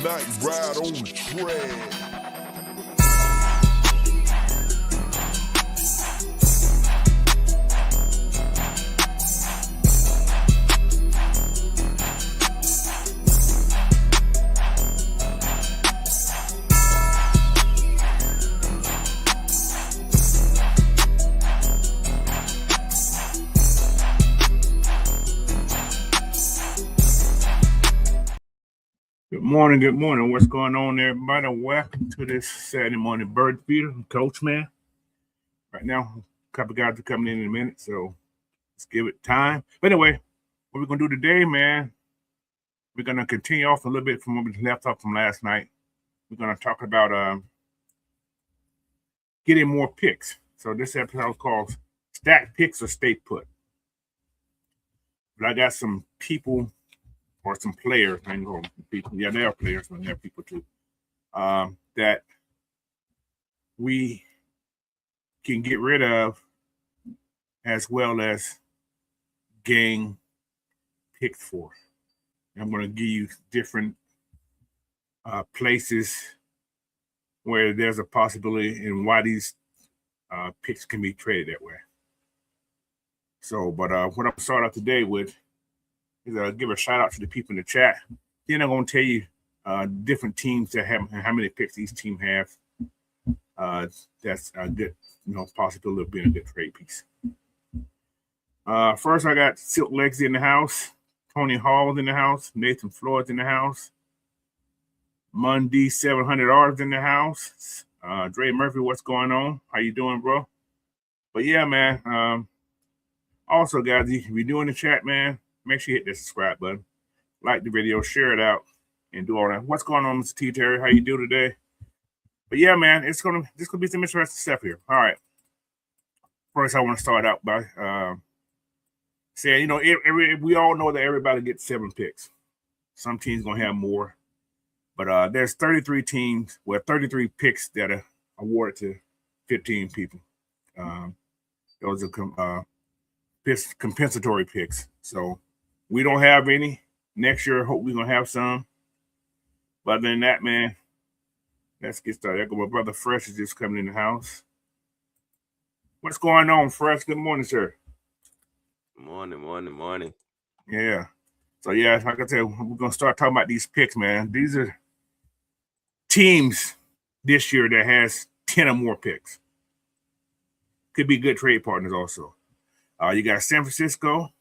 Night Ride on the track. Good morning. What's going on, everybody? Welcome to this Saturday morning bird feeder. I'm Coach Man. Right now, a couple guys are coming in a minute, so let's give it time. But anyway, what we're gonna do today, man, we're gonna continue off a little bit from what we left off from last night. We're gonna talk about getting more picks. So this episode is called Stack Picks or Stay Put. But I got some people or some players, I know people, yeah, they are players, but they're people too, that we can get rid of as well as gain picks for. I'm going to give you different places where there's a possibility and why these picks can be traded that way. So, but what I'm going to start out today with is give a shout out to the people in the chat. Then I'm going to tell you different teams that have how many picks each team have. That's a good, possibility of being a good trade piece. First, I got Silk Legs in the house, Tony Hall's in the house, Nathan Floyd's in the house, Mundy 700R's in the house, Dre Murphy, what's going on? How you doing, bro? But yeah, man. Also, guys, if you're doing the chat, man, make sure you hit that subscribe button, like the video, share it out, and do all that. What's going on, Mr. T. Terry? How you do today? But yeah, man, this gonna be some interesting stuff here. All right. First, I want to start out by saying, we all know that everybody gets 7 picks. Some teams gonna have more, but there's 33 teams with 33 picks that are awarded to 15 people. Those are compensatory picks. So we don't have any. Next year, hope we're gonna have some. But other than that, man, let's get started. My brother Fresh is just coming in the house. What's going on, Fresh? Good morning, sir. Morning. Yeah. So yeah, like I said, we're gonna start talking about these picks, man. These are teams this year that has 10 or more picks. Could be good trade partners also. You got San Francisco,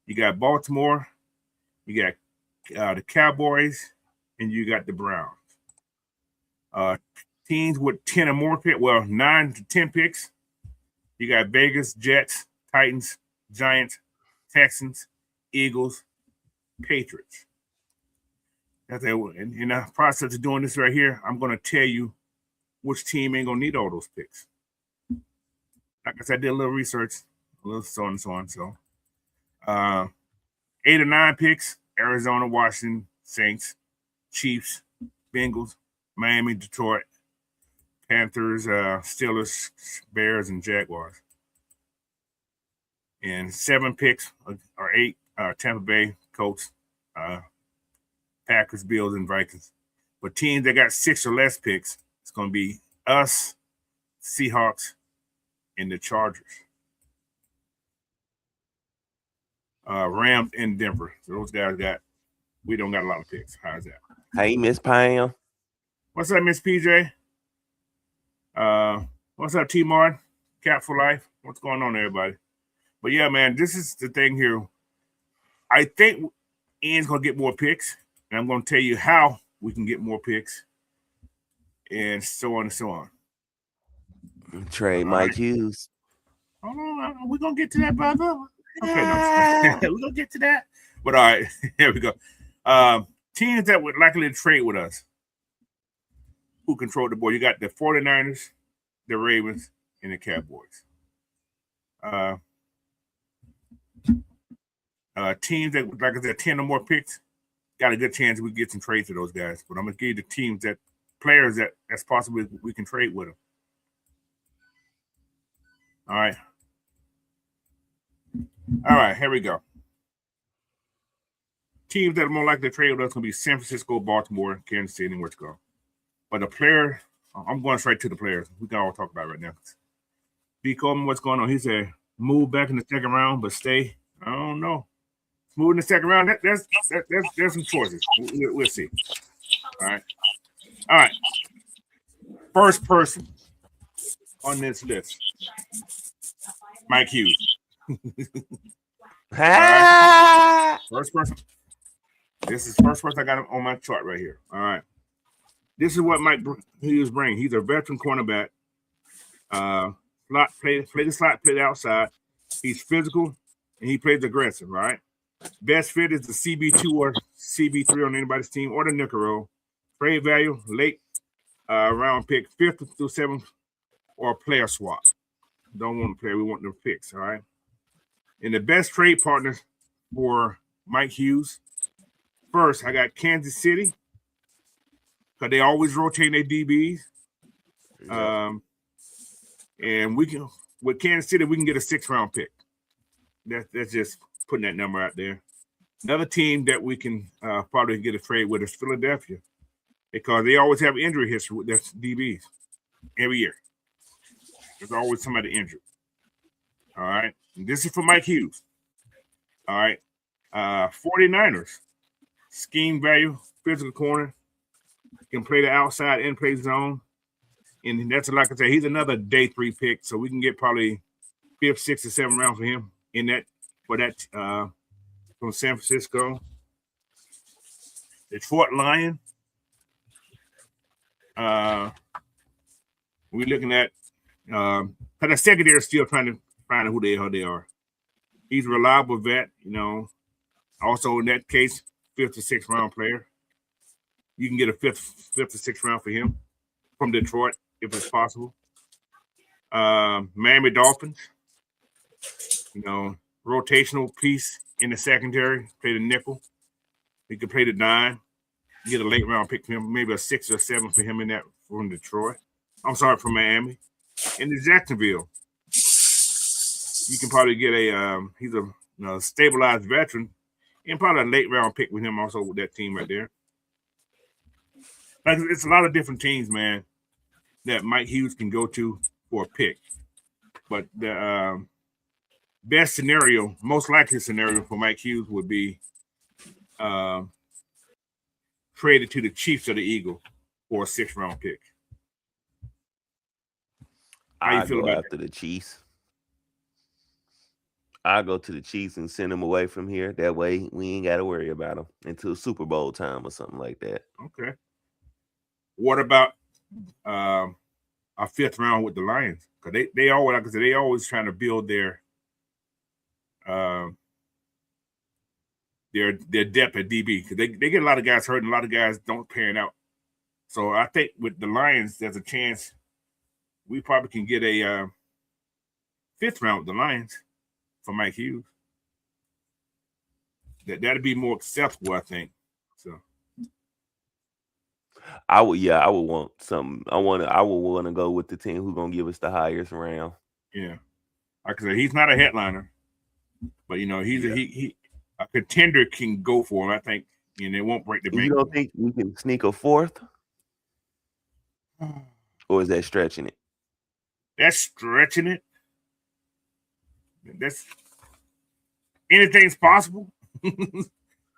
you got Baltimore, you got the Cowboys, and you got the Browns. Teams with 10 or more picks, 9 to 10 picks. You got Vegas, Jets, Titans, Giants, Texans, Eagles, Patriots. That's it. In the process of doing this right here, I'm going to tell you which team ain't going to need all those picks. Like I said, I did a little research, a little so on and so on. So 8 or 9 picks: Arizona, Washington, Saints, Chiefs, Bengals, Miami, Detroit, Panthers, Steelers, Bears, and Jaguars. And 7 picks or 8, Tampa Bay, Colts, Packers, Bills, and Vikings. But teams that got 6 or less picks, it's going to be us, Seahawks, and the Chargers. Rams and Denver. So those guys we don't got a lot of picks. How's that? Hey, Miss Pam. What's up, Miss PJ? What's up, T Martin? Cap for life. What's going on, everybody? But yeah, man, this is the thing here. I think Ian's gonna get more picks, and I'm gonna tell you how we can get more picks, and so on and so on. Trade Mike Hughes. Hold on, we're gonna get to that, brother. Okay, no, we're gonna get to that. But all right, here we go. Teams that would likely to trade with us, who control the board. You got the 49ers, the Ravens, and the Cowboys. Teams that, like I said, 10 or more picks, got a good chance we get some trades to those guys. But I'm gonna give you the teams players that's possible we can trade with them. All right, here we go. teams that are more likely to trade with us going to be San Francisco, Baltimore, Kansas City, and where to go. But the player, I'm going straight to the players. We can all talk about it right now. B. Coleman, what's going on? He said, move back in the second round, but stay. I don't know. Move in the second round, there's some choices. We'll see. All right. First person on this list, Mike Hughes. Ah! First person. This is first person I got on my chart right here. All right. This is what Mike Hughes brings. He's a veteran cornerback. Play the slot, play the outside. He's physical and he plays aggressive, right? Best fit is the CB2 or CB3 on anybody's team or the nickel roll. Trade value, late round pick, 5th through 7th, or player swap. Don't want to play, we want the picks, all right? And the best trade partners for Mike Hughes. First, I got Kansas City, because they always rotate their DBs. And we can, with Kansas City, we can get a 6th round pick. That's just putting that number out there. Another team that we can probably get a trade with is Philadelphia, because they always have injury history with their DBs every year. There's always somebody injured. All right. And this is for Mike Hughes. All right. 49ers, scheme value, physical corner, can play the outside and play zone. And that's, like I said, he's another day 3 pick, so we can get probably 5th, 6th, or 7th round for him in that from San Francisco. Detroit Lion. We're looking at because the secondary is still trying to find out who they are. He's a reliable vet, Also, in that case, 5th or 6th round player. You can get a 5th or 6th round for him from Detroit if it's possible. Miami Dolphins, rotational piece in the secondary, play the nickel. He could play the 9, get a late round pick for him, maybe a 6 or 7 for him in that from Detroit. I'm sorry, from Miami. In the Jacksonville, you can probably get he's a stabilized veteran and probably a late round pick with him also with that team right there. Like, it's a lot of different teams, man, that Mike Hughes can go to for a pick. But the best scenario, most likely scenario for Mike Hughes would be traded to the Chiefs or the Eagles for a 6th round pick. How you feel about after the Chiefs? I'll go to the Chiefs and send them away from here. That way we ain't got to worry about them until Super Bowl time or something like that. Okay. What about a 5th round with the Lions? Because they always, like I said, they always trying to build their depth at DB, because they get a lot of guys hurt and a lot of guys don't pan out. So I think with the Lions, there's a chance we probably can get a 5th round with the Lions for Mike Hughes. That'd be more acceptable, I think. So I would want something. I would want to go with the team who's gonna give us the highest round. Yeah, like I said, he's not a headliner, but he's a contender can go for him, I think, and they won't break the bank. You don't think we can sneak a 4th, or is that stretching it? That's stretching it. That's anything's possible.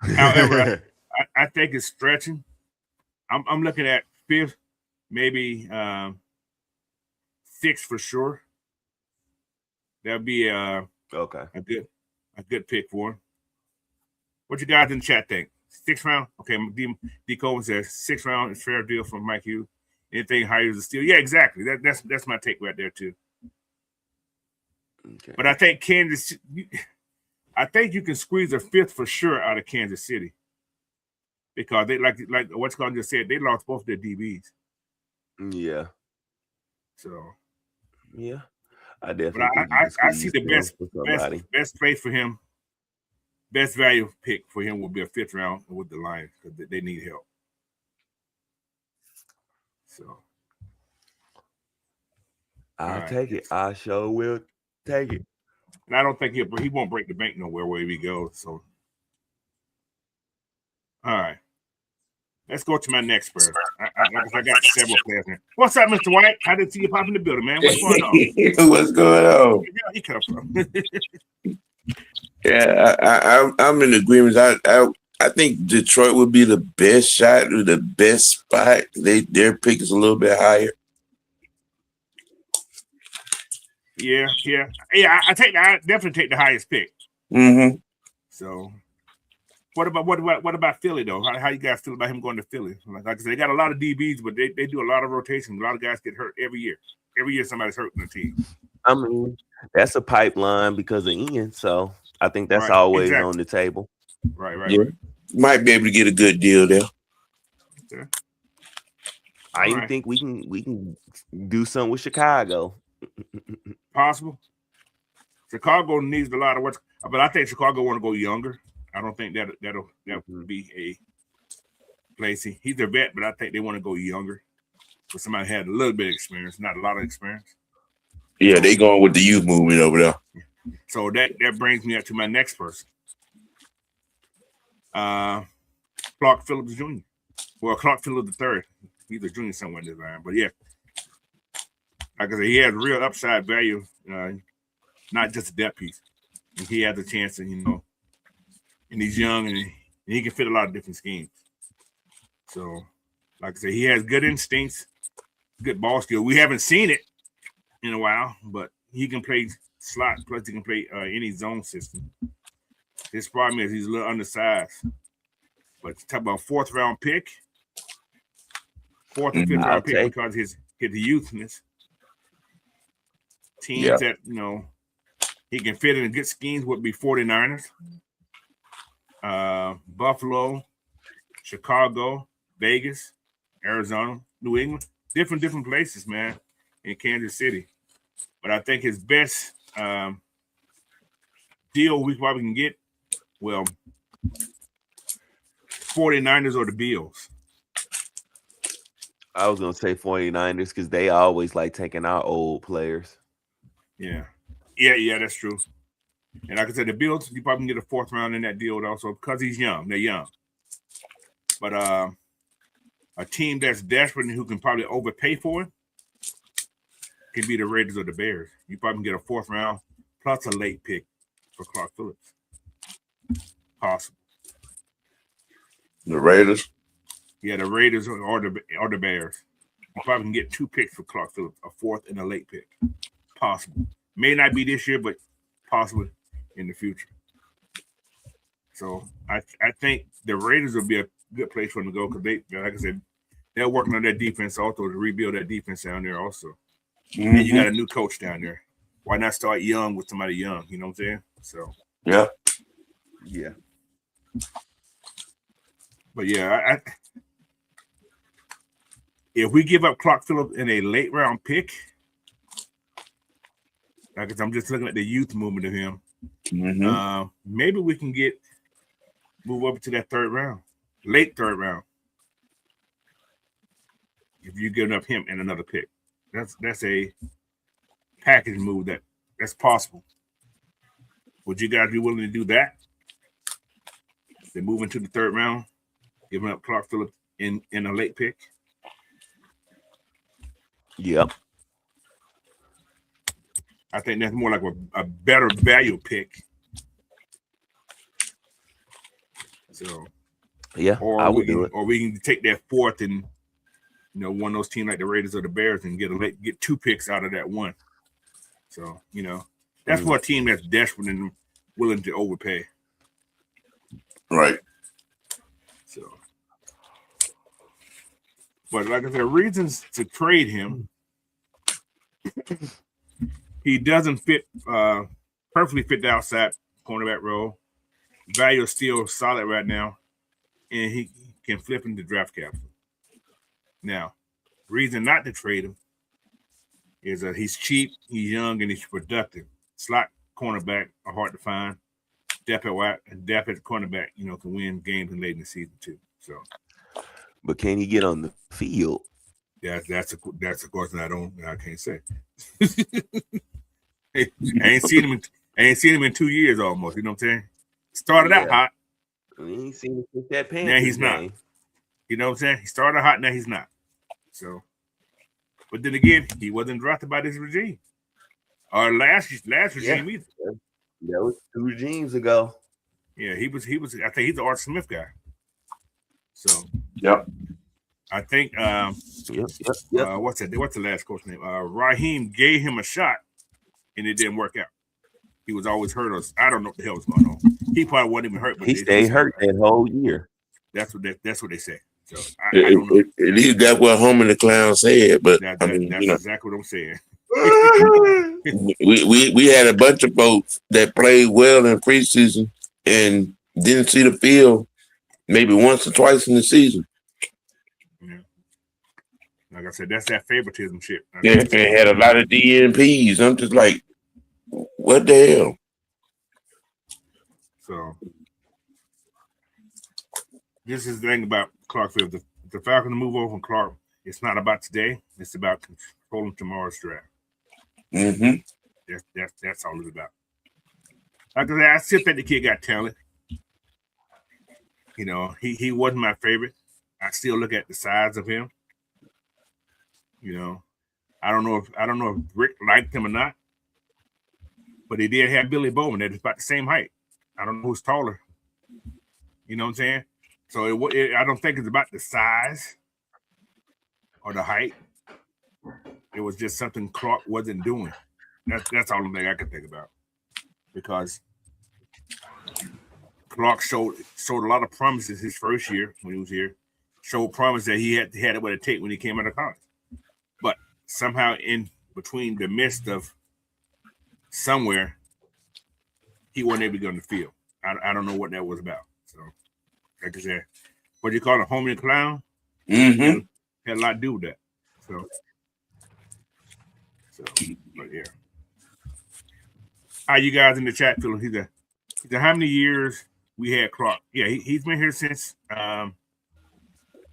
However, I think it's stretching. I'm looking at 5th, maybe 6th for sure. That'll be a good pick for him. What you guys in the chat think? 6th round? Okay, D. Coleman says 6th round is fair deal from Mike Hughes. Anything higher is a steal. Yeah, exactly. That's my take right there too. Okay. But I think I think you can squeeze a 5th for sure out of Kansas City, because they like what's called just said, they lost both their DBs. Yeah. So. Yeah, I definitely. But I see the best place for him. Best value pick for him would be a 5th round with the Lions, because they need help. So I'll take it. I sure will take it. And I don't think he won't break the bank nowhere wherever he goes. So All right. Let's go to my next person. I got several players here. What's up, Mr. White? I didn't see you pop in the building, man. What's going on? What's going on? Where he come from? Yeah, I'm in agreement. I think Detroit would be the best shot or the best spot. Their pick is a little bit higher. Yeah. I definitely take the highest pick. Mm-hmm. So, what about Philly though? How you guys feel about him going to Philly? Like I said, they got a lot of DBs, but they do a lot of rotation. A lot of guys get hurt every year. Every year somebody's hurt in the team. I mean, that's a pipeline because of Ian, so I think that's Right, always exactly. on the table. Right. Yeah. Might be able to get a good deal there. Okay. I even Right. think we can do something with Chicago. Possible. Chicago needs a lot of work, but I think Chicago want to go younger. I don't think that would be a place. He's a vet, but I think they want to go younger. So somebody had a little bit of experience, not a lot of experience. Yeah, they going with the youth movement over there. So that brings me up to my next person. Clark Phillips Jr. Well, Clark Phillips III. He's a junior somewhere in this line, but yeah. Like I said, he has real upside value, not just a depth piece. And he has a chance to, and he's young and he can fit a lot of different schemes. So, like I said, he has good instincts, good ball skill. We haven't seen it in a while, but he can play slot, plus he can play any zone system. His problem is he's a little undersized. But talk about fourth and fifth round pick because his youthness. Teams that, he can fit in good schemes would be 49ers, Buffalo, Chicago, Vegas, Arizona, New England, different places, man, in Kansas City. But I think his best deal we probably can get, 49ers or the Bills. I was going to say 49ers because they always like taking our old players. Yeah, that's true. And like I said, the Bills, you probably can get a fourth round in that deal also because he's young. They're young. But a team that's desperate and who can probably overpay for it can be the Raiders or the Bears. You probably can get a fourth round plus a late pick for Clark Phillips. Possible. The Raiders? Yeah, the Raiders or the Bears. You probably can get two picks for Clark Phillips, a fourth and a late pick. Possible. May not be this year, but possibly in the future. So I think the Raiders will be a good place for them to go because they, like I said, they're working on their defense also to rebuild that defense down there also. Mm-hmm. And you got a new coach down there. Why not start young with somebody young? You know what I'm saying? So yeah. But yeah, if we give up Clark Phillips in a late round pick, because I'm just looking at the youth movement of him, maybe we can move up to that late third round. If you give up him and another pick, that's a package move that's possible. Would you guys be willing to do that? They move into the third round, giving up Clark Phillips in a late pick. Yep. I think that's more like a better value pick. So, yeah, I would do it. Or we can take that fourth and, one of those teams like the Raiders or the Bears and get two picks out of that one. So, that's for a team that's desperate and willing to overpay. Right. So, but like I said, reasons to trade him. He doesn't perfectly fit the outside cornerback role. Value is still solid right now, and he can flip into draft capital. Now, reason not to trade him is that he's cheap, he's young, and he's productive. Slot cornerback are hard to find. Depth at cornerback, can win games in late in the season too. So, but can he get on the field? That's a question I can't say. I ain't seen him in 2 years almost. You know what I'm saying? Started out hot. We ain't seen him since that Now Panthers he's not. game. You know what I'm saying? He started hot, now he's not. So, but then again, he wasn't drafted by this regime or last regime either. That was 2 regimes ago. Yeah, he was. I think he's the Art Smith guy. So, Yep. I think Yep. what's the last coach name? Raheem gave him a shot, and it didn't work out. He was always hurt. Or I don't know what the hell was going on. He probably wasn't even hurt, but He stayed hurt that whole year. That's what they say. So I don't know. At least that's what Homer the Clown said. But That's you know, exactly what I'm saying. we had a bunch of folks that played well in preseason and didn't see the field maybe once or twice in the season. Yeah. Like I said, that's that favoritism shit. Yeah, they had a lot of DNPs. I'm just like, what the hell? So this is the thing about Clarkfield. The Falcons move over from Clark. It's not about today. It's about controlling tomorrow's draft. Mm-hmm. That's all it's about. Like I said, I still think the kid got talent. You know, he wasn't my favorite. I still look at the size of him. You know, I don't know if Rick liked him or not, but he did have Billy Bowman that is about the same height. I don't know who's taller. You know what I'm saying? So I don't think it's about the size or the height. It was just something Clark wasn't doing. That's all the thing I can think about, because Clark showed a lot of promises his first year when he was here. Showed promise that he had it what it take when he came out of college, but somehow in between the midst of somewhere, he wasn't able to get on the field. I don't know what that was about. So, like I said, what do you call it, Homie and Clown? Mm-hmm. Had a lot to do with that. So, but yeah. How you guys in the chat feeling? He said, how many years we had Clark? Yeah, he's been here since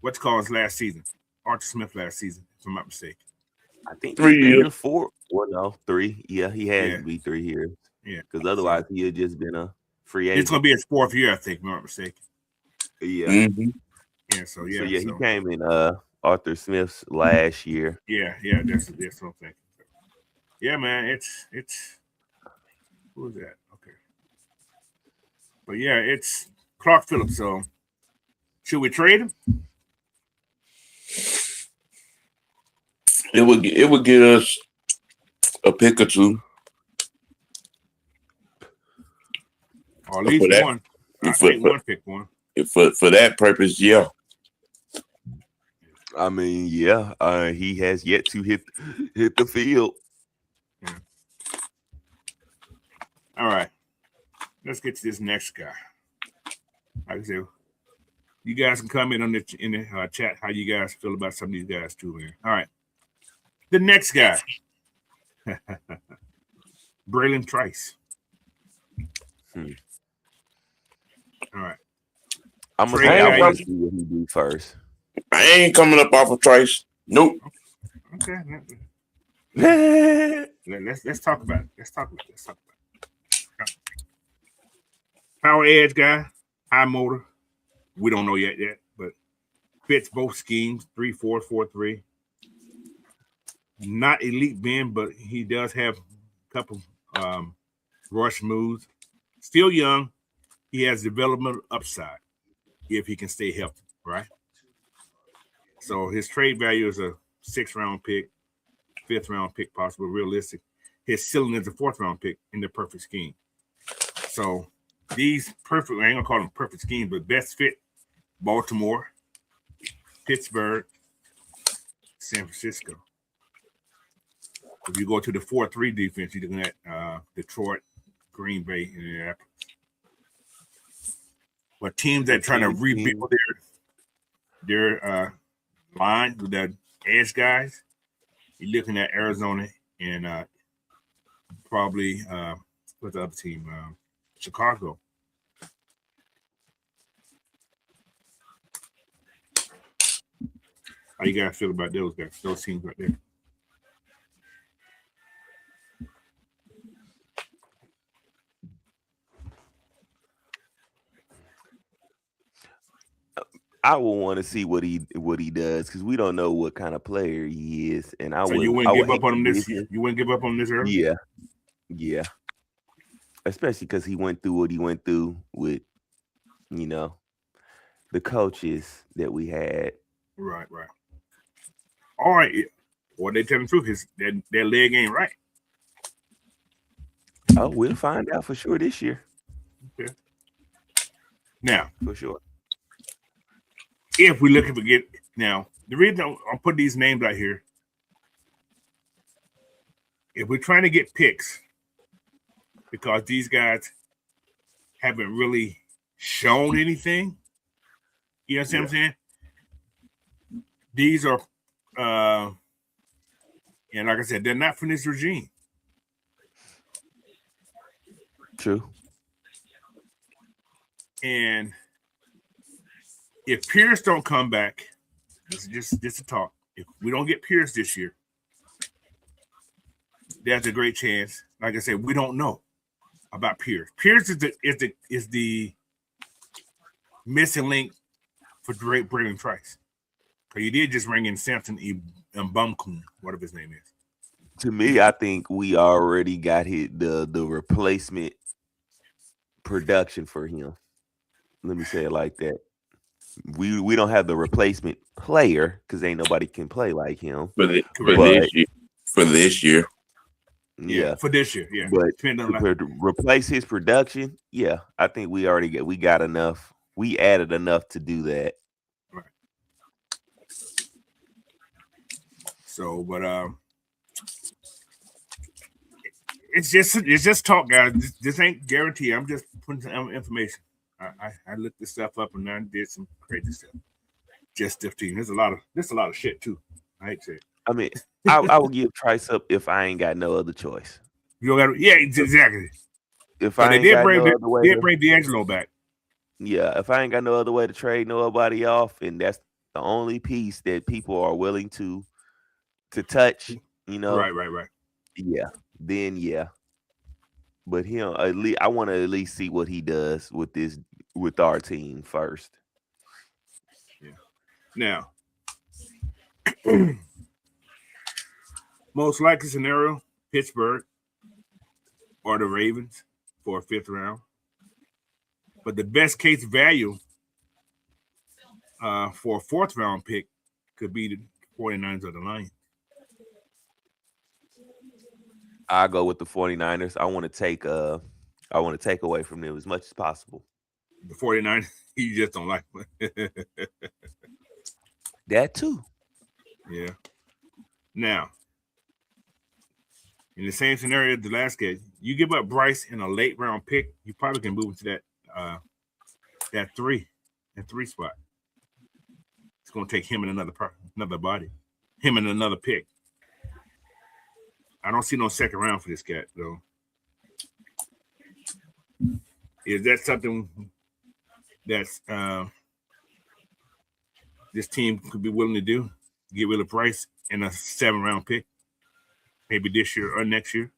what's called last season, Arthur Smith last season, if I'm not mistaken. I think 3 years. Here 4. Well, no, 3. Yeah, he had to be 3 years. Yeah, because otherwise he had just been a free agent. It's going to be his 4th year, I think, if I'm not mistaken. Yeah. Mm-hmm. Yeah. So he came in Arthur Smith's last year. Yeah. That's what I'm thinking. Yeah, man. It's who is that? Okay. But yeah, it's Clark Phillips. So should we trade him? It would get us a pick or two. Or at least one. I think one pick one. For that purpose, yeah. I mean, yeah, he has yet to hit the field. Yeah. All right, let's get to this next guy. Like I said, you guys can comment on in the chat how you guys feel about some of these guys too, man. All right, the next guy, Braylon Trice. All right, I'm gonna say I want to see what he do first. I ain't coming up off of Trice. Nope. Okay. Let's talk about it. Power edge guy, high motor. We don't know yet, but fits both schemes, 3-4, 4-3. Not elite bend, but he does have a couple rush moves. Still young. He has developmental upside if he can stay healthy, right? So his trade value is a 6th-round pick, 5th-round pick, possible, realistic. His ceiling is a 4th-round pick in the perfect scheme. So these perfect, I ain't gonna call them perfect schemes, but best fit: Baltimore, Pittsburgh, San Francisco. If you go to the 4-3 defense, you're looking at Detroit, Green Bay, and Indianapolis. But teams that trying to rebuild their line with their edge guys, you're looking at Arizona and probably what's the other team? Chicago. How you guys feel about those guys? Those teams right there. I will want to see what he does because we don't know what kind of player he is, and I So would you I wouldn't would give up hate on him to this. miss him. You wouldn't give up on him this early. Yeah, yeah. Especially because he went through what he went through with, you know, the coaches that we had. Right. All right. Well, they telling the truth is their leg ain't right. Oh, we'll find out for sure this year. Okay. Now, For sure. if we look at forget now, the reason I'll put these names out here, if we're trying to get picks, because these guys haven't really shown anything, you know what I'm saying? These are, and like I said, they're not from this regime. True. And if Pierce don't come back, this is just a talk. If we don't get Pierce this year, there's a great chance. Like I said, we don't know about Pierce. Pierce is the missing link for Brandon Trice. Because you did just bring in Samson and Bumkun, whatever his name is. To me, I think we already got the replacement production for him. Let me say it like that. We don't have the replacement player because ain't nobody can play like him. For this year. Yeah. For this year, yeah. But Depending on to replace his production, yeah, I think we got enough. We added enough to do that. right. So, but it's just talk, guys. This ain't guaranteed. I'm just putting some information. I looked this stuff up and I did some crazy stuff. Just 15. There's a lot of shit too. I hate to say it. I mean, I will give Trice up if I ain't got no other choice. You don't got yeah, exactly. If But I they ain't did got bring no other way, bring D'Angelo back. yeah, if I ain't got no other way to trade nobody off, and that's the only piece that people are willing to touch, you know, Right. yeah, then yeah. But him, at least I want to at least see what he does with our team first. Now, most likely scenario: Pittsburgh or the Ravens for a 5th round. But the best case value for a 4th round pick could be the 49ers or the Lions. I go with the 49ers. I want to take away from them as much as possible. The 49ers, you just don't like them. That too. Yeah. Now, in the same scenario as the last case, you give up Bryce in a late round pick, you probably can move into that 3 spot. It's going to take him and another body, him and another pick. I don't see no second round for this cat though. Is that something that's this team could be willing to do? Get rid of Bryce and a 7th round pick, maybe this year or next year,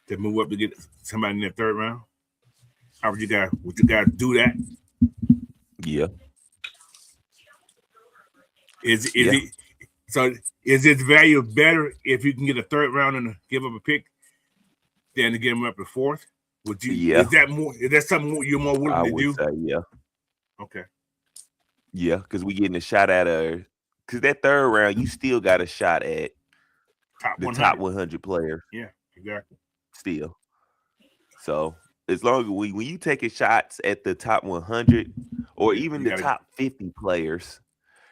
to move up to get somebody in the 3rd round? How would you guys do that? Yeah. Is its value better if you can get a 3rd round and give up a pick than to get him up to 4th? Would you? Yeah. Is that something you're more willing I to do? would say yeah. Okay. Yeah, because we getting a shot at because that 3rd round you still got a shot at top 100 player. Yeah, exactly. Still. So as long as when you taking shots at the top 100 or even the top 50 players,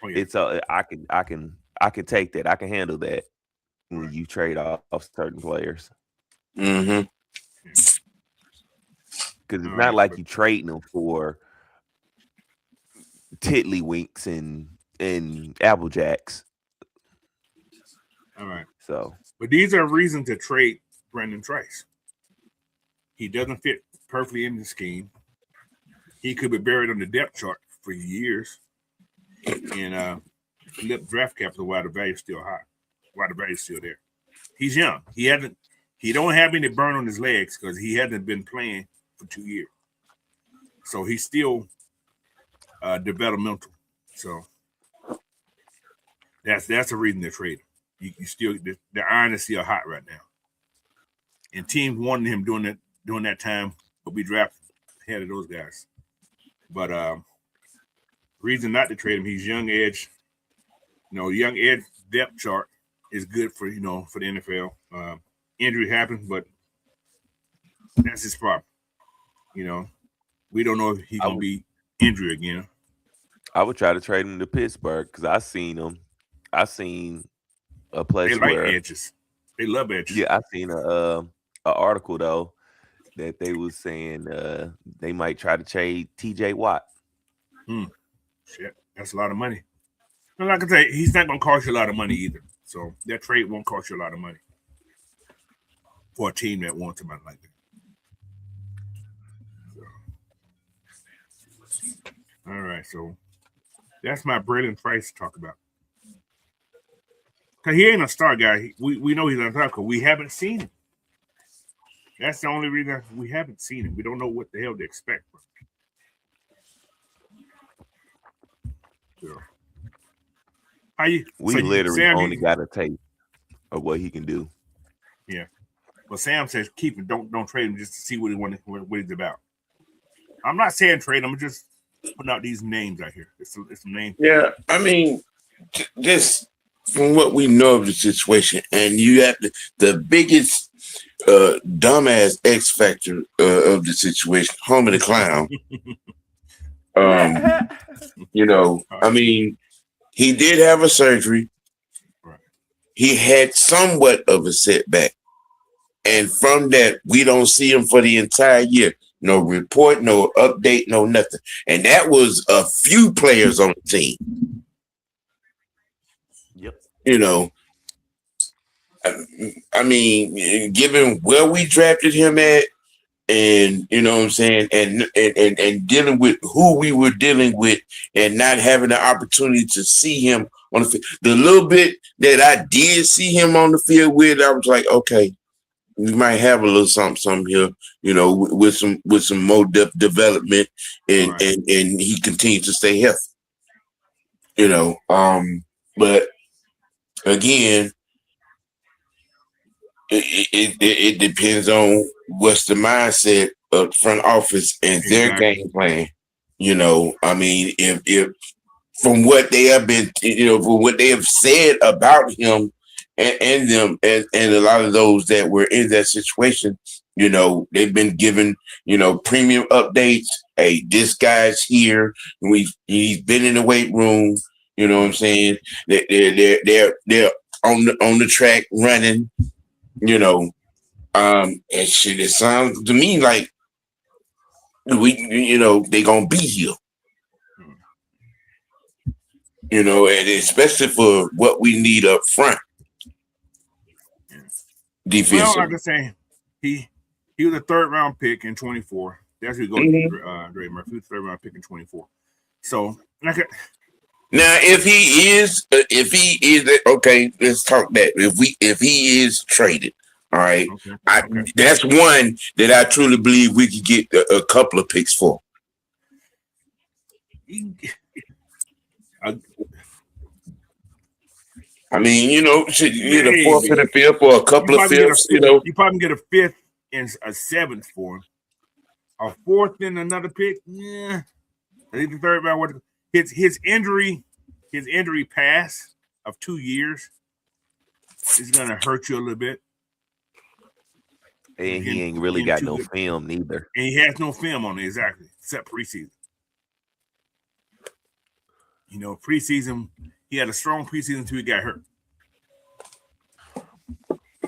it's I can take that. I can handle that when you trade off certain players. Mm-hmm. Because it's not like you trading them for tiddlywinks and Apple Jacks. All right. So, but these are reasons to trade Brandon Trice. He doesn't fit perfectly in the scheme. He could be buried on the depth chart for years, and flip draft capital while the value's still high, while the value's still there. He's young. He don't have any burn on his legs because he hasn't been playing for 2 years. So he's still developmental. So that's the reason they're trading. You still the iron is still hot right now, and teams wanted him during that time, but we drafted ahead of those guys. But reason not to trade him, he's young edge. Young edge depth chart is good for for the NFL. Injury happens, but that's his problem. We don't know if he's gonna be injured again. I would try to trade him to Pittsburgh because I seen him. I seen a place where edges. They love edges. Yeah, I seen a article though that they was saying they might try to trade TJ Watt. Shit, that's a lot of money. And like I say, he's not gonna cost you a lot of money either. So that trade won't cost you a lot of money for a team that wants somebody like that. All right, so that's my Braden Price to talk about. Because he ain't a star guy. We know he's not a star because we haven't seen him. That's the only reason we haven't seen him. We don't know what the hell to expect. So, we literally only got a tape of what he can do. Yeah. Well, Sam says keep him. Don't trade him just to see what he's about. I'm not saying trade him. I'm just putting out these names out here. It's some names. Yeah, I mean, just from what we know of the situation, and you have the biggest dumbass X factor of the situation, Homer the Clown. I mean, he did have a surgery. Right. He had somewhat of a setback, and from that, we don't see him for the entire year. No report, no update, no nothing. And that was a few players on the team. Yep. I mean, given where we drafted him at, and you know what I'm saying, and dealing with who we were dealing with, and not having the opportunity to see him on the field. The little bit that I did see him on the field with, I was like, okay, we might have a little something here, with some more development, and right. and he continues to stay healthy. But again, it depends on what's the mindset of the front office and their game plan. I mean, if from what they have been, from what they have said about him. And them and a lot of those that were in that situation, they've been given, premium updates. Hey, this guy's here. He's been in the weight room. You know what I'm saying? They're on the track running. And shit. It sounds to me like they gonna be here. And especially for what we need up front. Defense. Well, like I say, he was a 3rd round pick in 24. That's who goes to Dre Murphy. He was a 3rd round pick in 24. So now, if he is okay, let's talk that. If he is traded, all right, okay. That's one that I truly believe we could get a couple of picks for. I mean, you the 4th and the 5th or a couple of 5ths, You probably get a 5th and a 7th for him. A 4th and another pick, yeah. I think the 3rd round. His injury pass of 2 years is gonna hurt you a little bit. And he ain't really got no film neither. And he has no film on it, exactly, except preseason. Preseason, he had a strong preseason until he got hurt.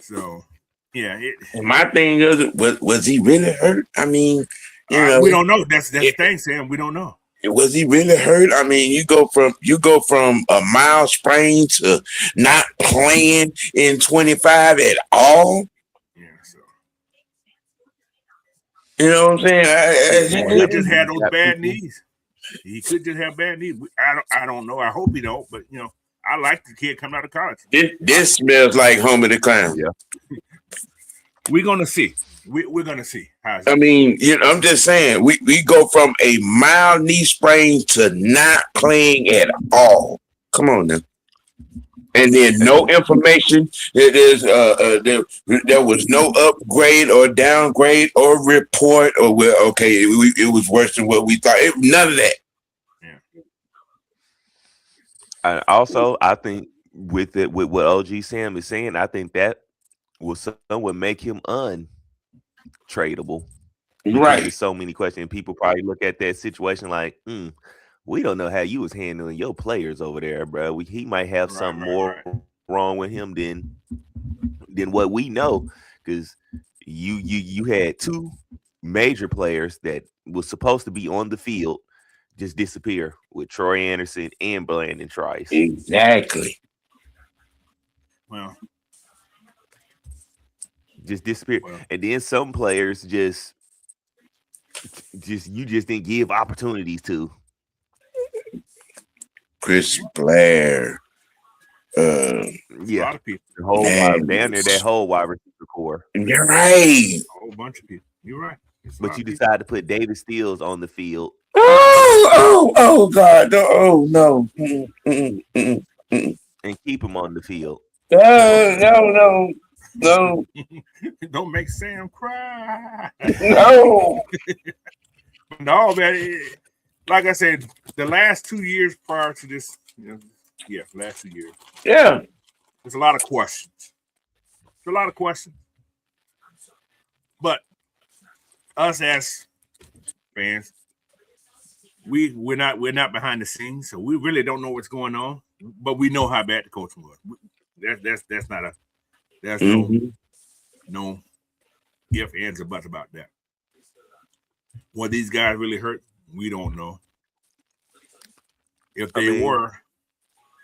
So, yeah. My thing is, was he really hurt? I mean, we don't know. That's the thing, Sam. We don't know. Was he really hurt? I mean, you go from a mild sprain to not playing in 25 at all. Yeah. So. You know what I'm saying? He just had those bad knees. He could just have bad knees. I don't know. I hope he don't. But I like the kid coming out of college. This smells like Homer the Clown. Yeah. We're gonna see. we're gonna see. I mean, I'm just saying we go from a mild knee sprain to not playing at all. Come on now. And then no information. There was no upgrade or downgrade or report or it was worse than what we thought. None of that. And also, I think with what OG Sam is saying, I think that would make him untradeable. Right. There's so many questions. People probably look at that situation like, we don't know how you was handling your players over there, bro. He might have something more wrong with him than what we know, because you had two major players that was supposed to be on the field just disappear with Troy Anderson and Brandon Trice. Exactly. Well, just disappear. Well, and then some players just you just didn't give opportunities to. Chris Blair. A lot of people. The whole down there, that whole wide receiver core. You're right. A whole bunch of people. You're right. But you decided to put David Steele on the field. Oh God. Oh no. And keep him on the field. No. Don't make Sam cry. No. No, man. Like I said, the last 2 years prior to this, last 2 years. Yeah. There's a lot of questions. But us as fans, we're not behind the scenes, so we really don't know what's going on. But we know how bad the coaching was. That's not a no if, ands, or buts about that. Were these guys really hurt? We don't know. If they were,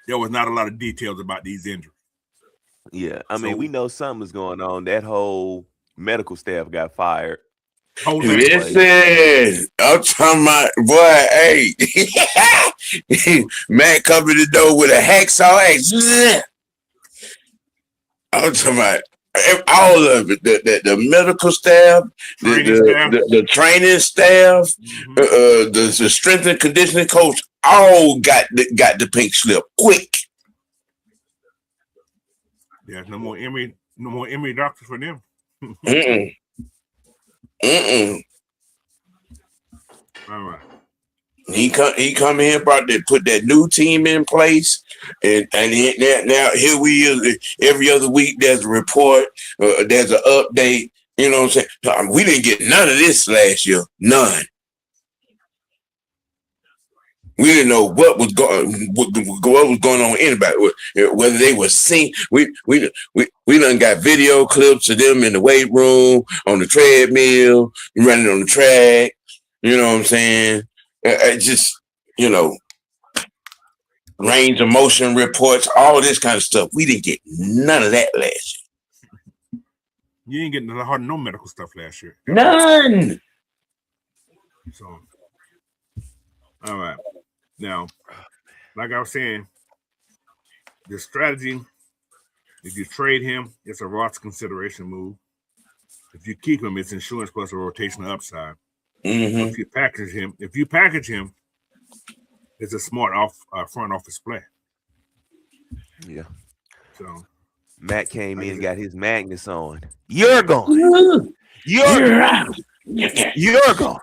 there was not a lot of details about these injuries. Yeah, I mean, we know something is going on. That whole medical staff got fired. Listen, I'm talking about, boy, hey. Matt covered the door with a hacksaw axe. I'm talking about all of it. The medical staff, the training staff, the strength and conditioning coach, all got the pink slip quick. Yeah, no more Emory doctors for them. All right. He come in, put that new team in place, and now here we is. Every other week there's a report, there's an update. You know what I'm saying? We didn't get none of this last year. None. We didn't know what was going on with anybody, whether they were seen. We done got video clips of them in the weight room, on the treadmill, running on the track. You know what I'm saying? Just, range of motion reports, all this kind of stuff. We didn't get none of that last year. You didn't get no medical stuff last year. None. So, all right. Now, like I was saying, the strategy, if you trade him, it's a Roth's consideration move. If you keep him, it's insurance plus a rotational upside. Mm-hmm. If you package him, it's a smart front office play. Yeah. So Matt came in and got his Magnus on. You're gone. You're out. You're gone.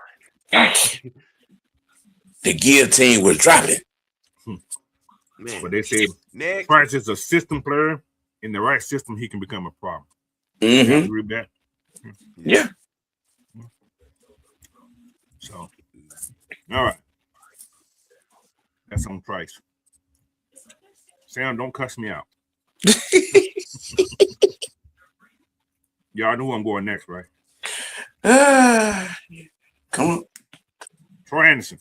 The guillotine was dropping. Man. But they say Price is a system player. In the right system, he can become a problem. Mm-hmm. You agree with that? Yeah. So, all right. That's on Price. Sam, don't cuss me out. Y'all know who I'm going next, right? Come on. Troy Anderson.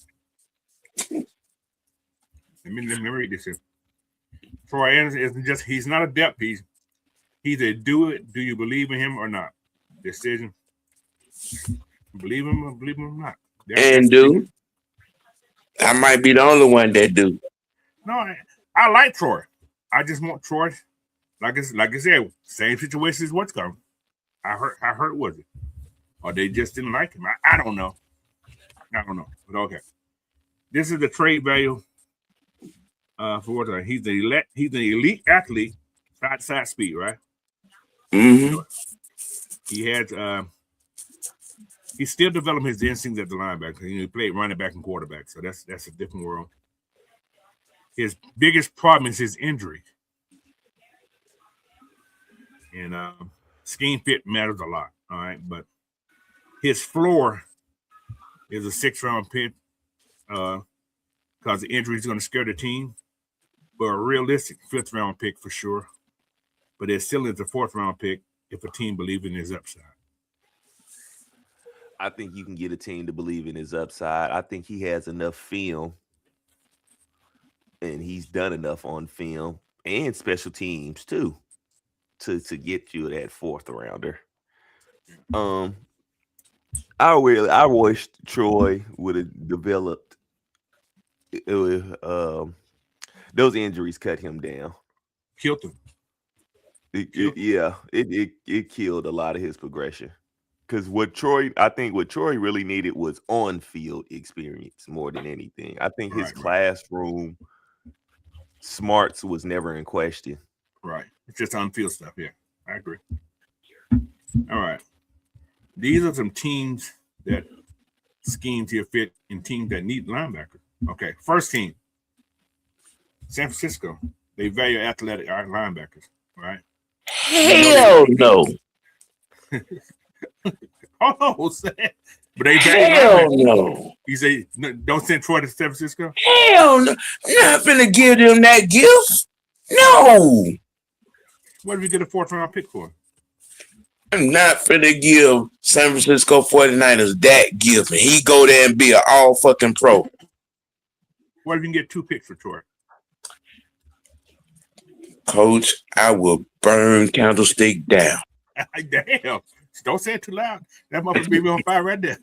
Let me read this here. Troy Anderson isn't just, he's not a depth piece. He's a do you believe in him or not? Decision. Believe him or not. And do. I might be the only one that do. No, I like Troy. I just want Troy, like I said, same situation as what's coming. How hurt was it? or they just didn't like him. I don't know. But okay. This is the trade value for what he's an elite athlete, side speed, right? Mm-hmm. He had he's still developing his instincts at the linebacker. He played running back and quarterback, so that's a different world. His biggest problem is his injury. And scheme fit matters a lot, all right? But his floor is a 6th-round pick because the injury is going to scare the team. But a realistic 5th-round pick for sure. But it still is a 4th-round pick if a team believes in his upside. I think you can get a team to believe in his upside. I think he has enough film, and he's done enough on film and special teams too to get you that 4th rounder. I wish Troy would have developed. Those injuries cut him down, killed him. It killed a lot of his progression. Because what Troy really needed was on-field experience more than anything. I think his classroom smarts was never in question. Right. It's just on-field stuff. Yeah, I agree. All right. These are some teams that schemes here fit in teams that need linebackers. Okay. First team, San Francisco. They value athletic linebackers, right? Hell no. Oh, but they hell no. You say don't send Troy to San Francisco? Hell no. I'm not gonna give them that gift. No. What did we get a 4th-round pick for? I'm not finna give San Francisco 49ers that gift, and he go there and be an all fucking pro. What if you can get 2 picks for Troy? Coach, I will burn Candlestick down. Damn. Don't say it too loud. That motherfucker be on fire right there.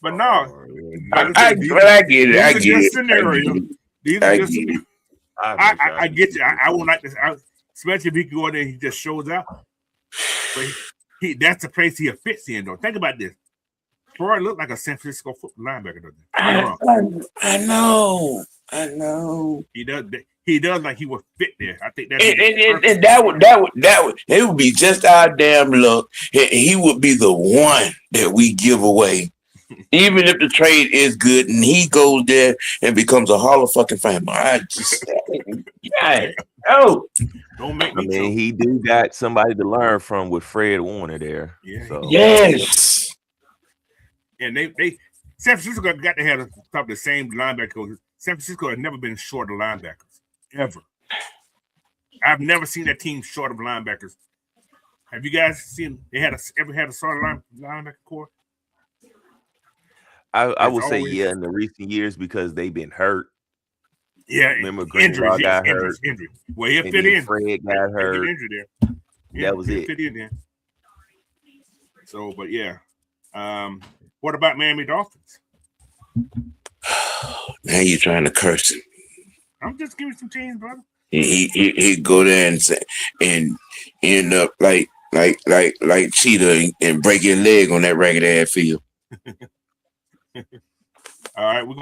But no. I get it. I get it. Scenario. I get you. I would like this, especially if he can go in there and he just shows up. But that's the place he fits in, though. Think about this. Troy looked like a San Francisco football linebacker, doesn't he? I know. He does like he would fit there. I think that's and that would be just our damn luck. He would be the one that we give away, even if the trade is good and he goes there and becomes a Hall of fucking Famer. Don't make me. I mean, he do got somebody to learn from with Fred Warner there. Yeah. So. Yes. And they San Francisco got to have the same linebacker. San Francisco has never been short of linebackers. Ever. I've never seen that team short of linebackers. Have you guys seen ever had a sort of linebacker core? I would say in the recent years because they've been hurt. Yeah, remember Greenlaw got hurt. Injury. Well, he'll fit in. Fred got hurt. There. Yeah, that was it. Fit in there. So, but yeah. What about Miami Dolphins? Now you're trying to curse him. I'm just giving some teams, brother. He go there and end up like Cheetah and break your leg on that ragged ass field. All right, we're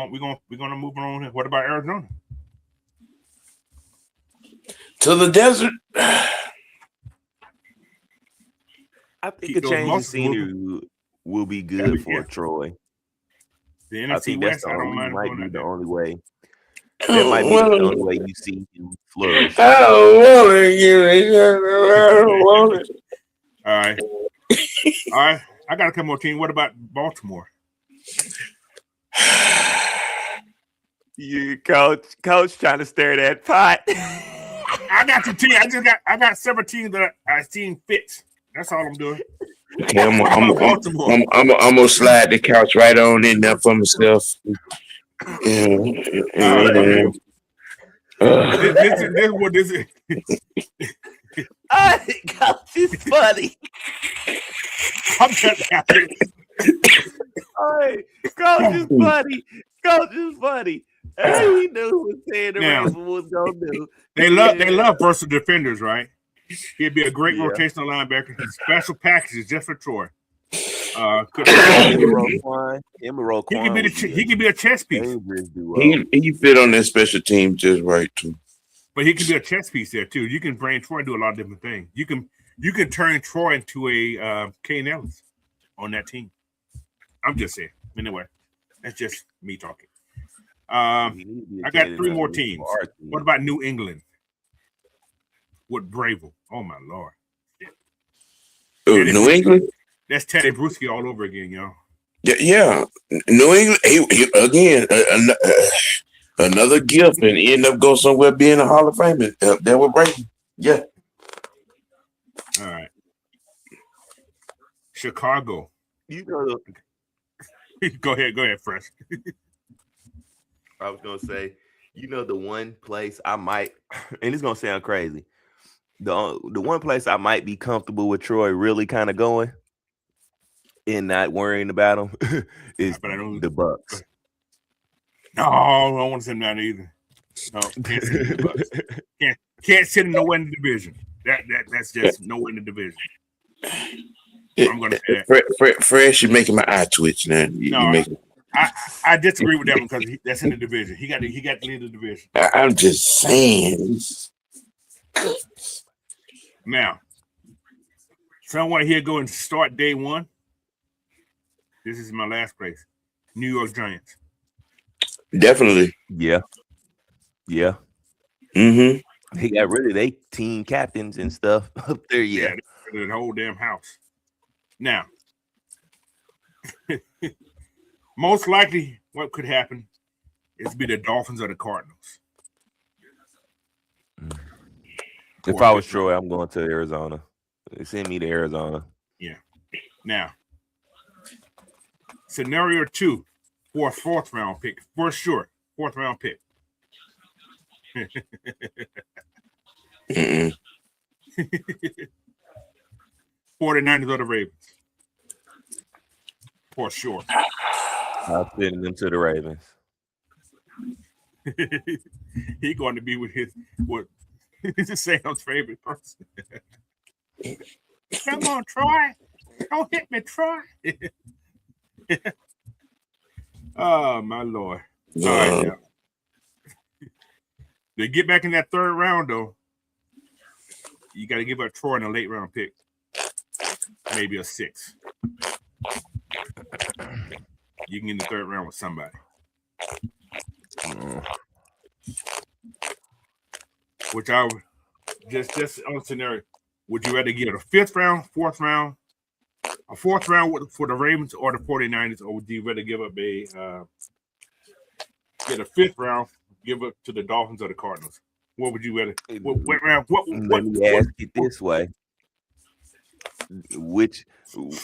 gonna move on. What about Arizona? To the desert. I think a change of scenery will be good for Troy. The NFC West, might be the only way. That might be the only way you see him flourish. I don't want it. All right. I got a couple more teams. What about Baltimore? You coach trying to stir that pot. I got the team. I got several teams that I seen fits. That's all I'm doing. Okay, I'm gonna slide the couch right on in there for myself. This is what this is. Coach is funny. I'm just happy. Coach is funny. Coach is funny. He knew what Sam the Raven was gonna do. They love versatile defenders, right? He'd be a great rotational linebacker. Special packages just for Troy. He could be a chess piece. He fit on that special team just right too. But he could be a chess piece there too. You can bring Troy and do a lot of different things. You can turn Troy into a Kane Ellis on that team. I'm just saying. Anyway, that's just me talking. I got 3 more teams. What about New England? With Bravel? Oh my Lord! New England. That's Teddy Bruschi all over again, y'all. Yeah. New England. He again, another gift, and end up go somewhere being a Hall of Famer. There with Brady. Yeah. All right. Chicago. Go ahead, Fresh. I was gonna say, the one place I might, and it's gonna sound crazy. The one place I might be comfortable with Troy really kind of going and not worrying about him is the Bucks. No, I don't want to send that either. No, can't sit in the Bucks. Can't sit nowhere in the division. That's just nowhere in the division. I'm gonna say that. Fresh, you're making my eye twitch now. I disagree with that one because that's in the division. He got to lead the division. I'm just saying. Now, someone here go and start day 1. This is my last place. New York Giants. Definitely. Yeah. Mm-hmm. He got rid of their team captains and stuff up there. Yeah, the whole damn house. Now, most likely, what could happen is be the Dolphins or the Cardinals. If I was Troy, I'm going to Arizona. They send me to Arizona. Yeah. Now, scenario 2 for a 4th round pick, for sure. 4th round pick. 49ers or the Ravens. For sure. I'll send them to the Ravens. He's going to be with his Sam's favorite person. Come on, Troy. Don't hit me, Troy. Oh, my Lord. All right, yeah. To get back in that 3rd round, though, you got to give up Troy in a late round pick. Maybe a 6. You can get in the 3rd round with somebody. Which I would just on scenario, would you rather get a 5th round, 4th round, a 4th round for the Ravens or the 49ers, or would you rather give up get a 5th round, give up to the Dolphins or the Cardinals? What would you rather? What round? Let me ask it this way: which,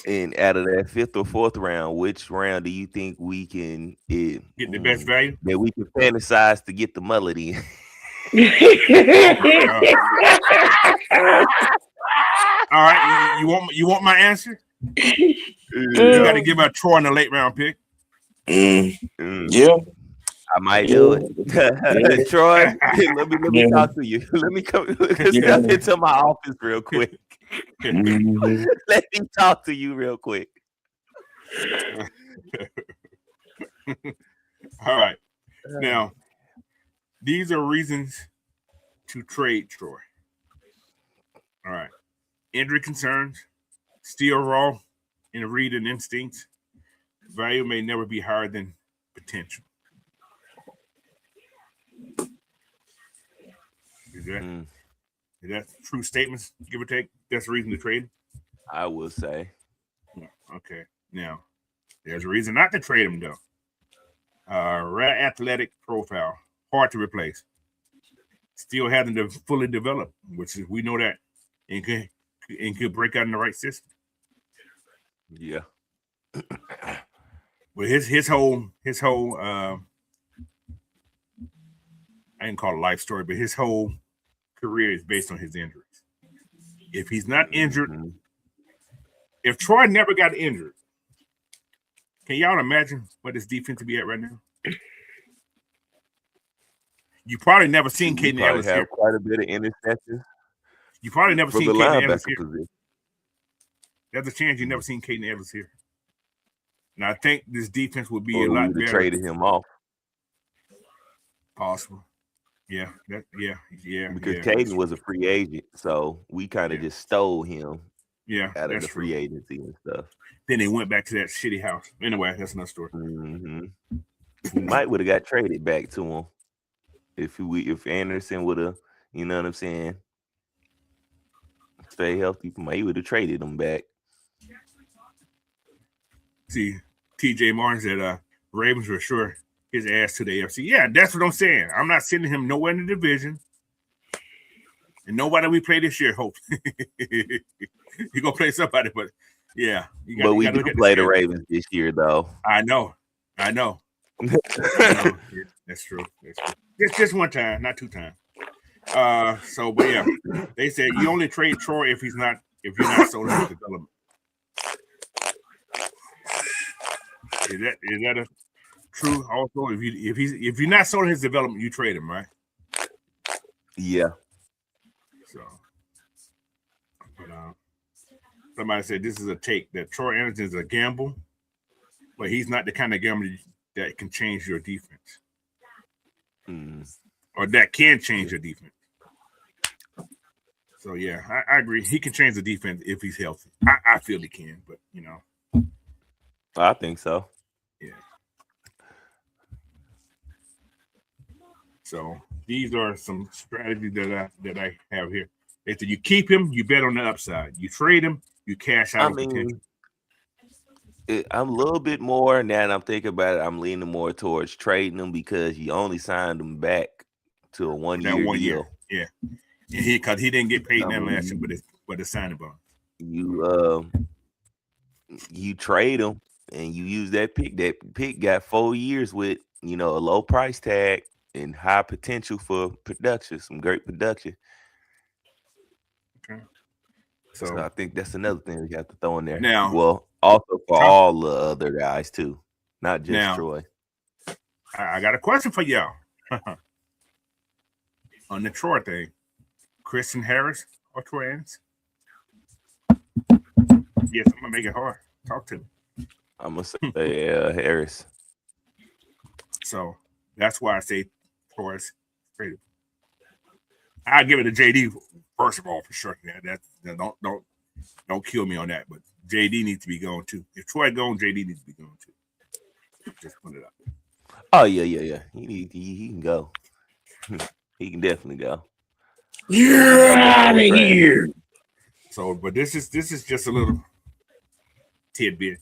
and out of that 5th or 4th round, which round do you think we can get the best value? That we can fantasize to get the mullet in? All right, you want my answer? You got to give out Troy in a late round pick. Yeah, I might do it. Troy, let me talk to you. Let me come step into my office real quick. Let me talk to you real quick. All right. Now, these are reasons to trade Troy. All right. Injury concerns, still raw in read and instincts. Value may never be higher than potential. Is that true statements, give or take? That's the reason to trade? I will say. Okay. Now, there's a reason not to trade him, though. Rare athletic profile, hard to replace. Still hasn't fully developed, which is, we know that, and could break out in the right system. Yeah. But his whole I didn't call it life story, but his whole career is based on his injuries. If he's not injured, if Troy never got injured, can y'all imagine what his defense would be at right now? You probably never seen Kaden Ellis have quite a bit of interceptions. You probably never For seen the Caden Ellis linebacker here. position. There's a chance you never seen Caden Ellis here. And I think this defense would be Or a we lot would have better. traded him off. Possible. Yeah. Because Caden was a free agent, so we kind of just stole him out of the free agency and stuff. Then they went back to that shitty house. Anyway, that's another story. We might would have got traded back to him if Anderson would have, you know what I'm saying, stay healthy. He would have traded him back. See, TJ Martin said Ravens were sure his ass to the AFC. Yeah, that's what I'm saying. I'm not sending him nowhere in the division. And nobody we play this year, hope. He gonna play somebody, but yeah. But we do play the Ravens this year, though. I know. Yeah, that's true. Just one time, not 2 times. But yeah, they said you only trade Troy if you're not sold in his development. Is that a true? Also, if you're not sold in his development, you trade him, right? Yeah. So, but somebody said this is a take that Troy Anderson is a gamble, but he's not the kind of gamble that can change your defense, or that can change your defense. So yeah, I agree. He can change the defense if he's healthy. I feel he can, but you know, I think so. Yeah. So these are some strategies that I have here. They said you keep him, you bet on the upside. You trade him, you cash out. I'm a little bit more now that I'm thinking about it. I'm leaning more towards trading him because you only signed him back to a 1 year deal. Yeah, because he didn't get paid that last year, but the signing bonus. You trade him and you use that pick. That pick got 4 years with a low price tag and high potential for production, some great production. Okay. So I think that's another thing we have to throw in there. Now, well, also for all the other guys too, not just Troy. I got a question for y'all on the Troy thing. Christian Harris or Troy Anderson? Yes, I'm gonna make it hard. Talk to me. I'm gonna say Harris. So that's why I say Troy's traded. I'll give it to JD first of all for sure. Yeah, don't kill me on that. But JD needs to be going too. If Troy gone, JD needs to be going too. Just put it up. Oh yeah. He can go. He can definitely go. You're out of here. So, but this is just a little tidbit.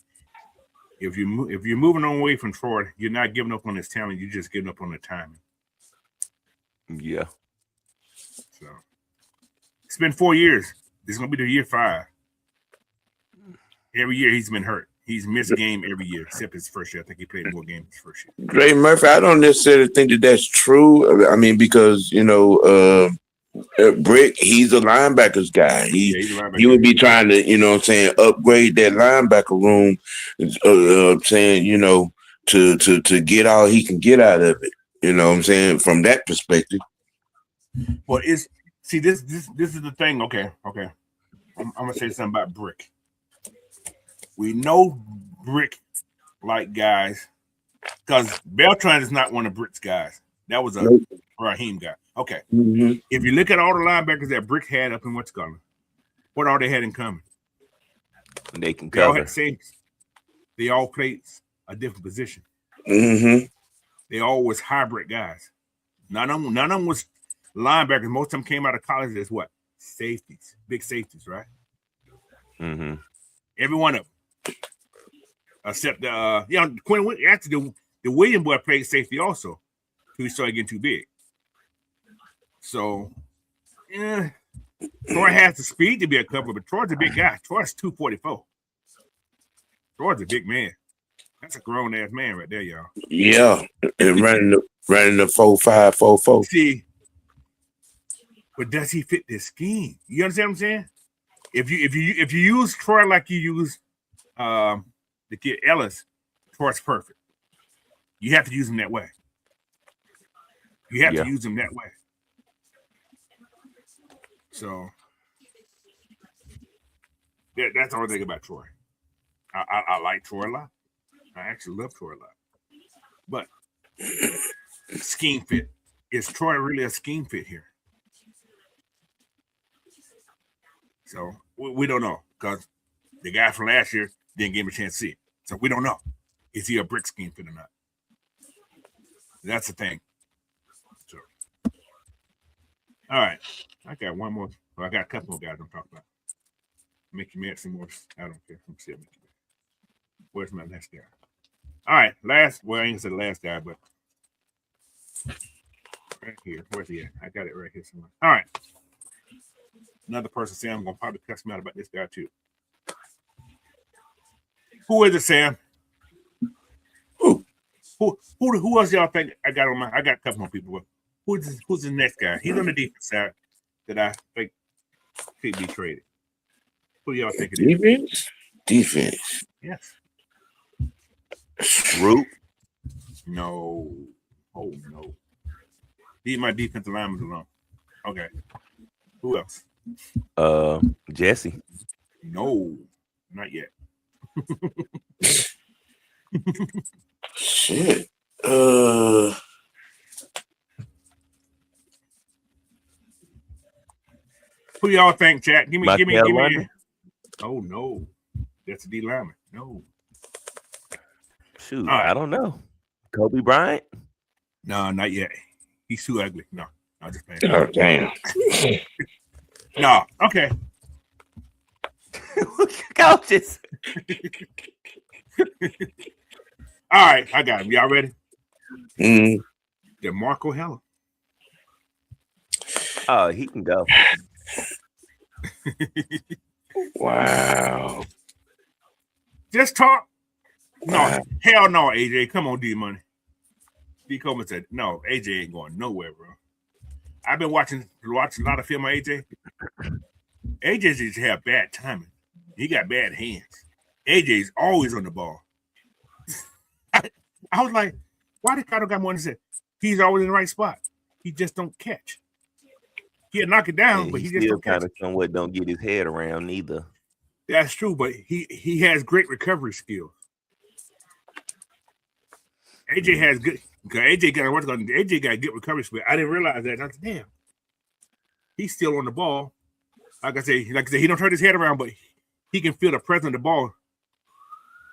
If you're moving on away from Troy, you're not giving up on his talent. You're just giving up on the timing. Yeah. So it's been 4 years. This is gonna be the year 5. Every year he's been hurt. He's missed a game every year except his first year. I think he played more games his first year. Dre Murphy, I don't necessarily think that's true. I mean, because Brick, he's a linebackers guy. He would be trying to, upgrade that linebacker room, to get all he can get out of it. You know what I'm saying? From that perspective. Well, this is the thing. Okay. I'm gonna say something about Brick. We know Brick like guys because Beltran is not one of Brick's guys. That was a Raheem guy. Okay. Mm-hmm. If you look at all the linebackers that Brick had up in West Garland, what all they had in common? They can cover. They all played a different position. Mm-hmm. They all was hybrid guys. None of them was linebackers. Most of them came out of college as what? Safeties, big safeties, right? Mm-hmm. Every one of them, except Quinn. Actually, the William boy played safety also. He started getting too big. So, yeah, Troy has the speed to be a cover, but Troy's a big guy. Troy's 244. Troy's a big man. That's a grown ass man right there, y'all. Yeah, and running the 4.5, 4.4. See, but does he fit this scheme? You understand what I'm saying? If you use Troy like you use the kid Ellis, Troy's perfect. You have to use him that way. You have to use him that way. So That's the only thing about Troy. I like Troy a lot. I actually love Troy a lot. But scheme fit. Is Troy really a scheme fit here? So we don't know because the guy from last year didn't give him a chance to see it. So we don't know. Is he a brick scheme fit or not? That's the thing. So, all right. I got one more. Well, I got a couple more guys I'm talking about. Mickey Madsen more. I don't care. I'm still Mickey. Where's my next guy? All right. Last. Well, I ain't said the last guy, but right here. Where's he at? I got it right here somewhere. All right. Another person saying I'm gonna probably cuss me out about this guy too. Who is it, Sam? Who else y'all think I got on my? I got a couple more people. Who's the next guy? He's on the defense side that I think could be traded. Who y'all think it is? Defense. Yes. Root. No. Oh no. Leave my defensive linemen alone. Okay. Who else? Jesse. No, not yet. Shit. Who y'all think, chat? Give me. London? Oh no, that's a D lineman. No. Shoot, right. I don't know. Kobe Bryant? No, not yet. He's too ugly. No, I just playing. Oh damn. No, okay. Coaches. All right, I got him. Y'all ready? DeMarco Hellum. Oh, he can go. Wow. Just talk. No, hell no, AJ. Come on, D Money. D Coleman said, no, AJ ain't going nowhere, bro. I've been watching a lot of film of AJ. AJ just have bad timing. He got bad hands. AJ's always on the ball. I was like, why did Kato got more than said? He's always in the right spot. He just don't catch. He'll knock it down, Yeah, but he just don't catch. Kind of somewhat don't get his head around neither. That's true, but he has great recovery skills. AJ has good. AJ got what's going. AJ got good recovery skills. I didn't realize that. I said, damn, he's still on the ball. Like I said, he don't turn his head around, but he can feel the presence of the ball.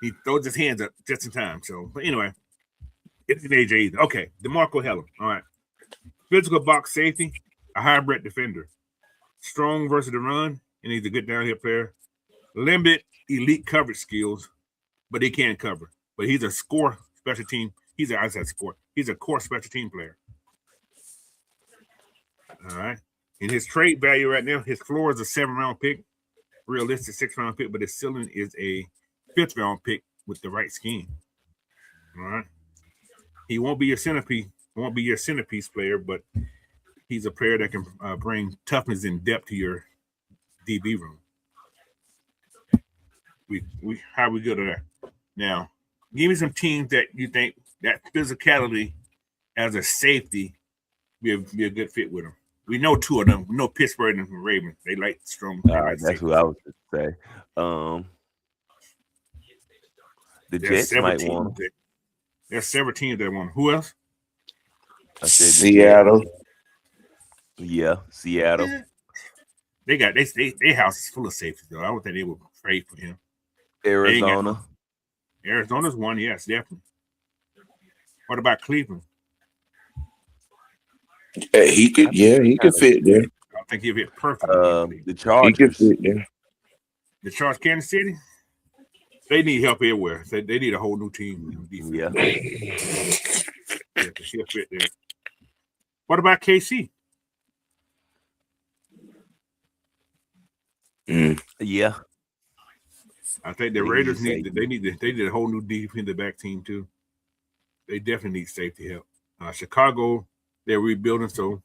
He throws his hands up just in time. So, but anyway, it's an AJ either. Okay, DeMarco Hellum. All right, physical box safety, a hybrid defender, strong versus the run, and he's a good downhill player. Limited elite coverage skills, but he can cover. But he's a score special team. He's a core special team player. All right. And his trade value right now, his floor is a 7th-round pick, realistic 6th-round pick, but his ceiling is a 5th-round pick with the right scheme. All right. He won't be your centerpiece player, but he's a player that can bring toughness and depth to your DB room. How we good at that? Now, give me some teams that you think that physicality as a safety be a good fit with them. We know 2 of them. We know Pittsburgh and Ravens. They like strong. That's safety. Who I was going to say. The Jets might want them. There's several teams that want them. Who else? I said Seattle. Yeah, Seattle. They got their house is full of safeties though. I don't think they would trade for him. Arizona. Arizona's one, yes, definitely. What about Cleveland? He could fit there. I think he'd fit perfect. The Chargers. He could fit there. The Chargers, Kansas City. They need help everywhere. They need a whole new team. Yeah. He'll fit there. What about KC? Yeah. I think the Raiders need a whole new defensive back team too. They definitely need safety help. Chicago, they're rebuilding, so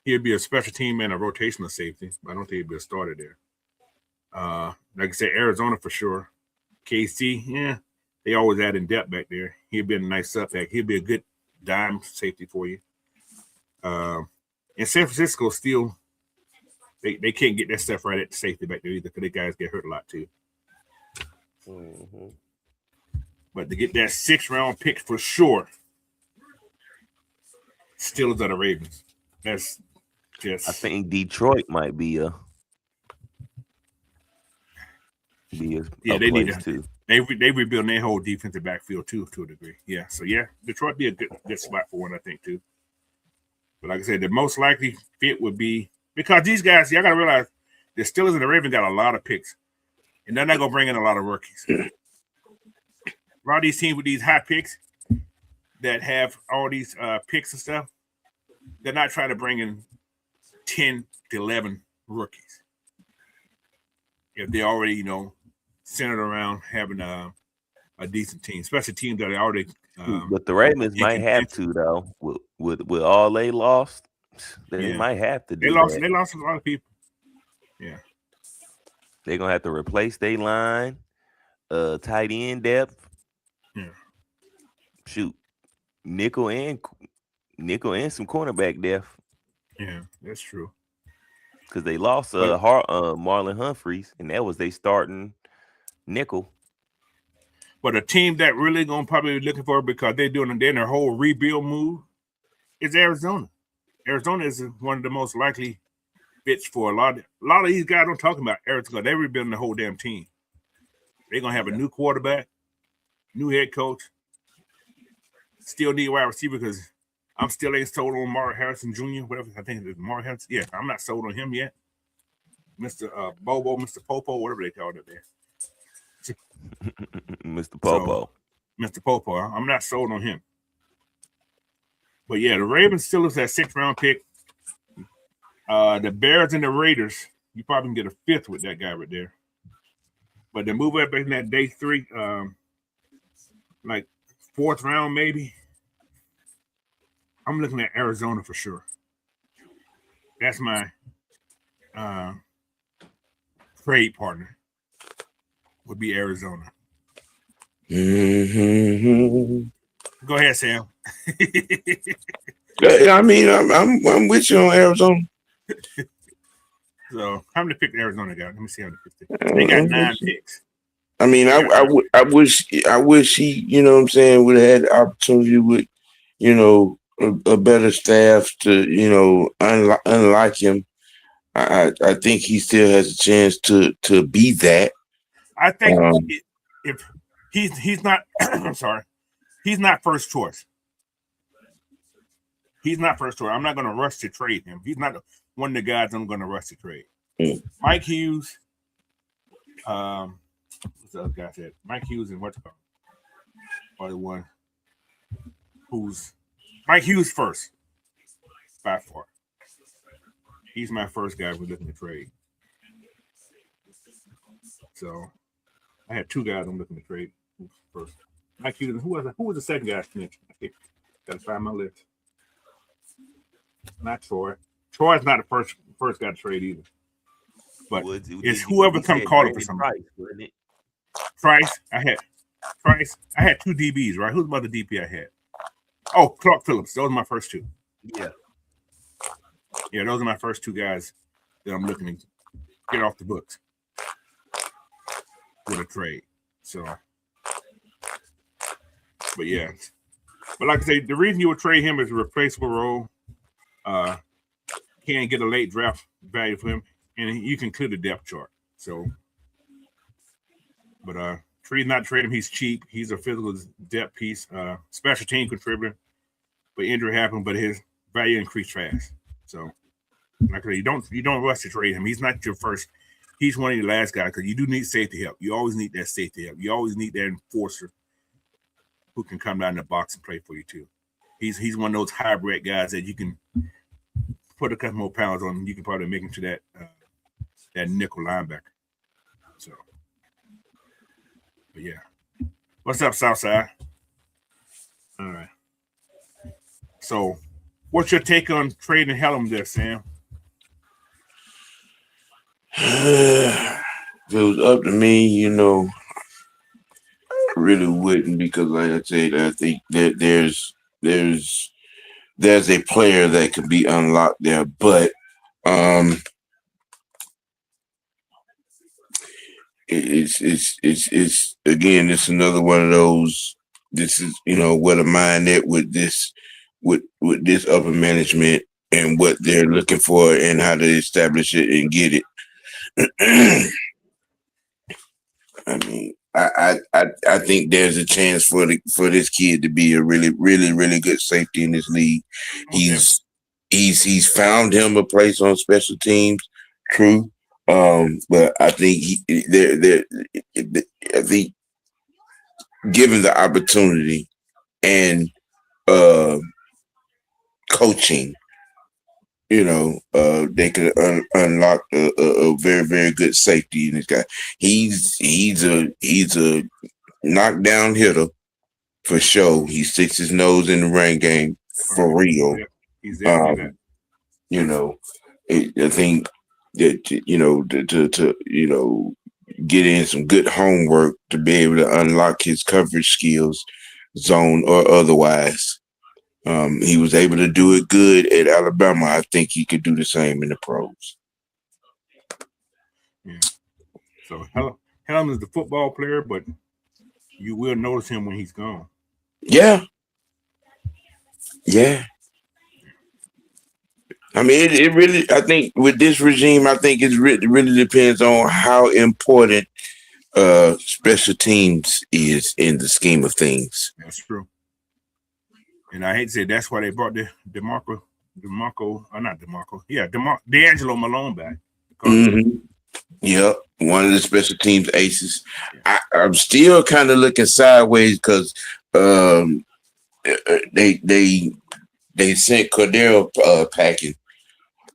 he'll be a special team and a rotational safety. I don't think he'll be a starter there. Like I said, Arizona for sure. KC, yeah, they always add in depth back there. He'll be a nice back. He'll be a good dime safety for you. And San Francisco still they can't get that stuff right at the safety back there either because the guys get hurt a lot too. Mm-hmm. But to get that 6th round pick for sure, Steelers are the Ravens. That's just. I think Detroit might be a they place need to. too. They rebuild their whole defensive backfield too to a degree. Yeah, so yeah, Detroit be a good spot for one, I think too. But like I said, the most likely fit would be because these guys. Y'all gotta realize the Steelers and the Ravens got a lot of picks, and they're not gonna bring in a lot of rookies. A lot of these teams with these high picks that have all these picks and stuff, they're not trying to bring in 10 to 11 rookies. If they already, centered around having a decent team, especially teams that are already. But the Ravens might have to though. With all they lost, they might have to. They lost a lot of people. Yeah, they're gonna have to replace their line, tight end depth. Yeah, shoot, nickel and some cornerback depth. Yeah, that's true. Because they lost Marlon Humphreys, and that was they starting nickel. But a team that really gonna probably be looking for it because they're in their whole rebuild move is Arizona. Arizona is one of the most likely fits for a lot of these guys. I'm talking about Arizona. They're rebuilding the whole damn team. They're gonna have a new quarterback, new head coach. Still need wide receiver because I'm still ain't sold on Mark Harrison Jr. Whatever I think it is, Mark Harrison. Yeah, I'm not sold on him yet. Mr. Bobo, Mr. Popo, whatever they called it there. Mr. Popo. So, Mr. Popo. I'm not sold on him. But yeah, the Ravens still is that 6th round pick. The Bears and the Raiders, you probably can get a 5th with that guy right there. But the move up in that day 3, like 4th round maybe. I'm looking at Arizona for sure. That's my trade partner. Would be Arizona. Mm-hmm. Go ahead, Sam. I mean, I'm with you on Arizona. So how many picks Arizona got? Let me see how many picks they got. 9 picks. I mean, I wish he, what I'm saying, would have had the opportunity with, a better staff to, unlike him. I think he still has a chance to be that. I think if he's not, I'm sorry, he's not first choice. He's not first choice. I'm not going to rush to trade him. He's not one of the guys I'm going to rush to trade. Mike Hughes, what's the other guy said? Mike Hughes and what's it called? Or the one who's Mike Hughes first, by far. He's my first guy we're looking to trade. So I had 2 guys I'm looking to trade first. Mike Hughes. Who was the second guy? Got to find my list. Not Troy. Troy's not the first guy to trade either. But it's whoever come calling for somebody. Price. I had 2 DBs, right? Who's the other DB I had? Oh, Clark Phillips. Those are my first 2. Yeah, those are my first 2 guys that I'm looking to get off the books with a trade. So, but yeah. But like I say, the reason you would trade him is a replaceable role. Can't get a late draft value for him, and you can clear the depth chart. So, but Tree's not trade him. He's cheap. He's a physical depth piece, special team contributor. But injury happened, but his value increased fast. So, like I say, you don't rush to trade him. He's not your first. He's one of your last guys because you do need safety help. You always need that safety help. You always need that enforcer who can come down in the box and play for you too. He's one of those hybrid guys that you can put a couple more pounds on, and you can probably make him to that nickel linebacker. So, but yeah. What's up, Southside? All right. So, what's your take on trading Hellum there, Sam? If it was up to me, I really wouldn't because, like I said, I think that there's a player that could be unlocked there, but it's again, it's another one of those. This is, what a mind at with this upper management and what they're looking for and how to establish it and get it. I mean, I think there's a chance for this kid to be a really, really, really good safety in this league. He's found him a place on special teams, true. But I think I think given the opportunity and coaching, they could unlock a very, very good safety in this guy. He's a knockdown hitter for sure. He sticks his nose in the rain game for real. He's definitely that. I think that to get in some good homework to be able to unlock his coverage skills, zone or otherwise. He was able to do it good at Alabama. I think he could do the same in the pros. Yeah. So Helm is the football player, but you will notice him when he's gone. Yeah. I mean, it really. I think with this regime, I think it really depends on how important special teams is in the scheme of things. That's true. And I hate to say that's why they brought DeAngelo Malone back. Mm-hmm. Yep, one of the special teams aces. I'm still kind of looking sideways because they sent Cordero packing,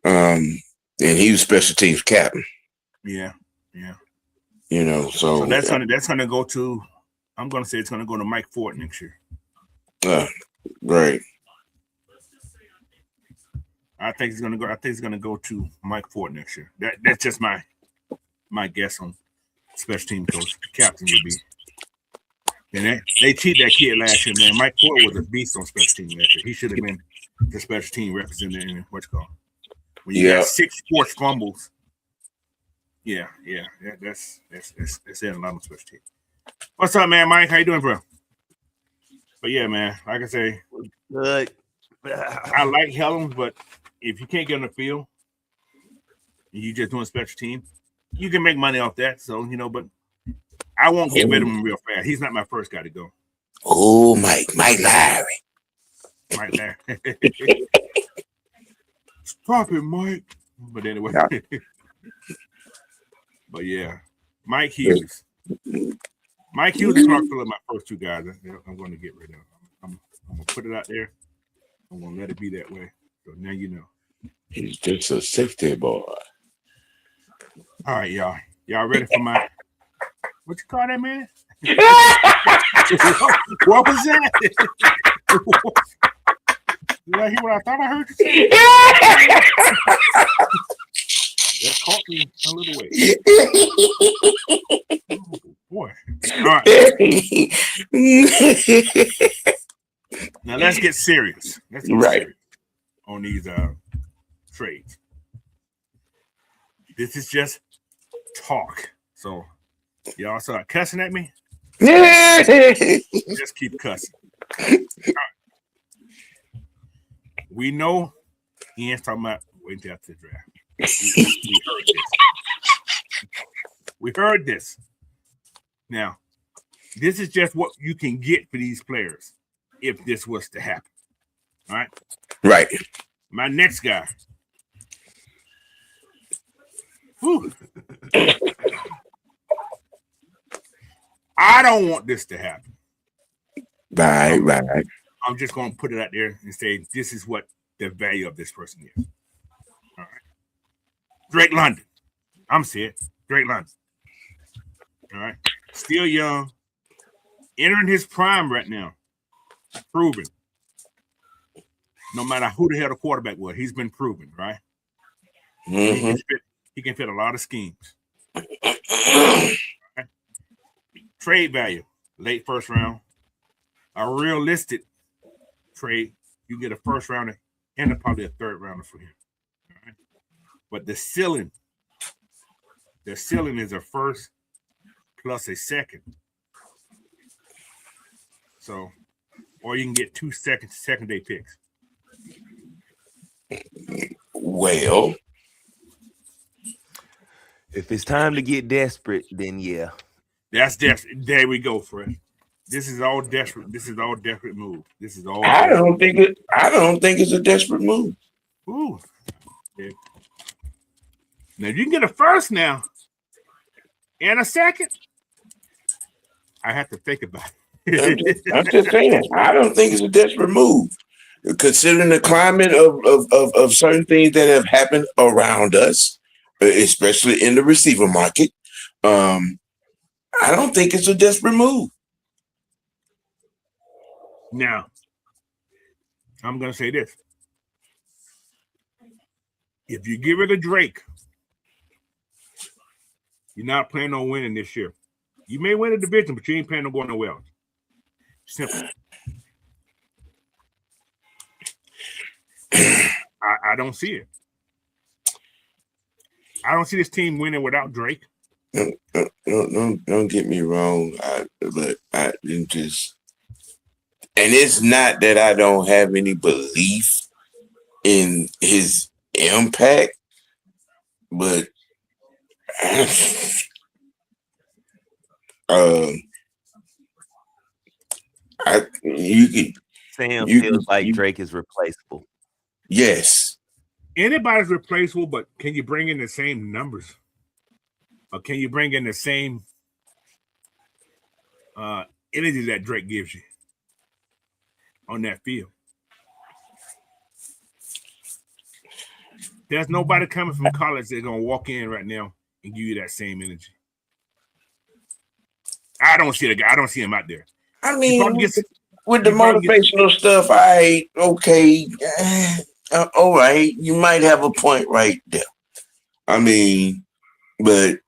and he was special teams captain. Yeah. So that's gonna go to. I'm gonna say it's gonna go to Mike Ford next year. Right. I think it's gonna go to Mike Ford next year. That's just my guess on special team coach. Captain would be. And they cheated that kid last year, man. Mike Ford was a beast on special team last year. He should have been the special team representative in what's called. When you got 6 forced fumbles. Yeah. That's it. A lot of special team. What's up, man, Mike? How you doing, bro? But yeah, man, like I say, good. I like Helms, but if you can't get on the field and you just doing special team, you can make money off that. So, but I won't get rid of him real fast. He's not my first guy to go. Oh, Mike Larry. Mike Larry. Stop it, Mike. But anyway. But yeah, Mike Hughes. Mike Hughes and Clark Phillips, my first 2 guys I'm going to get rid of. I'm going to put it out there. I'm going to let it be that way. So now you know. He's just a safety boy. All right, y'all. Y'all ready for my... What you call that, man? What was that? Did I hear what I thought I heard you say? That caught me a little way. Oh, boy. All right. Now let's get serious. Serious on these trades. This is just talk. So y'all start cussing at me. Just keep cussing. Right. We know he ain't talking about waiting after the draft. We heard this. Now, this is just what you can get for these players if this was to happen. All right? Right. My next guy. Whew. I don't want this to happen. Right. I'm just going to put it out there and say this is what the value of this person is. All right. Drake London. I'm saying Drake London. All right. Still young. Entering his prime right now. Proven. No matter who the hell the quarterback was, he's been proven, right? Mm-hmm. He can fit a lot of schemes. Right? Trade value, late first round. A realistic trade, you get a first rounder and probably a third rounder for him. All right? But the ceiling is a first plus a second. So, or you can get 2 second day picks. Well, if it's time to get desperate, then yeah. That's desperate. There we go, Fred. This is all desperate. This is all desperate move. This is all. I don't think it's a desperate move. Ooh. Yeah. Now if you can get a first now and a second, I have to think about it. I'm just saying, I don't think it's a desperate move. Considering the climate of certain things that have happened around us, especially in the receiver market, I don't think it's a desperate move. Now, I'm going to say this. If you give it to Drake, you're not planning on winning this year. You may win a division, but you ain't planning on going nowhere else. Simple. I don't see it. I don't see this team winning without Drake. Don't get me wrong. And it's not that I don't have any belief in his impact, but Sam feels like Drake is replaceable. Yes. Anybody's replaceable, but can you bring in the same numbers? Or can you bring in the same energy that Drake gives you on that field? There's nobody coming from college that's going to walk in right now and give you that same energy. I don't see the guy. I don't see him out there. I mean, with the motivational stuff, okay. All right, you might have a point right there. I mean, but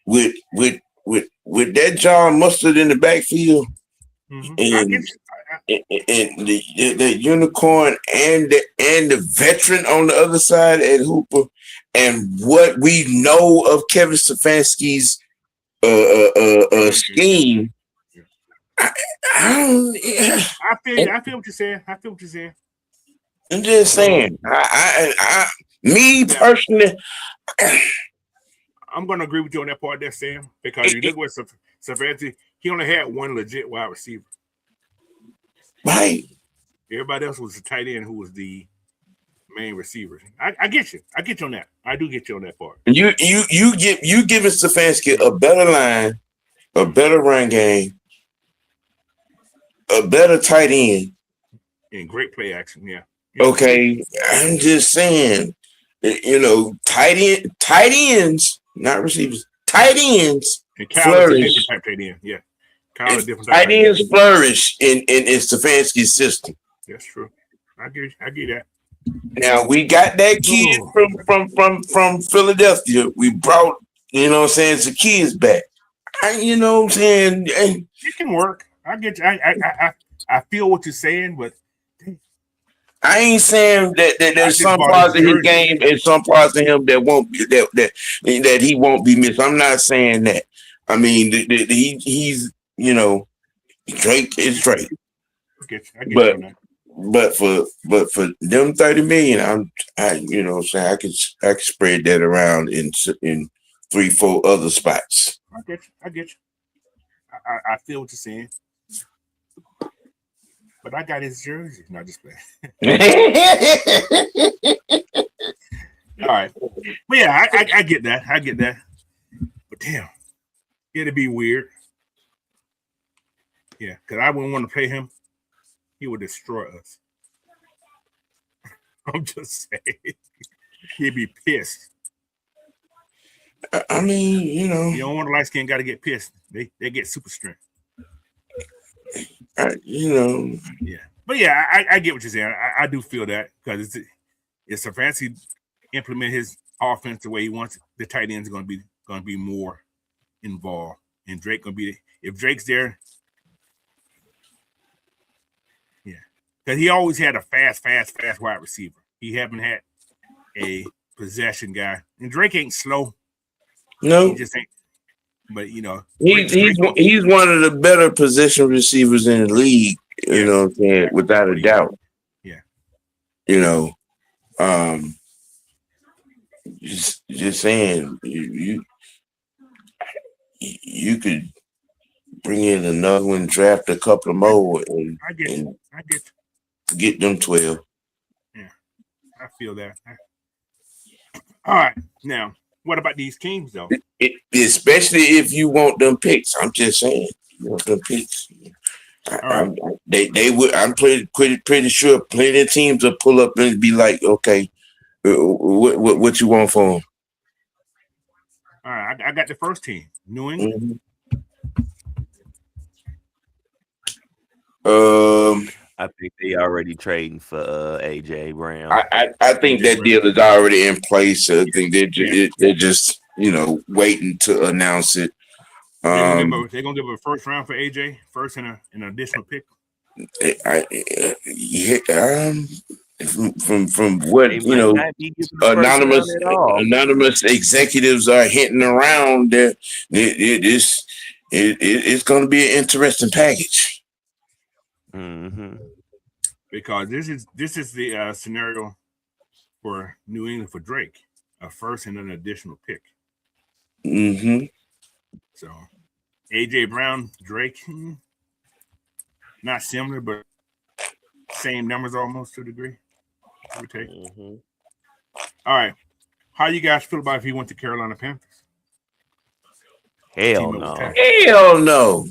with that John Mustard in the backfield, and the unicorn and the veteran on the other side at Hooper, and what we know of Kevin Stefanski's scheme. I feel what you're saying. I feel what you're saying. I'm just saying. Me personally, I'm going to agree with you on that part there, Sam, because you look at Stefanski, he only had one legit wide receiver. Right. Everybody else was the tight end who was the main receiver. I get you. I get you on that. I do get you on that part. You giving Stefanski a better line, a better run game, a better tight end, and great play action. Yeah. Okay, I'm just saying, tight ends, not receivers, tight ends. And Kyle is a different type tight end. Yeah. Kyle is different tight ends flourish in Stefanski's system. That's true. I get that. Now we got that kid from Philadelphia. We brought, some kids back. You know what I'm saying? It can work. I get you. I feel what you're saying, but I ain't saying that there's some parts of his game and some parts of him that won't be that he won't be missed. I'm not saying that. I mean, he's Drake is Drake. I get but for them 30 million, I could spread that around in 3-4 other spots. I get you. I feel what you're saying. But I got his jersey. Not just playing. All right. But yeah, I get that. I get that. But damn, it'd be weird. Yeah, because I wouldn't want to pay him. He would destroy us. I'm just saying. He'd be pissed. I mean, you don't want a light skin guy to get pissed. They get super strength. Yeah, but yeah, I get what you're saying. I do feel that because it's Stefanski implement his offense the way he wants. The tight end's going to be more involved, and Drake going to be if Drake's there. Yeah, because he always had a fast wide receiver. He haven't had a possession guy, and Drake ain't slow. No, he just ain't. But you know, he's one of the better position receivers in the league. You know what I'm saying? Without a doubt. Yeah. You know, just saying you could bring in another one, draft a couple of more, and get them 12. Yeah, I feel that. All right, now what about these teams though? Especially if you want them picks. I'm just saying, you want them picks. They would. I'm pretty sure plenty of teams will pull up and be like, okay, what you want for them? All right, I got the first team, New England. I think they already trading for AJ Brown. I think that deal is already in place. I think they're just waiting to announce it. They're gonna give a first round for AJ, first and an additional pick. From what anonymous executives are hitting around there, it's going to be an interesting package. Mm-hmm. Because this is the scenario for New England for Drake, a first and an additional pick. Mm-hmm. So AJ Brown, Drake, not similar, but same numbers almost to a degree. Mm-hmm. All right, how you guys feel about if he went to Carolina Panthers? Hell no. Hell no.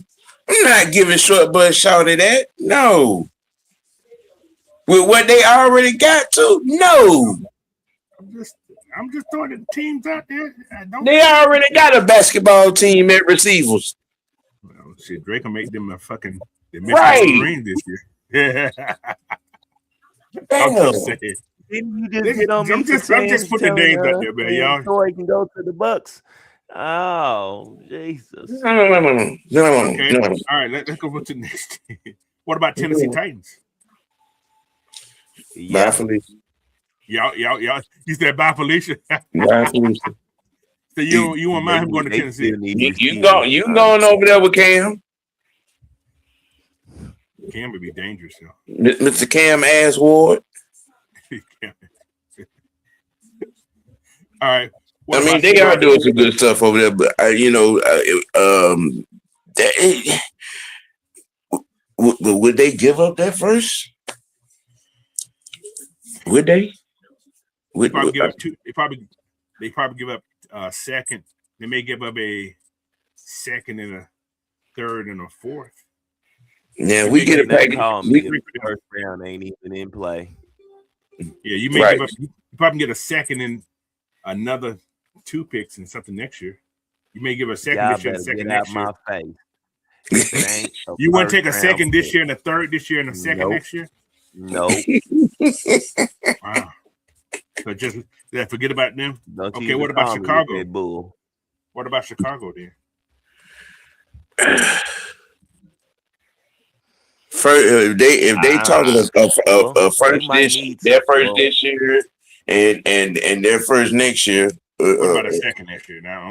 I'm not giving Short Bud Shawty that. No. With what they already got to? No. I'm just throwing the teams out there. They already got a basketball team at receivers. Well, shit, Drake will make them a fucking right this year. I'm just saying. Didn't you just get on me? I'm just putting the names out there, man, y'all. Troy can go to the Bucks. Oh, Jesus. No. Okay. All right, let's go to the next team. What about Tennessee Titans? Bye, Felicia. Y'all. You said bye, Felicia. Bye, Felicia. So you won't mind him going to Tennessee? You going over there with Cam? Cam would be dangerous, though. Mr. Cam Ward. All right. I mean, they are doing some good stuff over there, but would they give up that first? Would they? They probably give up two. They probably give up a second. They may give up a second and a third and a fourth. Yeah, we get a package. First round ain't even in play. Yeah, you may give up. You probably get a second and another 2 picks and something next year. You may give a second this year and a second next year. My face. You want to take a second this year and a third this year and a second next year? No. Wow. So just forget about them. Okay, what about Chicago? Bull. What about Chicago then? If they talking a first this year and their first next year. What about a second next year? Now,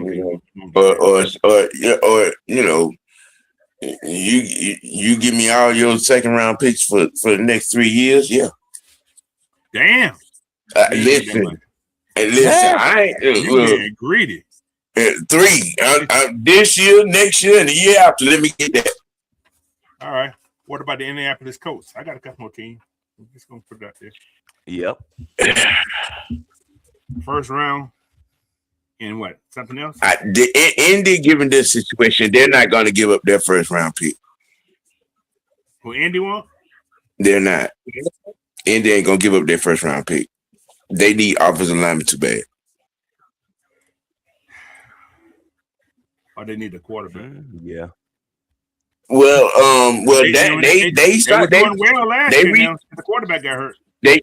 you give me all your second round picks for the next 3 years, yeah. Damn. Listen, I ain't greedy. 3 this year, next year, and the year after. Let me get that. All right. What about the Indianapolis Colts? I got a couple more teams. I'm just gonna put it out there. Yep. First round. And what? Something else? Indy, given this situation, they're not going to give up their first round pick. Who Indy want? They're not. Indy ain't going to give up their first round pick. They need offensive linemen too bad. Or they need a quarterback. Yeah. Well, they started doing well last year. The quarterback got hurt. They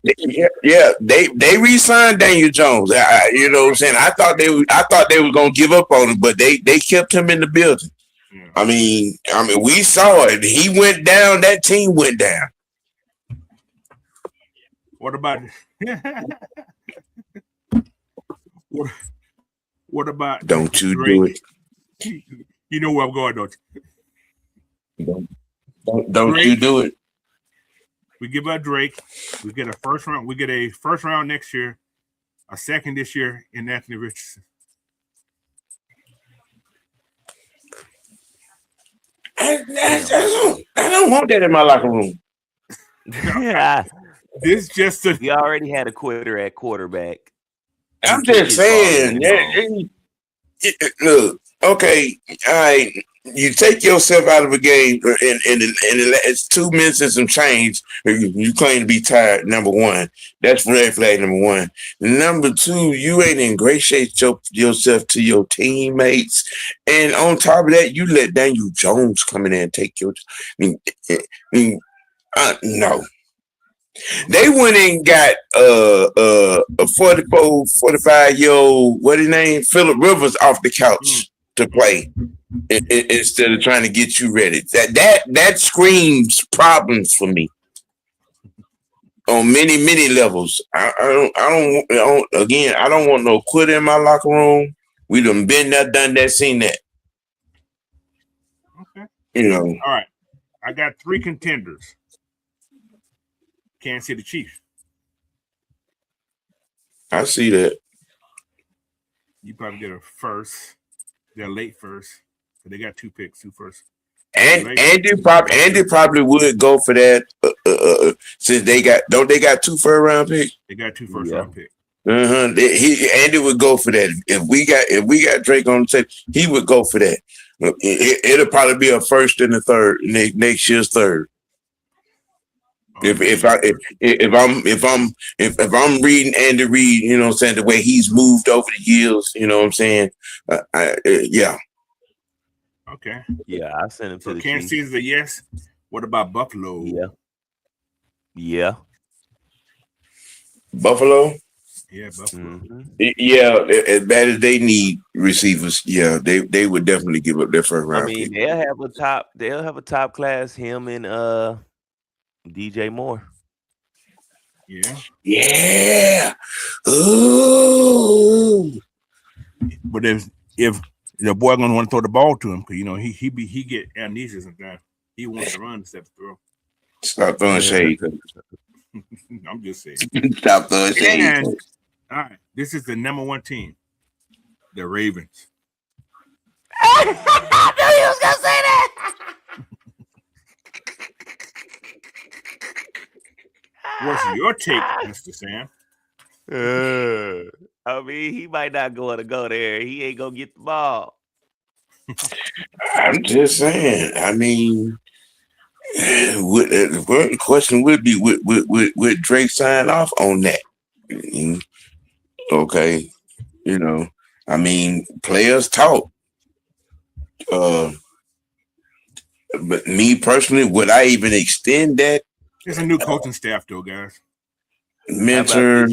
re-signed Daniel Jones. You know what I'm saying? I thought they were gonna give up on him, but they kept him in the building. Yeah. I mean, we saw it. He went down. That team went down. What about? what about? Don't you Drake? Do it? You know where I'm going, don't you? Don't you do it? We give out Drake. We get a first round. We get a first round next year, a second this year in Anthony Richardson. I don't want that in my locker room. Yeah. This just we already had a quitter at quarterback. I'm just saying. Look, okay, all right. You take yourself out of a game in it's 2 minutes and some change. You claim to be tired. Number one, that's red flag. Number one. Number two, you ain't ingratiate yourself to your teammates, and on top of that, you let Daniel Jones come in there and take your. No. They went and got a 44, 45-year-old, what his name, Phillip Rivers off the couch to play instead of trying to get you ready. That screams problems for me on many levels. I don't want no quitter in my locker room. We done been there, done that, seen that. Okay. You know. All right. I got 3 contenders. Kansas City Chiefs. I see that. You probably get a first. They're late first. So they got 2 picks, 2 first. And Andy probably would go for that since they got 2 first round picks. They got 2 first round picks. Andy would go for that. If we got Drake on the table, he would go for that. It'll probably be a first and a third next year's third. If I'm reading Andy Reid, you know what I'm saying, the way he's moved over the years, you know what I'm saying, yeah. Okay. Yeah, I sent him to the Kansas City's a yes. What about Buffalo? Yeah. Buffalo. Yeah, Buffalo. Mm-hmm. Yeah, as bad as they need receivers, yeah, they would definitely give up their first round. I mean, pick. they'll have a top class, him and DJ Moore. Yeah. Ooh. But if the boy gonna want to throw the ball to him, because you know he get amnesia sometimes. He wants to run instead of throw. Stop throwing shade. I'm just saying. Stop throwing shade. All right, this is the number 1 team, the Ravens. I knew you was gonna say that. What's your take, Mr. Sam? I mean, he might not want to go there. He ain't gonna get the ball. I'm just saying. I mean, the question would be: would Drake sign off on that? Okay, you know, I mean, players talk. But me personally, would I even extend that? There's a new coaching staff, though, guys. Mentor.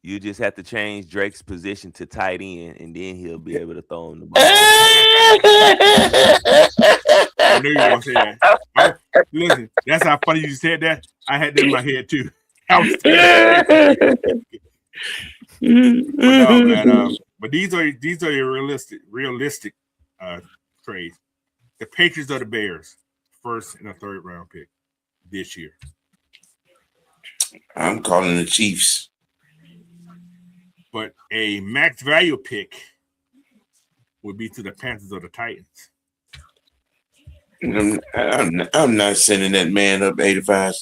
You just have to change Drake's position to tight end, and then he'll be able to throw him the ball. I knew you were going to say that. Listen, that's how funny you said that. I had that in my head, too. But these are your realistic trades. The Patriots are the Bears, first and a third round pick this year. I'm calling the Chiefs. But a max value pick would be to the Panthers or the Titans. I'm not sending that man up 85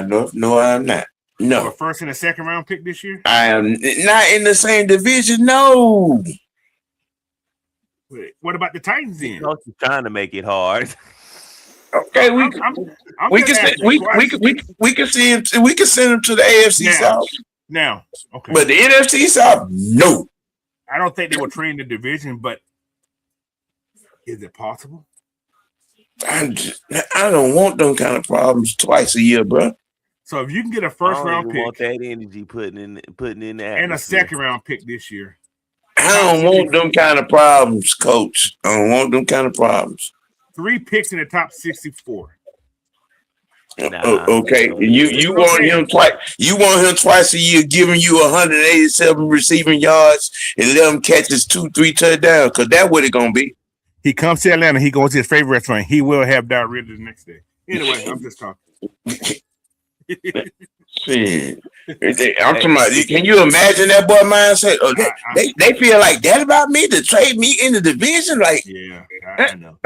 north. No, I'm not. No. For a first and a second round pick this year? I am not in the same division. No. What about the Titans then? You're trying to make it hard. Okay, we can send him to the AFC South. Now, okay. But the NFC South, no. I don't think they will train the division, but is it possible? I don't want them kind of problems twice a year, bro. So if you can get a first round pick, want that energy putting in that, and a second round pick this year, I don't want them kind of problems, Coach. I don't want them kind of problems. 3 picks in the top 64. Okay, you want him twice. You want him twice a year, giving you 187 receiving yards and 11 catches, 2-3 touchdowns. Because that's what it's gonna be. He comes to Atlanta. He goes to his favorite restaurant. He will have diarrhea the next day. Anyway, I'm just talking. Shit. I'm talking about. Can you imagine that boy mindset? Oh, they feel like that about me to trade me in the division. Like, yeah, I know.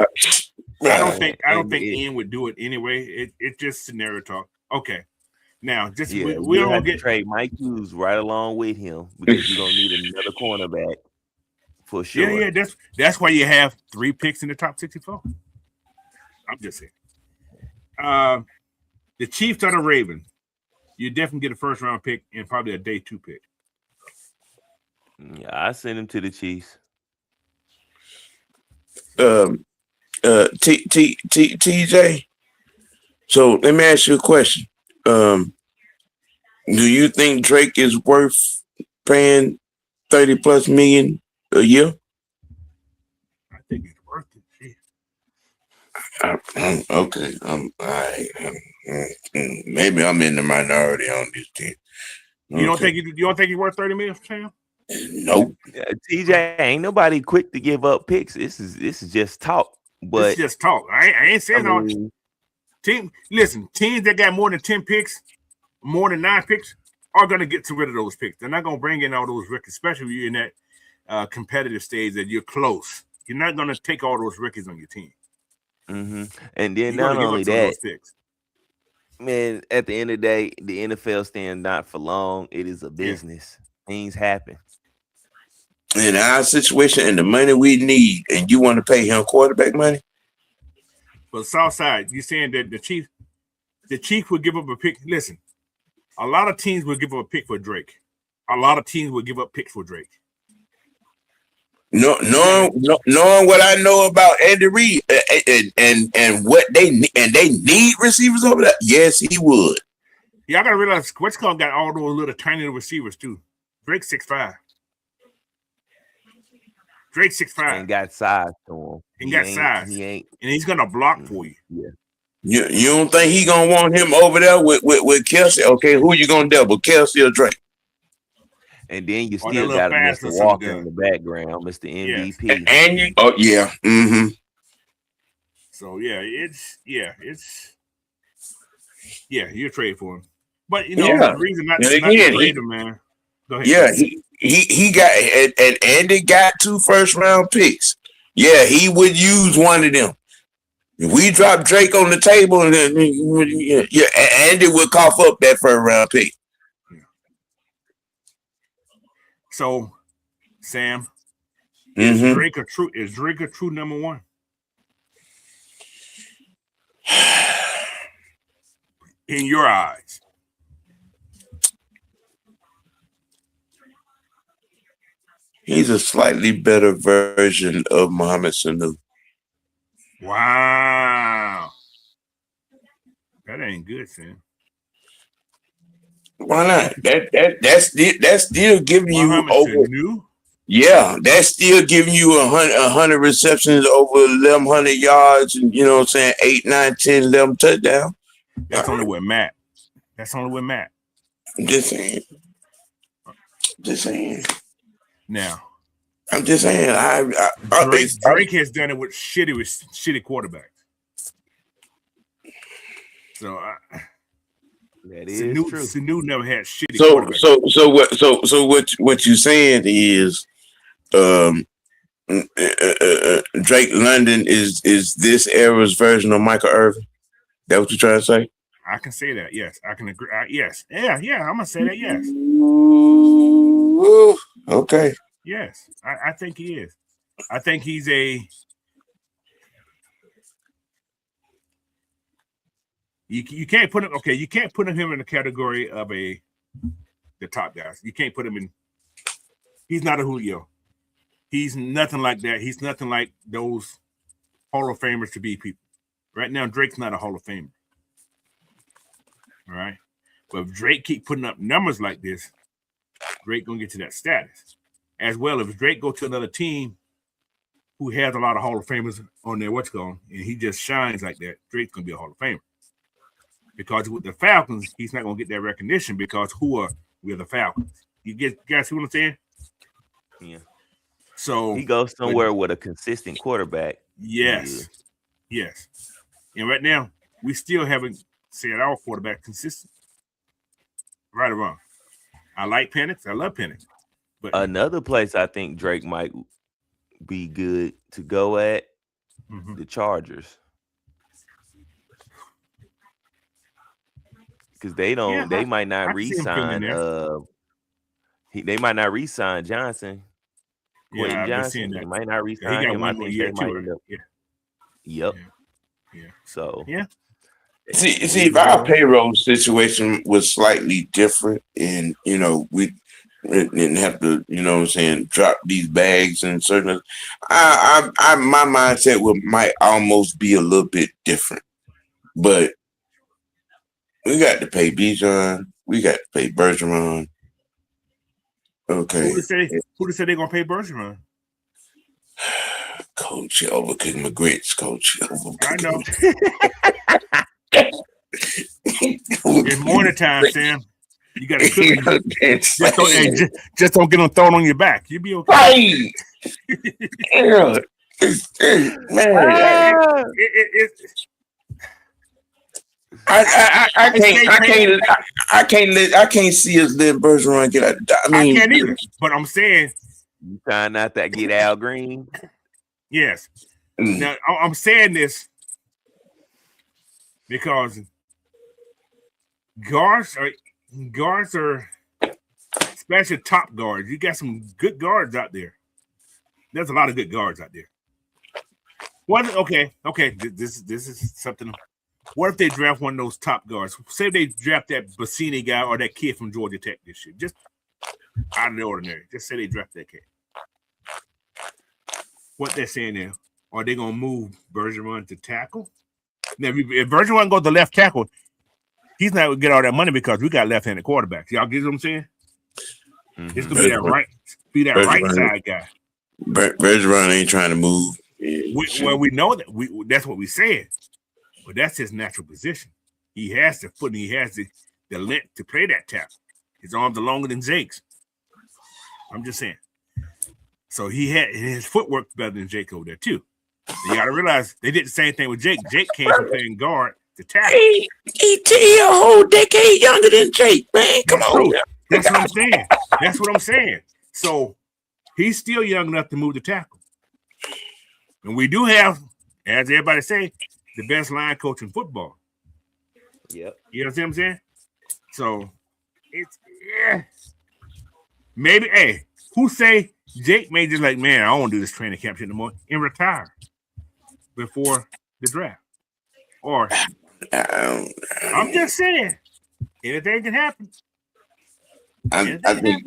I don't think Ian would do it anyway. It's just scenario talk. Okay. Now, just we don't have to trade Mike Hughes right along with him because you're gonna need another cornerback for sure. Yeah. That's why you have 3 picks in the top 64. I'm just saying. The Chiefs are the Ravens. You definitely get a first round pick and probably a day 2 pick. Yeah, I send him to the Chiefs. TJ. So let me ask you a question. Do you think Drake is worth paying $30+ million a year? I think he's worth it. Okay. Maybe I'm in the minority on this thing. You don't think he's worth $30 million, Sam? Nope. TJ, ain't nobody quick to give up picks. This is just talk. But it's just talk. I ain't saying all. Teams that got more than 10 picks, more than 9 picks, are going to get rid of those picks. They're not going to bring in all those rookies, especially if you're in that competitive stage that you're close. You're not going to take all those rookies on your team. Mm-hmm. And then not only that, man, at the end of the day, the NFL stands not for long. It is a business. Things happen. In our situation and the money we need, and you want to pay him quarterback money? But Southside, you're saying that the Chiefs would give up a pick. Listen, a lot of teams would give up a pick for Drake. A lot of teams would give up picks for Drake. Knowing what I know about Andy Reid and what they need receivers over there, yes, he would. Yeah, I gotta realize what's called got all those little tiny receivers too. Drake 6'5". Drake 6'5". And got size to him. And and he's gonna block for you. Yeah. You don't think he gonna want him over there with Kelsey? Okay, who you gonna double, Kelsey or Drake? And then you still got Mr. Walker in the background, Mr. MVP. Yes. And you, mm-hmm. So you trade for him. But the reason not to trade him, man. Go ahead. Yeah, he got and Andy got 2 first-round picks. Yeah, he would use one of them. If we drop Drake on the table, and then Andy would cough up that first-round pick. So, Sam, is Drake a true number 1? In your eyes? He's a slightly better version of Mohamed Sanu. Wow. That ain't good, Sam. Why not? That's still giving you over. Sanu? Yeah, that's still giving you 100 receptions, over 1,100 yards, and 8, 9, 10, 11 touchdowns. That's only with Matt. I'm just saying. Now, I'm just saying. Drake has done it with shitty quarterbacks. So that is true. Sanu never had shitty quarterbacks. So what you're saying is, Drake London is this era's version of Michael Irvin. That what you're trying to say? I can say that. Yes, I can agree. Yes, yeah. I'm gonna say that. Yes. Ooh, okay. Yes, I think he is. I think he's a. You can't put him. Okay, you can't put him in the category of the top guys. You can't put him in. He's not a Julio. He's nothing like that. He's nothing like those Hall of Famers to be people. Right now, Drake's not a Hall of Famer. All right, but if Drake keep putting up numbers like this, Drake gonna get to that status. As well, if Drake go to another team who has a lot of Hall of Famers on their and he just shines like that, Drake's gonna be a Hall of Famer. because with the Falcons, he's not going to get that recognition because we're the Falcons. You guys see what I'm saying? Yeah. So he goes somewhere with a consistent quarterback. Yes. Yes. And right now, we still haven't said our quarterback consistent. Right or wrong. I like Penix. I love Penix. But another place I think Drake might be good to go at, the Chargers. Because they might not re-sign they might not re-sign Johnson. Quentin Johnson. They might not re-sign him. I think they might end up. Yep. Yeah. So see, if our payroll situation was slightly different, and we didn't have to, drop these bags and certain. My mindset might almost be a little bit different, but we got to pay Bijan. We got to pay Bergeron. Okay. Who to say they're gonna pay Bergeron? Coach, overcooking my grits, Coach. I know. It's morning time, Sam. You got to cook. Just don't get them thrown on your back. You'll be okay. Right. Man, I can't see us letting Bergeron get out. I can't either. But I'm saying, you trying not to get Al Green. Yes. Now I'm saying this because guards are especially top guards. You got some good guards out there. There's a lot of good guards out there. Okay. This is something. What if they draft one of those top guards? Say they draft that Bassini guy or that kid from Georgia Tech this year. Just out of the ordinary. Just say they draft that kid. What they're saying there? Are they going to move Bergeron to tackle? Now, if Bergeron goes to left tackle, he's not going to get all that money because we got left-handed quarterbacks. Y'all get what I'm saying? Mm-hmm. It's going to be that right side guy. Bergeron ain't trying to move. We know that. That's what we said. But that's his natural position. He has the foot and he has the length to play that tackle. His arms are longer than Jake's. I'm just saying. So his footwork better than Jake over there too. You got to realize they did the same thing with Jake. Jake came from playing guard to tackle. He a whole decade younger than Jake, man. Come on. That's what I'm saying. That's what I'm saying. So he's still young enough to move the tackle. And we do have, as everybody say, the best line coach in football. Yep. You know what I'm saying? So it's maybe. Hey, who say Jake may just like, man, I don't want to do this training camp shit anymore and retire before the draft? Or I'm just saying, anything can happen. I think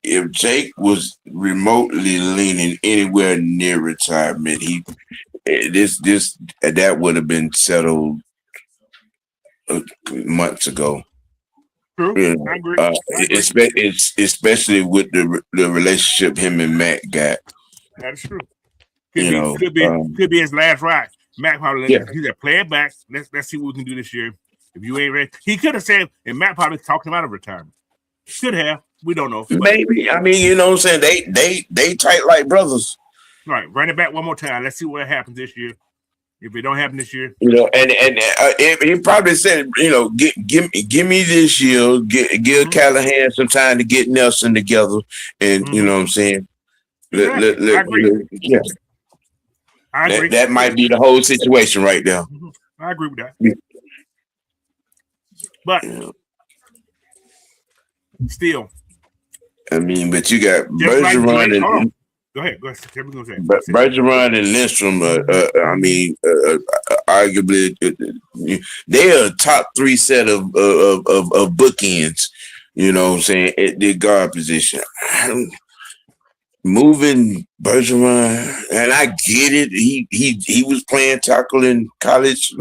if Jake was remotely leaning anywhere near retirement, that would have been settled months ago. True. Yeah. I agree. Especially with the relationship him and Matt got. That's true. Could be his last ride. Matt probably he's a play it back. Let's see what we can do this year. If you ain't ready, he could have said, and Matt probably talked him out of retirement. Should have. We don't know. Maybe. I mean, you know what I'm saying? They tight like brothers. Right. Run it back one more time. Let's see what happens this year. If it don't happen this year, and he probably said, give me this year. Give Callahan some time to get Nelson together, and you know what I'm saying. I agree. I agree. That might be the whole situation right now. Mm-hmm. I agree with that. But still, I mean, but you got Bergeron and go ahead. Bergeron and Lindstrom. Arguably, they are a top 3 set of bookends. You know what I'm saying, at the guard position. Moving Bergeron, and I get it. He was playing tackle in college.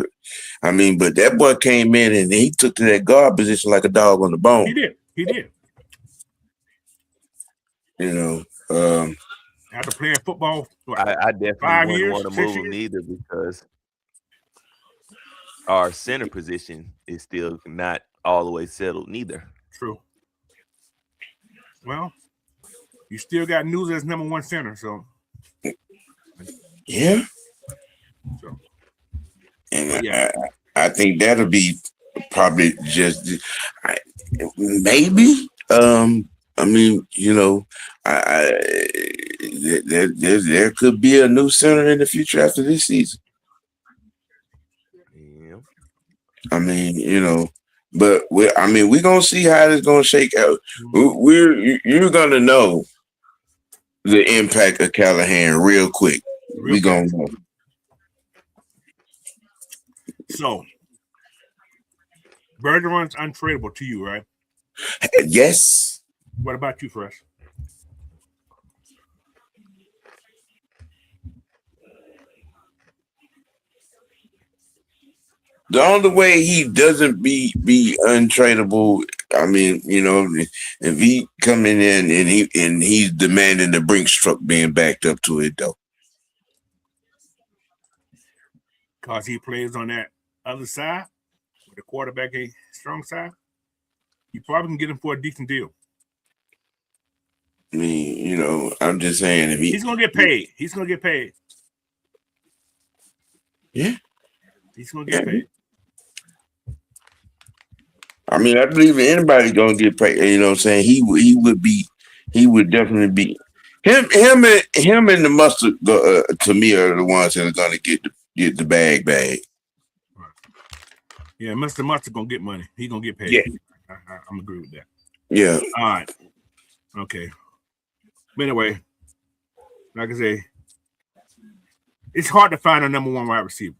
I mean, but that boy came in and he took to that guard position like a dog on the bone. He did. After playing football, I definitely wouldn't want to move him either because our center position is still not all the way settled neither. True. Well, you still got News as number one center, so yeah. So, and I think that'll be probably just maybe. I mean, you know, there could be a new center in the future after this season. Yeah. I mean, you know, but we're gonna see how it's gonna shake out. You're gonna know the impact of Callahan real quick. We're gonna know. So, Bergeron's untradeable to you, right? Yes. What about you, Fresh? The only way he doesn't be untradeable, I mean, you know, if he coming in and he's demanding the Brinks truck being backed up to it though. Because he plays on that other side, with the quarterback a strong side, you probably can get him for a decent deal. I mean, you know, I'm just saying if he's gonna get paid. He's gonna get paid. Yeah. He's gonna get paid. I mean, I believe anybody gonna get paid. You know what I'm saying? He would definitely be him and the Mustard to me are the ones that are gonna get the bag. Right. Yeah, Mr. Mustard gonna get money. He gonna get paid. Yeah. I'm agree with that. Yeah. All right. Okay. But anyway, like I say, it's hard to find a number one wide receiver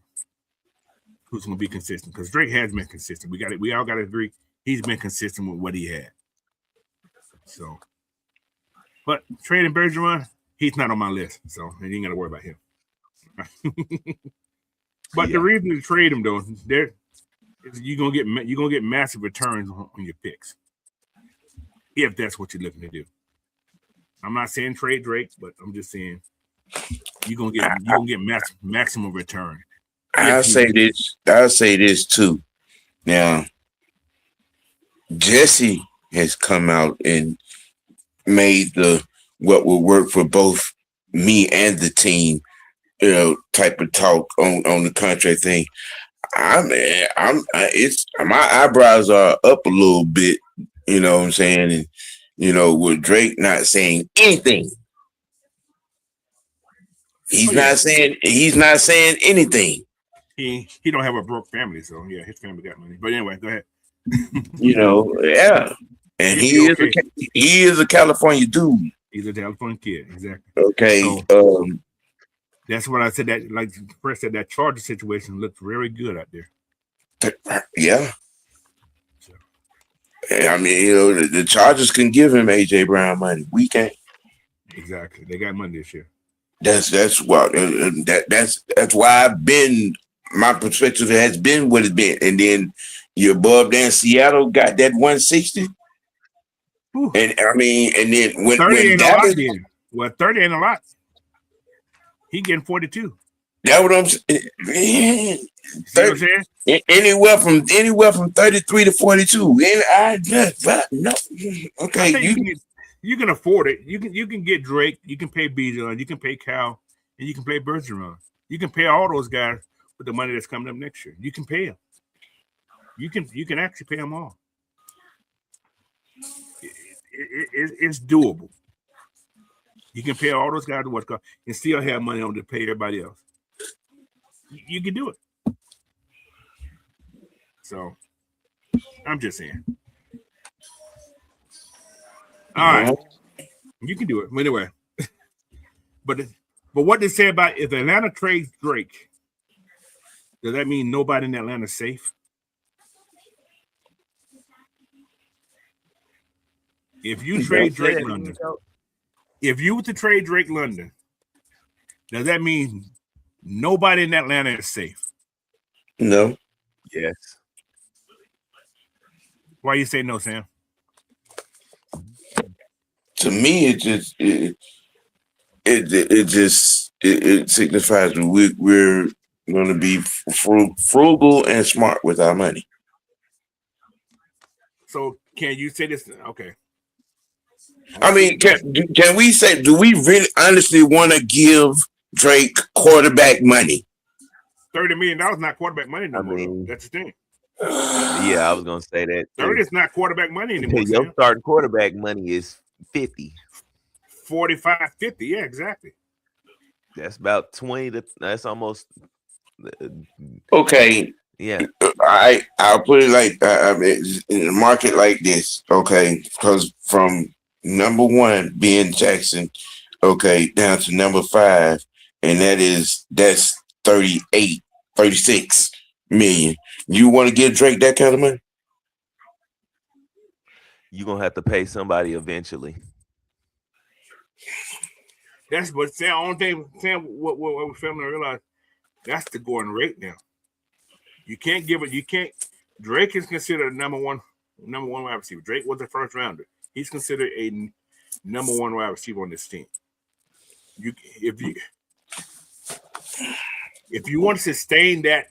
who's going to be consistent because Drake has been consistent. We all got to agree he's been consistent with what he had. So, but trading Bergeron, he's not on my list, so you ain't got to worry about him. But the reason to trade him though, is you're gonna get massive returns on your picks if that's what you're looking to do. I'm not saying trade Drake, but I'm just saying you're gonna get maximum return. I'll say this too. Now, Jesse has come out and made what will work for both me and the team, you know, type of talk on the contract thing. My eyebrows are up a little bit, you know what I'm saying? And you know, with Drake not saying anything. He's not saying anything. He don't have a broke family, so yeah, his family got money. But anyway, go ahead. You know, yeah. And he is a California dude. He's a California kid, exactly. Okay. So, that's what I said. That like Chris said, that Charger situation looked very good out there. Yeah. So. I mean, you know, the Chargers can give him AJ Brown money. We can't. Exactly. They got money this year. That's why I've been. My perspective has been what it's been, and then your boy there in Seattle got that 160. Ooh. And I mean, and then when 30 ain't Dallas, a lot. Well, 30 ain't a lot. He getting 42. That's what I'm saying. 30, anywhere from 33 to 42. And I just no. Okay, you can afford it. You can get Drake. You can pay Bijan. You can pay Cal, and you can pay Bergeron. You can pay all those guys with the money that's coming up next year. You can pay them. You can actually pay them all. It's doable. You can pay all those guys what's called and still have money on to pay everybody else. You can do it. So I'm just saying. All right. You can do it. Anyway. But what they say about if Atlanta trades Drake, does that mean nobody in Atlanta is safe? If you trade Drake London, if you were to trade Drake London, does that mean nobody in Atlanta is safe? No. Yes. Why you say no, Sam? To me, it signifies we're going to be frugal and smart with our money. So can you say this? Okay. I mean, can we say, do we really honestly want to give Drake quarterback money? $30 million not quarterback money no more. That's the thing. Yeah, I was gonna say that. 30 is not quarterback money anymore. Your starting quarterback money is 50. 45, 50. Yeah, exactly. That's about 20 to that's almost okay. Yeah. I'll put it like I mean, in a market like this, okay, because from number 1 being Jackson, okay, down to number 5, and that's 38, 36 million. You want to give Drake that kind of money? You're gonna have to pay somebody eventually. That's what Sam. Only thing Sam, what we're filming, realize that's the going rate now. You can't give it. You can't. Drake is considered a number one wide receiver. Drake was a first rounder. He's considered a number 1 wide receiver on this team. If you want to sustain that,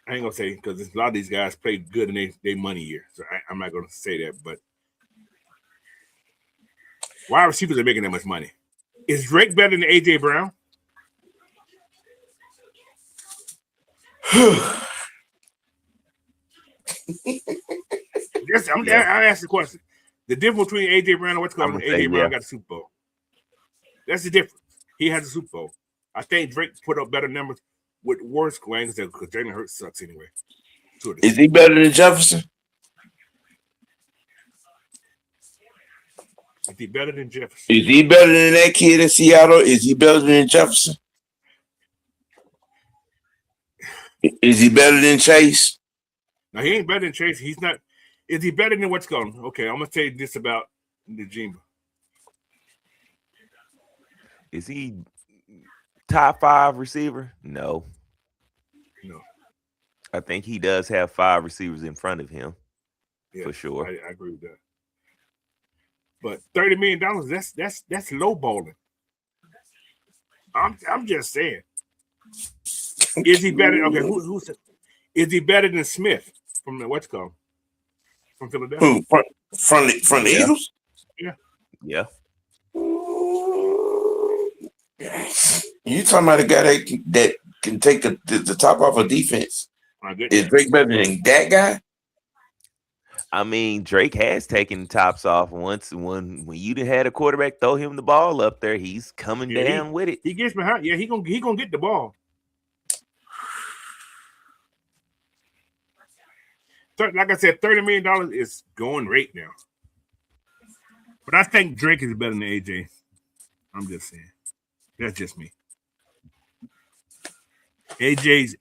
I ain't gonna say because a lot of these guys play good in their money year. So I'm not gonna say that, but wide receivers are making that much money. Is Drake better than AJ Brown? I asked the question. The difference between AJ Brown and what's called AJ Brown got the Super Bowl. That's the difference. He has a Super Bowl. I think Drake put up better numbers with worse claims because Jalen Hurts sucks anyway. Is he better than Jefferson? Is he better than Jefferson? Is he better than that kid in Seattle? Is he better than Jefferson? Is he better than Chase? No, he ain't better than Chase. He's not. Is he better than what's going? Okay, I'm gonna say this about Najima. Is he top 5 receiver? No. I think he does have 5 receivers in front of him. Yeah, for sure. I agree with that. But $30 million, that's low balling. I'm just saying. Is he better? Okay, is he better than Smith from the what's called from Philadelphia? Who from the Eagles? Yeah. Yeah. You talking about a guy that can take the top off of defense? Is Drake better than that guy? I mean, Drake has taken tops off once when you had a quarterback throw him the ball up there, he's coming down with it. He gets behind. Yeah, he gonna get the ball. Like I said, $30 million is going rate now. But I think Drake is better than AJ. I'm just saying. That's just me. AJ's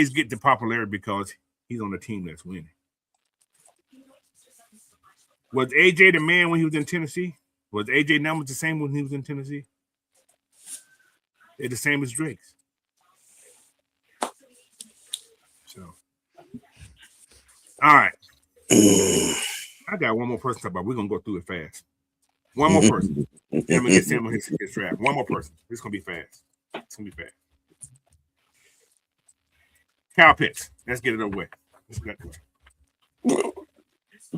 getting the popularity because he's on a team that's winning. Was AJ the man when he was in Tennessee? Was AJ numbers the same when he was in Tennessee? They're the same as Drake's. So, all right. I got one more person to talk about. We're gonna go through it fast. One more person. I'm gonna get Sam on his draft. One more person. It's gonna be fast. It's gonna be fast. Kyle Pitts. Let's get it over with.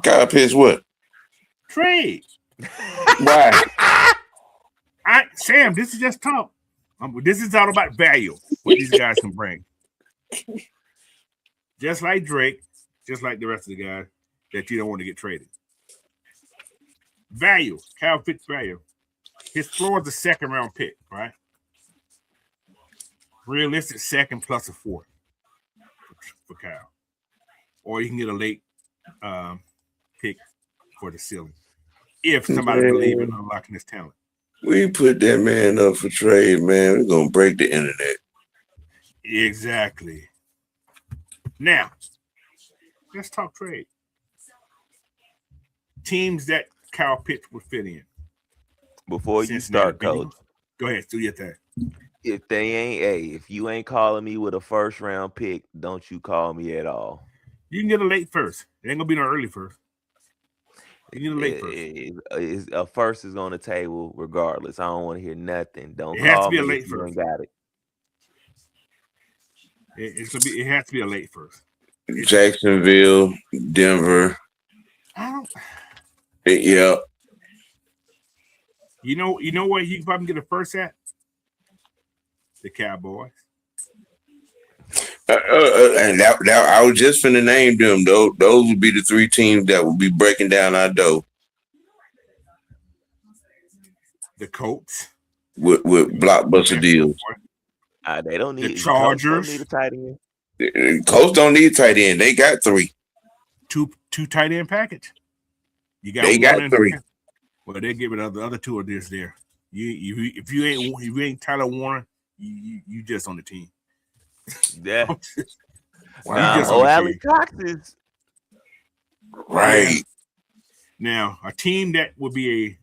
Kyle Pitts what? Trade. Why? Sam, this is just talk. This is all about value. What these guys can bring. Just like Drake, just like the rest of the guys that you don't want to get traded. Value. Kyle Pitts value. His floor is a 2nd round pick, right? Realistic 2nd plus a 4th for Kyle. Or you can get a late pick for the ceiling. If somebody believes in unlocking his talent. We put that man up for trade, man. We're going to break the internet. Exactly. Now, let's talk trade. Teams that Kyle Pitts would fit in. Before you start, Coach. Go ahead, do your thing. If you ain't calling me with a 1st round pick, don't you call me at all. You can get a late first. It ain't gonna be no early first. You get a late first. A first is on the table regardless. I don't want to hear nothing. Don't it has call to be me a late if you first. ain't got it. It has to be a late first. Jacksonville, Denver. Yeah. You know what you can probably get a first at? The Cowboys. And that I was just finna name them. Those would be the three teams that would be breaking down our dough. The Colts with blockbuster deals. They don't need the Chargers. Don't need a tight end. Colts don't need a tight end. They got three. Two tight end package. They got three. Well, they give it the other two are just there. If you ain't Tyler Warner, you just on the team. Yeah. Alex Cox is right. Now, a team that would be a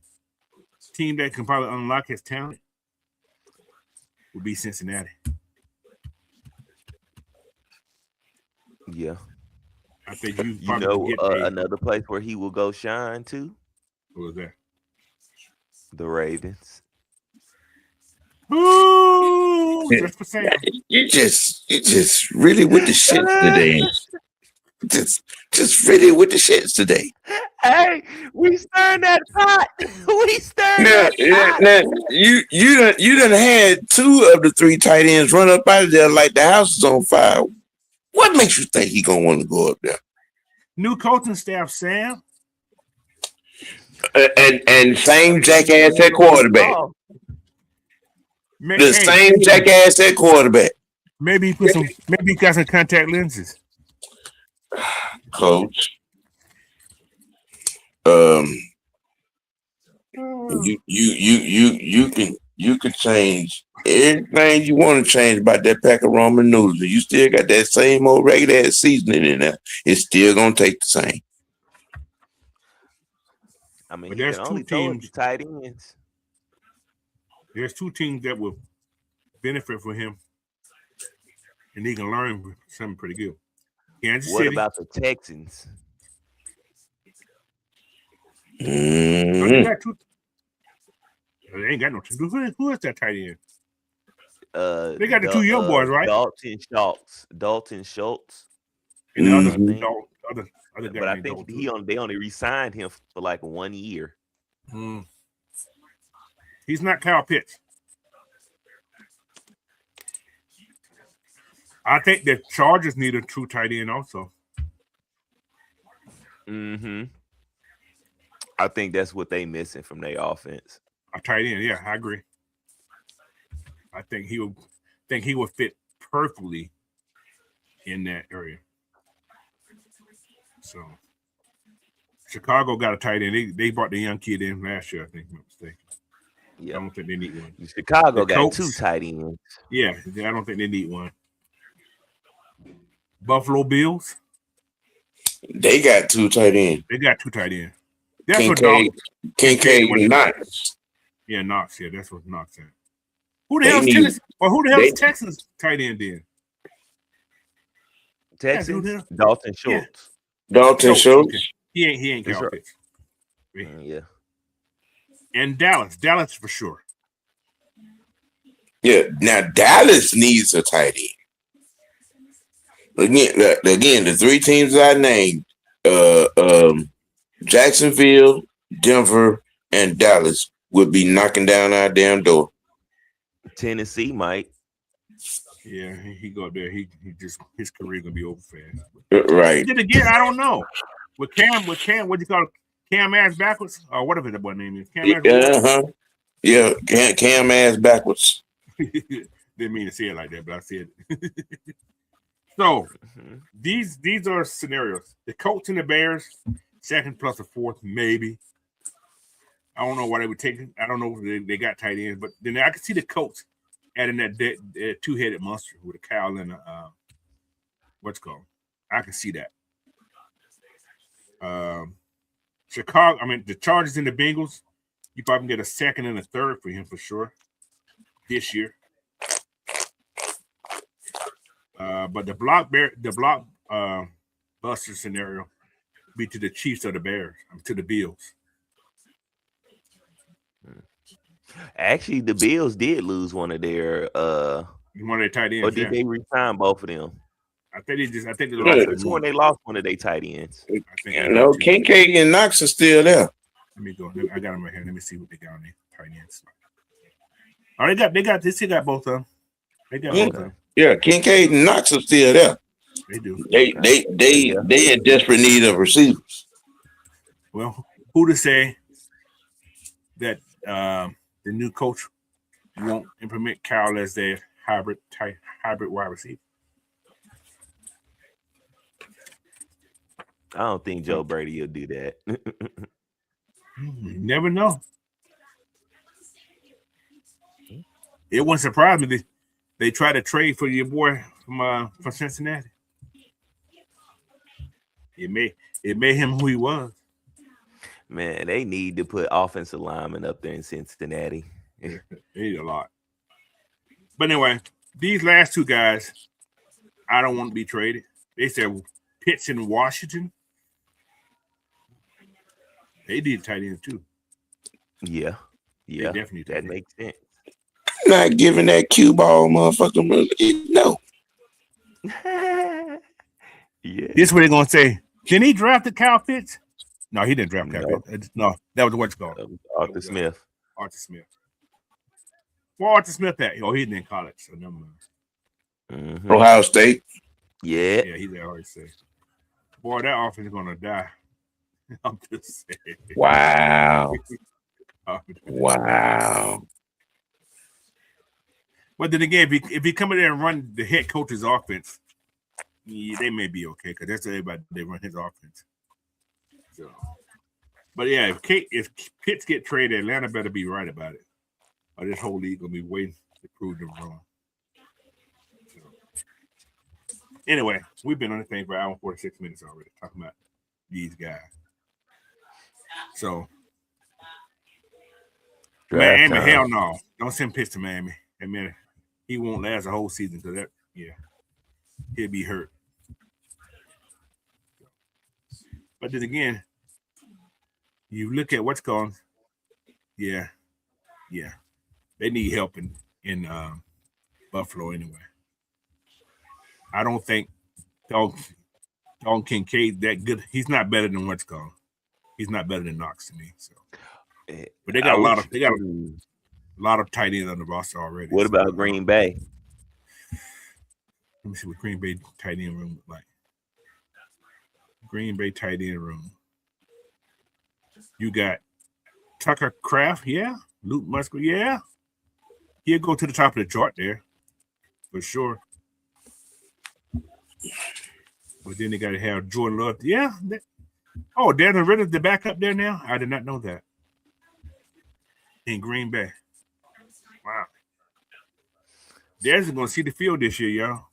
team that can probably unlock his talent would be Cincinnati. Yeah. I think you probably another place where he will go shine too. Who was that? The Ravens. Ooh, just for saying. You just really with the shit today. Just really with the shits today. Hey, we stirring that pot. We stirring that pot. Now, you done had two of the three tight ends run up out of there like the house is on fire. What makes you think he gonna want to go up there? New coaching staff, Sam. And same jackass at quarterback. Same jackass at quarterback. Maybe he got some contact lenses. Coach. You can change everything you want to change about that pack of ramen noodles. You still got that same old regular ass seasoning in there. It's still gonna take the same. I mean, there's two teams tight ends. There's two teams that will benefit from him, and he can learn something pretty good. Kansas City. What about the Texans? They ain't got no. Who is that tight end? They got the two young boys, right? Dalton Schultz. And the other but I think they only re-signed him for like 1 year. He's not Kyle Pitts. I think the Chargers need a true tight end also. I think that's what they missing from their offense. A tight end, yeah, I agree. I think he will fit perfectly in that area. So Chicago got a tight end. They brought the young kid in last year, I think, if I'm not mistaken. Yeah. I don't think they need one. Chicago got two tight ends. Yeah, I don't think they need one. Buffalo Bills. They got two tight ends. They got two tight ends. That's Kincaid and Knox. Yeah, Knox. Yeah, that's what Knox said. Who the hell is Texans tight end then? Texans? Dalton Schultz. Yeah. Dalton Schultz. Okay. He ain't Kyle Pitts. Yeah. And Dallas for sure. Yeah. Now Dallas needs a tight end. Again, the three teams I named, Jacksonville, Denver, and Dallas would be knocking down our damn door. Tennessee might. Yeah, he go up there. He just his career gonna be over fast. Right. Then again, I don't know. With Cam, what do you call it? Cam ass backwards or whatever that boy name is. Yeah, Cam ass backwards. Didn't mean to say it like that, but I said it. So these are scenarios. The Colts and the Bears, second plus a fourth, maybe. I don't know why they would take it. I don't know if they got tight ends, but then I can see the Colts adding that two-headed monster with a cow and a what's called. I can see that. Chicago. I mean, the Chargers and the Bengals. You probably can get a second and a third for him for sure this year. But the block buster scenario be to the Chiefs or the Bears, to the Bills. Actually, the Bills did lose one of their One of their tight ends. Or did they resign both of them? I think they lost one. They lost one of their tight ends. I think Kincaid and Knox are still there. Let me go. I got them right here. Let me see what they got on their tight ends. Oh, they got this. They got both of them. They got both of them. Yeah, Kincaid and Knox are still there. They do. They in desperate need of receivers. Well, who to say that the new coach won't implement Kyle as their hybrid wide receiver? I don't think Joe Brady will do that. You never know. It wouldn't surprise me. They try to trade for your boy from Cincinnati. It made him who he was. Man, they need to put offensive linemen up there in Cincinnati. They need a lot. But anyway, these last two guys, I don't want to be traded. They said Pitts in Washington. They need tight ends too. Yeah. Definitely that makes sense. Not giving that cue ball, motherfucker. No. Yeah. This is what they're gonna say. Did he draft the Kyle Pitts? No, he didn't draft Kyle Pitts. No, that was what's called. Arthur Smith. Arthur Smith. Well, Arthur Smith at? Oh, he didn't in college, so never mind. Mm-hmm. Ohio State. Yeah, he's at Ohio State. Boy, that offense is gonna die. I'm just saying. Wow. Wow. But then again, if he come in there and run the head coach's offense, they may be okay because that's everybody they run his offense. So, but yeah, if Pitts get traded, Atlanta better be right about it, or this whole league gonna be waiting to prove them wrong. So, anyway, we've been on this thing for an hour and 46 minutes already talking about these guys. So, Miami, hell no, don't send Pitts to Miami. I mean, he won't last a whole season because he'll be hurt. But then again, you look at what's going, they need help in Buffalo anyway. I don't think Dalton Kincaid that good. He's not better than what's going. He's not better than Knox to me. So, but they got a lot of tight ends on the roster already. What about Green Bay? Let me see what Green Bay tight end room look like. Green Bay tight end room. You got Tucker Kraft, Luke Musgrave, he'll go to the top of the chart there for sure. But then they got to have Jordan Love. Desmond Ridder's the backup there now. I did not know that. In Green Bay. Wow. Desmond's gonna see the field this year, y'all.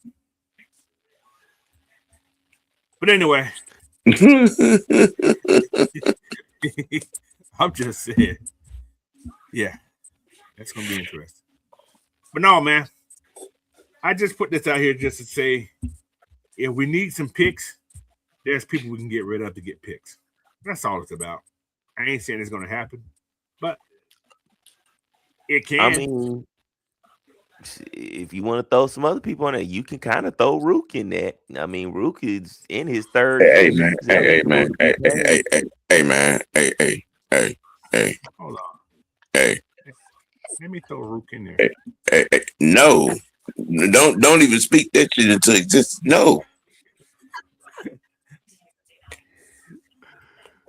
But anyway. I'm just saying. Yeah. That's gonna be interesting. But no, man. I just put this out here just to say if we need some picks, there's people we can get rid of to get picks. That's all it's about. I ain't saying it's gonna happen, but it can. I mean, if you want to throw some other people in there, you can kind of throw Rook in that. I mean, Rook is in his third. Hey, man. Hold on. Hey. Let me throw Rook in there. Hey. No. Don't even speak that shit into existence. No.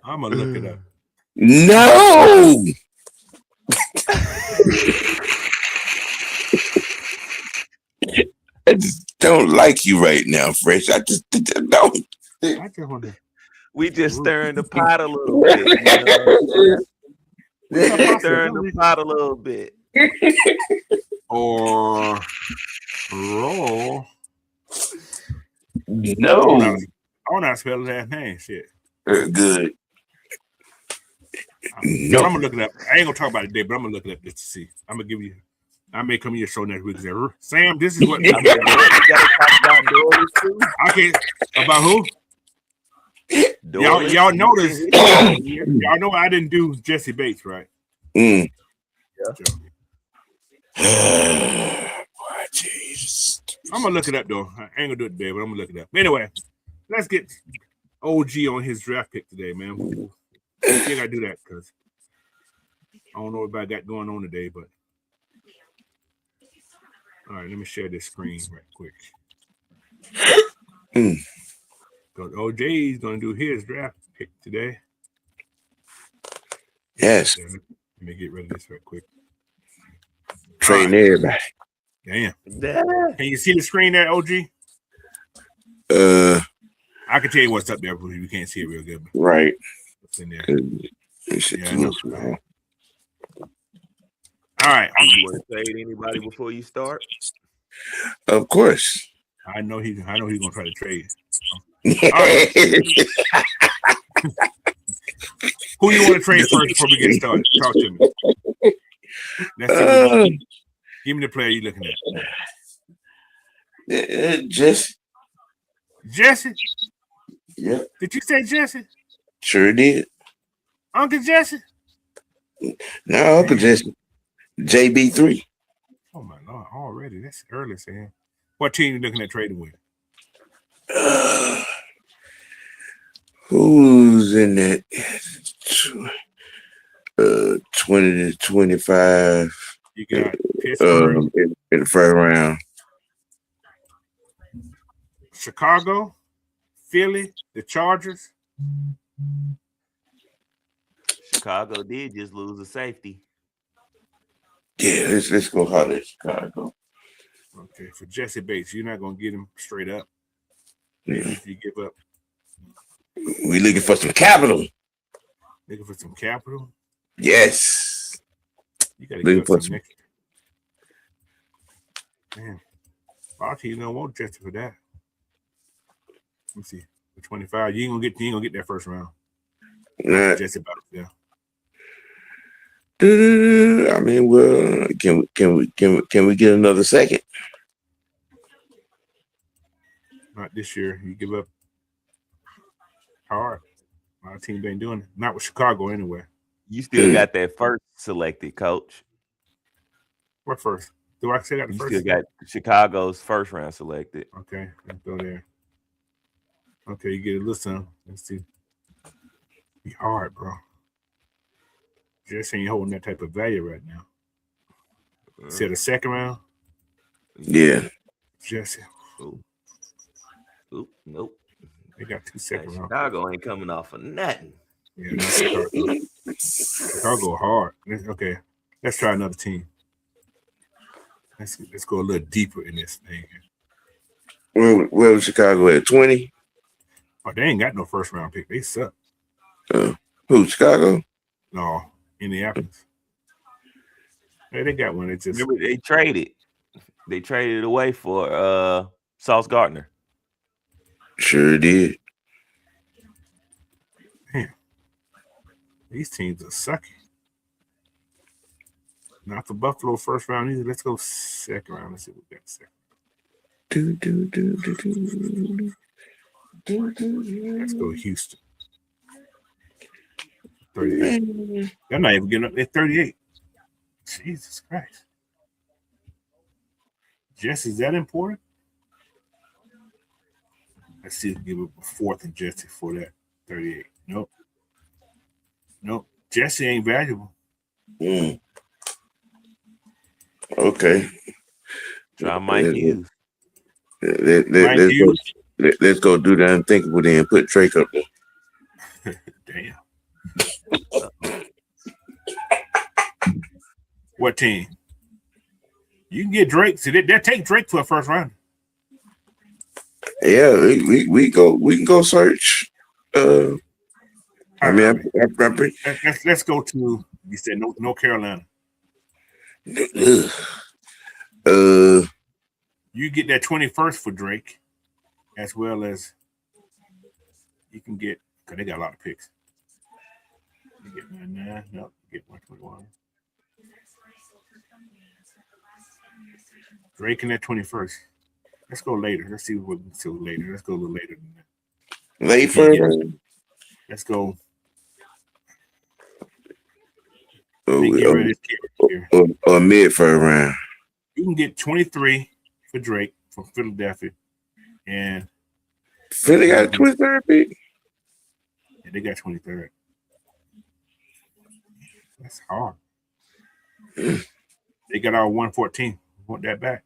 I'm gonna look it up. No. I just don't like you right now, Fresh. I just don't. I just wonder. We just stirring the pot a little bit. Stirring the pot a little bit. Or roll. No. I don't know how to spell his last name. Shit. Good. No. I'm gonna look it up. I ain't gonna talk about it today, but I'm gonna look it up just to see. I'm gonna give you. I may come to your show next week and say, Sam, this is what. I can't about who? Y'all notice. Y'all know I didn't do Jesse Bates, right? Boy, Jesus. I'm gonna look it up though. I ain't gonna do it today, but I'm gonna look it up. Anyway, let's get OG on his draft pick today, man. We gotta do that because I don't know what I got going on today, but all right, let me share this screen right quick. Because OJ is gonna do his draft pick today. Yes. Let me get rid of this right quick. Trading everybody. Damn. Can you see the screen there, OG? I can tell you what's up there, but you can't see it real good. Right. What's in there? All right. You want to trade anybody before you start? Of course. I know he's gonna try to trade. Right. Who you want to trade first before we get started? Talk to me. Give me the player you're looking at. Jesse. Jesse? Yep. Did you say Jesse? Sure did. Uncle Jesse? No, Uncle Jesse. JB3. Oh my Lord, already. That's early, Sam. What team you looking at trading with? Who's in that 20 to 25? You got Pittsburgh in the first round. Chicago, Philly, the Chargers. Chicago did just lose a safety. Yeah, let's go hard at Chicago. Okay, for Jesse Bates, you're not gonna get him straight up. Yeah. If you give up. We looking for some capital. Looking for some capital? Yes. You gotta give up some next. Man, our team don't want Jesse for that. Let me see. For 25, you ain't gonna get that first round. Jesse Bates, yeah. I mean, well, can we get another second? Not this year. You give up hard. My team ain't doing it. Not with Chicago anyway. You still got that first selected, Coach. What first? Do I say that the first? You still got Chicago's first round selected. Okay, let's go there. Okay, you get a little something. Let's see. Be hard, bro. Jesse ain't holding that type of value right now. See the second round? Yeah. Jesse. Oop, nope. They got 2 second rounds. Chicago ain't coming off of nothing. Yeah, not Chicago. Chicago hard. Okay, let's try another team. Let's go a little deeper in this thing. Where was Chicago at? 20? Oh, they ain't got no first round pick. They suck. Who, Chicago? No, Indianapolis. Hey, they got one. They just remember they traded. They traded it away for Sauce Gardner. Sure did. Man, these teams are sucky. Not for Buffalo first round either. Let's go second round. Let's see what we got second. Let's go Houston. 38. They're not even getting up there. 38. Jesus Christ. Jesse, is that important? Let's see if we give up a fourth and Jesse for that 38. Nope. Jesse ain't valuable. Okay. Try Mike Hughes. Let's go do the unthinkable then. Put Drake up there. Damn. What team? You can get Drake. So they'll take Drake for a first round. Yeah, we can go search. Let's go to. You said no Carolina. You get that 21st for Drake, as well as you can get because they got a lot of picks. You get 99, no, you get 121. Drake in that 21st. Let's go later. Let's see what we can do later. Let's go a little later than that. Late first. Let's go. Or mid first round. You can get 23 for Drake. from Philadelphia. And Philly got a 23rd pick. Yeah, they got 23rd. That's hard. They got our 114. Want that back?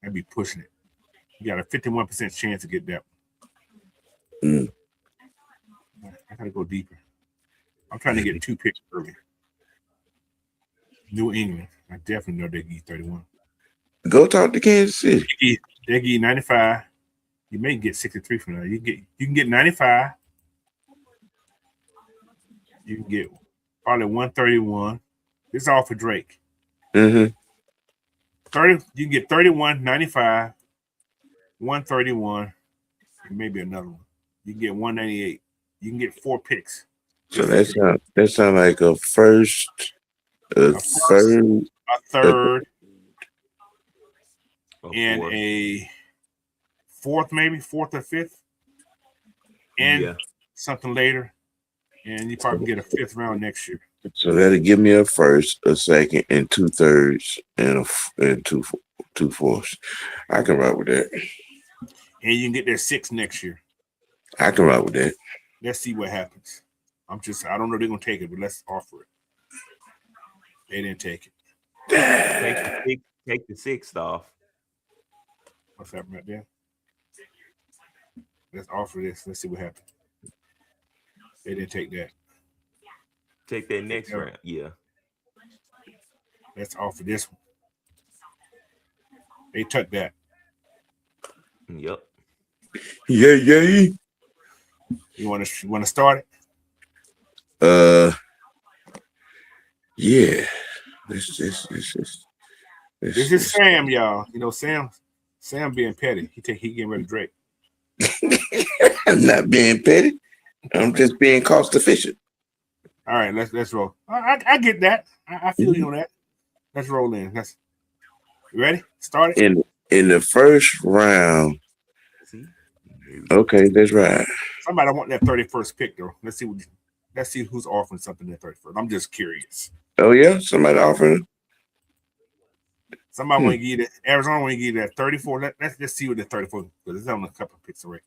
I'd be pushing it. You got a 51% chance to get that one. I gotta go deeper. I'm trying to get 2 picks early. New England. I definitely know they give you 31. Go talk to Kansas City. They give you 95. You may get 63 from that. You can get 95. You can get probably 131. This is all for Drake. 30. You can get 31, 95, 131, and maybe another one. You can get 198. You can get 4 picks. So that sound like a first, a third, and a fourth, maybe 4th or 5th, and something later, and you probably get a 5th round next year. So that'll give me a first, a second, and 2/3, and two fourths. I can rock with that. And you can get their 6 next year. I can rock with that. Let's see what happens. I don't know if they're gonna take it, but let's offer it. They didn't take it. Take the 6th off. What's that right there? Let's offer this. Let's see what happens. They didn't take that. Take that next round. Yeah. Let's offer this one. They took that. Yep. Yeah. You want to start it? Yeah. This is Sam, y'all. You know, Sam being petty. He getting rid of Drake. I'm not being petty. I'm just being cost efficient. All right, let's roll. I get that. I feel you on that. Let's roll in. You ready? Start it. In the first round. Okay, that's right. Somebody want that 31st pick though. Let's see who's offering something at 31st. I'm just curious. Oh yeah, somebody offering. Somebody want to give you that. Arizona want to give you that 34. Let's just see what the 34 because it's only a couple of picks away.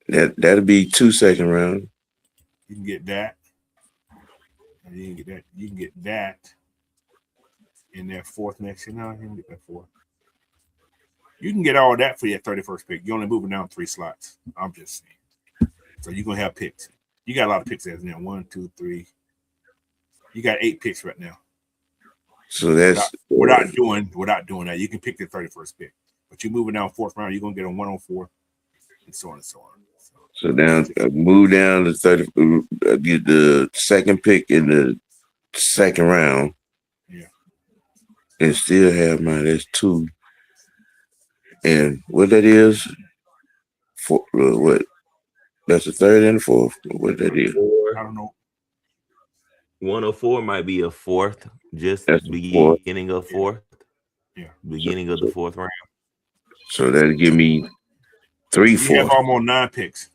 That'll be 2 second round. You can get that. And you can get that. You can get that in that 4th next year. No, you can get that 4th. You can get all that for your 31st pick. You're only moving down 3 slots. I'm just saying. So you're gonna have picks. You got a lot of picks as now. 1, 2, 3. You got 8 picks right now. So that's without doing that. You can pick the 31st pick, but you're moving down 4th round. You're gonna get a 104, and so on and so on. So down, move down to 30. Get the 2nd pick in the 2nd round. Yeah, and still have that's 2. And what that is? What? That's the 3rd and the 4th. What that is? I don't know. 104 might be a 4th, just that's beginning of 4th. Yeah, beginning of the 4th round. So that'll give me 3/4. You have almost 9 picks.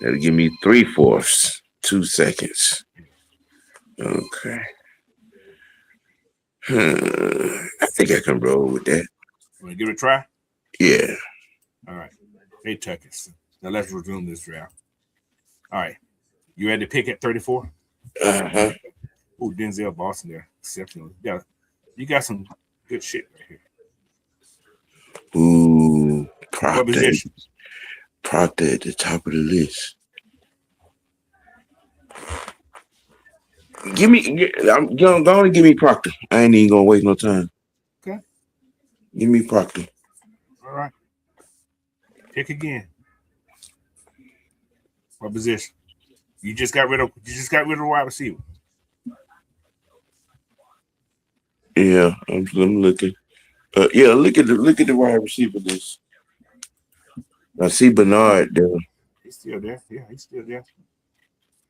That'll give me 3/4, 2 seconds. Okay. I think I can roll with that. Want to give it a try? Yeah. All right. They took it. Now let's resume this draft. All right. You had to pick at 34? Uh-huh. Oh, Denzel Boston there. Exceptional. You got some good shit right here. Ooh, Proctor. What position? Proctor at the top of the list. I'm gonna give me Proctor. I ain't even gonna waste no time. Okay. Give me Proctor. All right. Pick again. What position? You just got rid of a wide receiver. Yeah, I'm looking. Look at the wide receiver list. I see Bernard there. He's still there. Yeah, he's still there.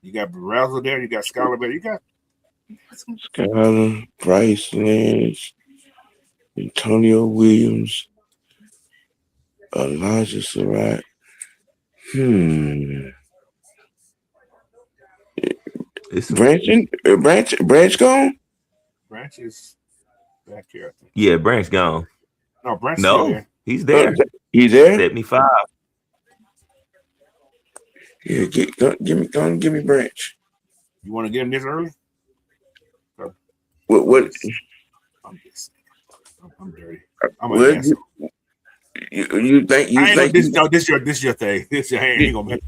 You got Razzle there. You got Scholar there. You got some Scholar, Bryce Lance, Antonio Williams, Elijah Surratt. Branch gone? Branch is back here, I think. Yeah, Branch gone. No, Brent's still No, there. he's there. He's there. 75. Yeah, give me Branch. You want to get him this early? What? I'm just, I'm dirty. I'm an asshole. You think this is your thing. This your hand. Ain't gonna make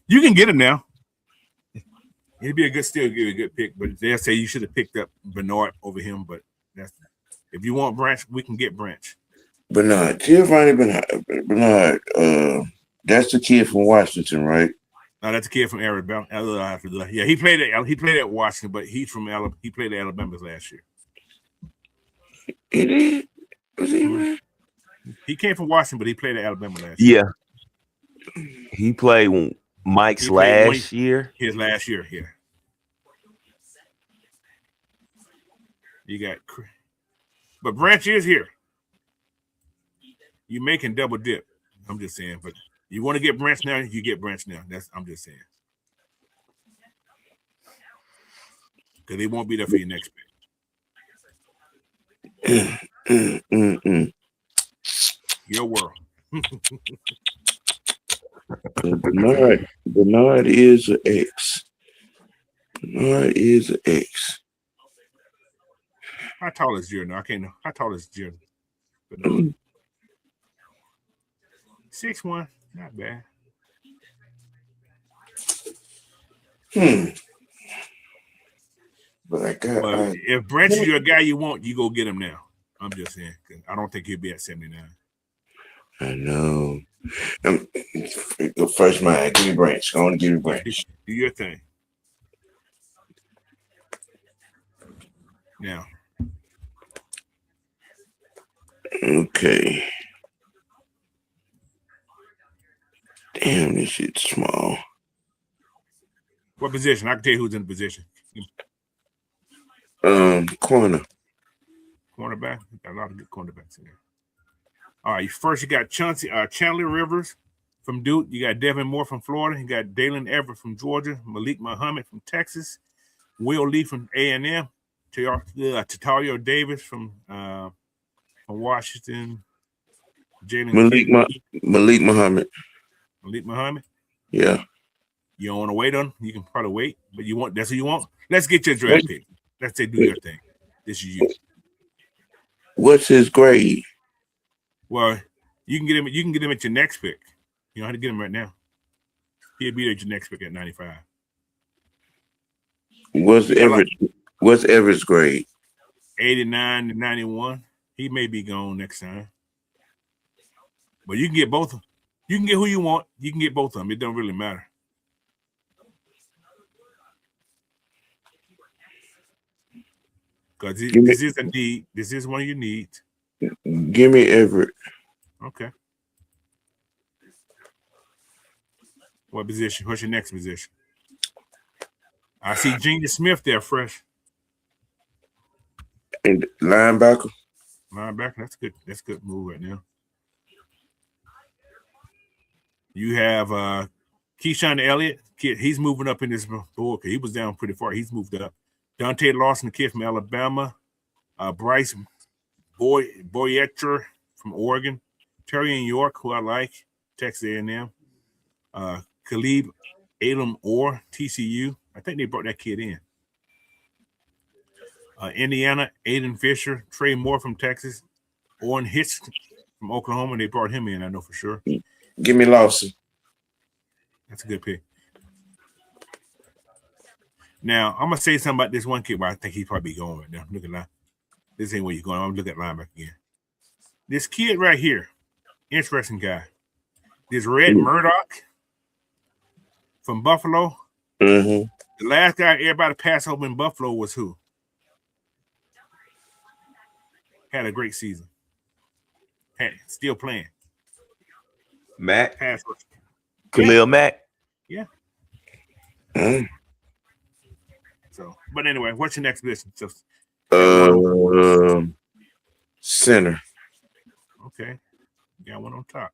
you can get him now. He'd be a good pick, but they'll say you should have picked up Bernard over him. But that's if you want Branch, we can get Branch. Bernard, Giovanni Bernard. That's the kid from Washington, right? No, that's a kid from Alabama. Yeah, he played at Washington, but he's from Alabama. He played at Alabama last year. He did. Was he? Mm-hmm. He came from Washington, but he played at Alabama last year. Yeah, he played Mike's last year. His last year, yeah. You got, but Branch is here. You making double dip. I'm just saying, but you want to get Branch now, you get Branch now. I'm just saying. Because they won't be there for your next pick. Your world. Bernard is an X. Bernard is an X. How tall is Jordan? I can't know. How tall is Jordan? 6'1", not bad. But if Branch is your guy you want, you go get him now. I'm just saying. I don't think he'll be at 79. I know. First mind, give me Branch. I want to give you Branch. Do your thing. Now. Okay. Damn, this shit's small. What position? I can tell you who's in the position. Corner. Cornerback. Got a lot of good cornerbacks in there. All right. First, you got Chandler Rivers from Duke. You got Devin Moore from Florida. You got Dalen Everett from Georgia. Malik Muhammad from Texas. Will Lee from A&M. Tatario Davis from Washington. Malik Muhammad. Malik Muhammad. Yeah. You don't want to wait on him? You can probably wait, but you want that's what you want. Let's get your draft pick. Let's say do your thing. This is you. What's his grade? Well, you can get him. You can get him at your next pick. You don't have to get him right now. He'll be at your next pick at 95. What's Everett's grade? 89 to 91. He may be gone next time. But you can get both of them. You can get who you want. You can get both of them. It don't really matter. Because this is a need. This is one of your needs. Give me Everett. Okay. What position? What's your next position? I see Genius Smith there, fresh. And linebacker. Linebacker, that's good. That's a good move right now. You have Keyshawn Elliott. Kid, he's moving up in this board. He was down pretty far. He's moved up. Dante Lawson, the kid from Alabama. Bryce Boyetter from Oregon. Terry in York, who I like. Texas A&M. Khalib Elam Orr, TCU. I think they brought that kid in. Indiana, Aiden Fisher. Trey Moore from Texas. Owen Hitch from Oklahoma. They brought him in, I know for sure. Give me Lawson. That's a good pick. Now, I'm going to say something about this one kid, but I think he's probably going right now. Look at that. This ain't where you're going. I'm going to look at linebacker again. This kid right here, interesting guy. This Red Murdoch from Buffalo. Mm-hmm. The last guy everybody passed over in Buffalo was who? Had a great season. Still playing. Matt. Khalil Mack. Yeah. Mm. So, but anyway, what's your next position? So, center. Okay. You got one on top.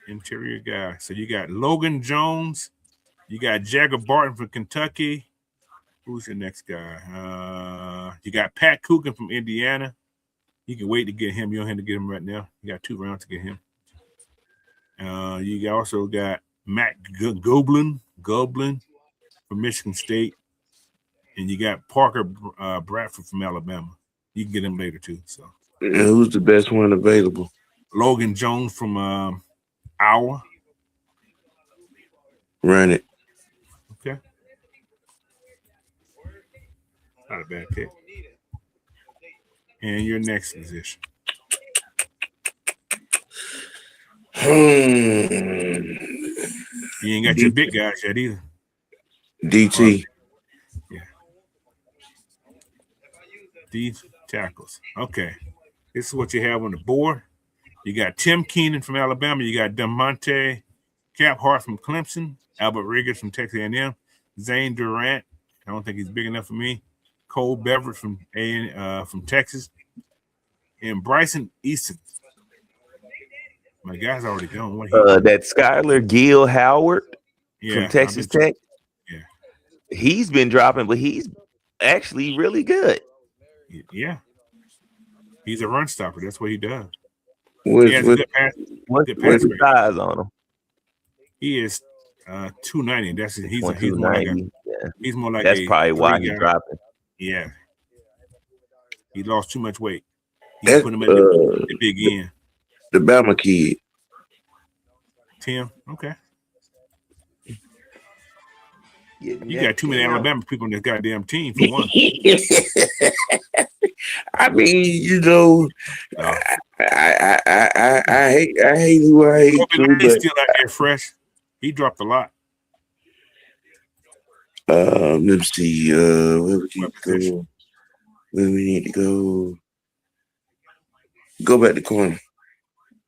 Interior guy. So you got Logan Jones. You got Jagger Barton from Kentucky. Who's your next guy? You got Pat Coogan from Indiana. You can wait to get him. You don't have to get him right now. You got 2 rounds to get him. You also got Matt Goblin from Michigan State. And you got Parker Bradford from Alabama. You can get him later, too. So, and who's the best one available? Logan Jones from Iowa. Run it. Okay. Not a bad pick. And your next position. You ain't got your big guys yet either. DT. Yeah. D tackles. Okay. This is what you have on the board. You got Tim Keenan from Alabama. You got DeMonte Caphart from Clemson. Albert Riggers from Texas A&M. Zane Durant. I don't think he's big enough for me. Cole Beverett from Texas. And Bryson Easton. My guy's already gone. That Skylar Gill Howard from Texas Tech. Yeah. He's been dropping, but he's actually really good. Yeah. He's a run stopper. That's what he does. What's the size on him? He is 290. He's more like that's probably why he's dropping. Yeah. He lost too much weight. He's putting him at the big end. The Bama kid. Tim. Okay. You got too many Alabama people in this goddamn team for one. I mean, you know, I hate who I hate. He's still out there fresh. He dropped a lot. Let me see. Where we need to go? Go back to corner.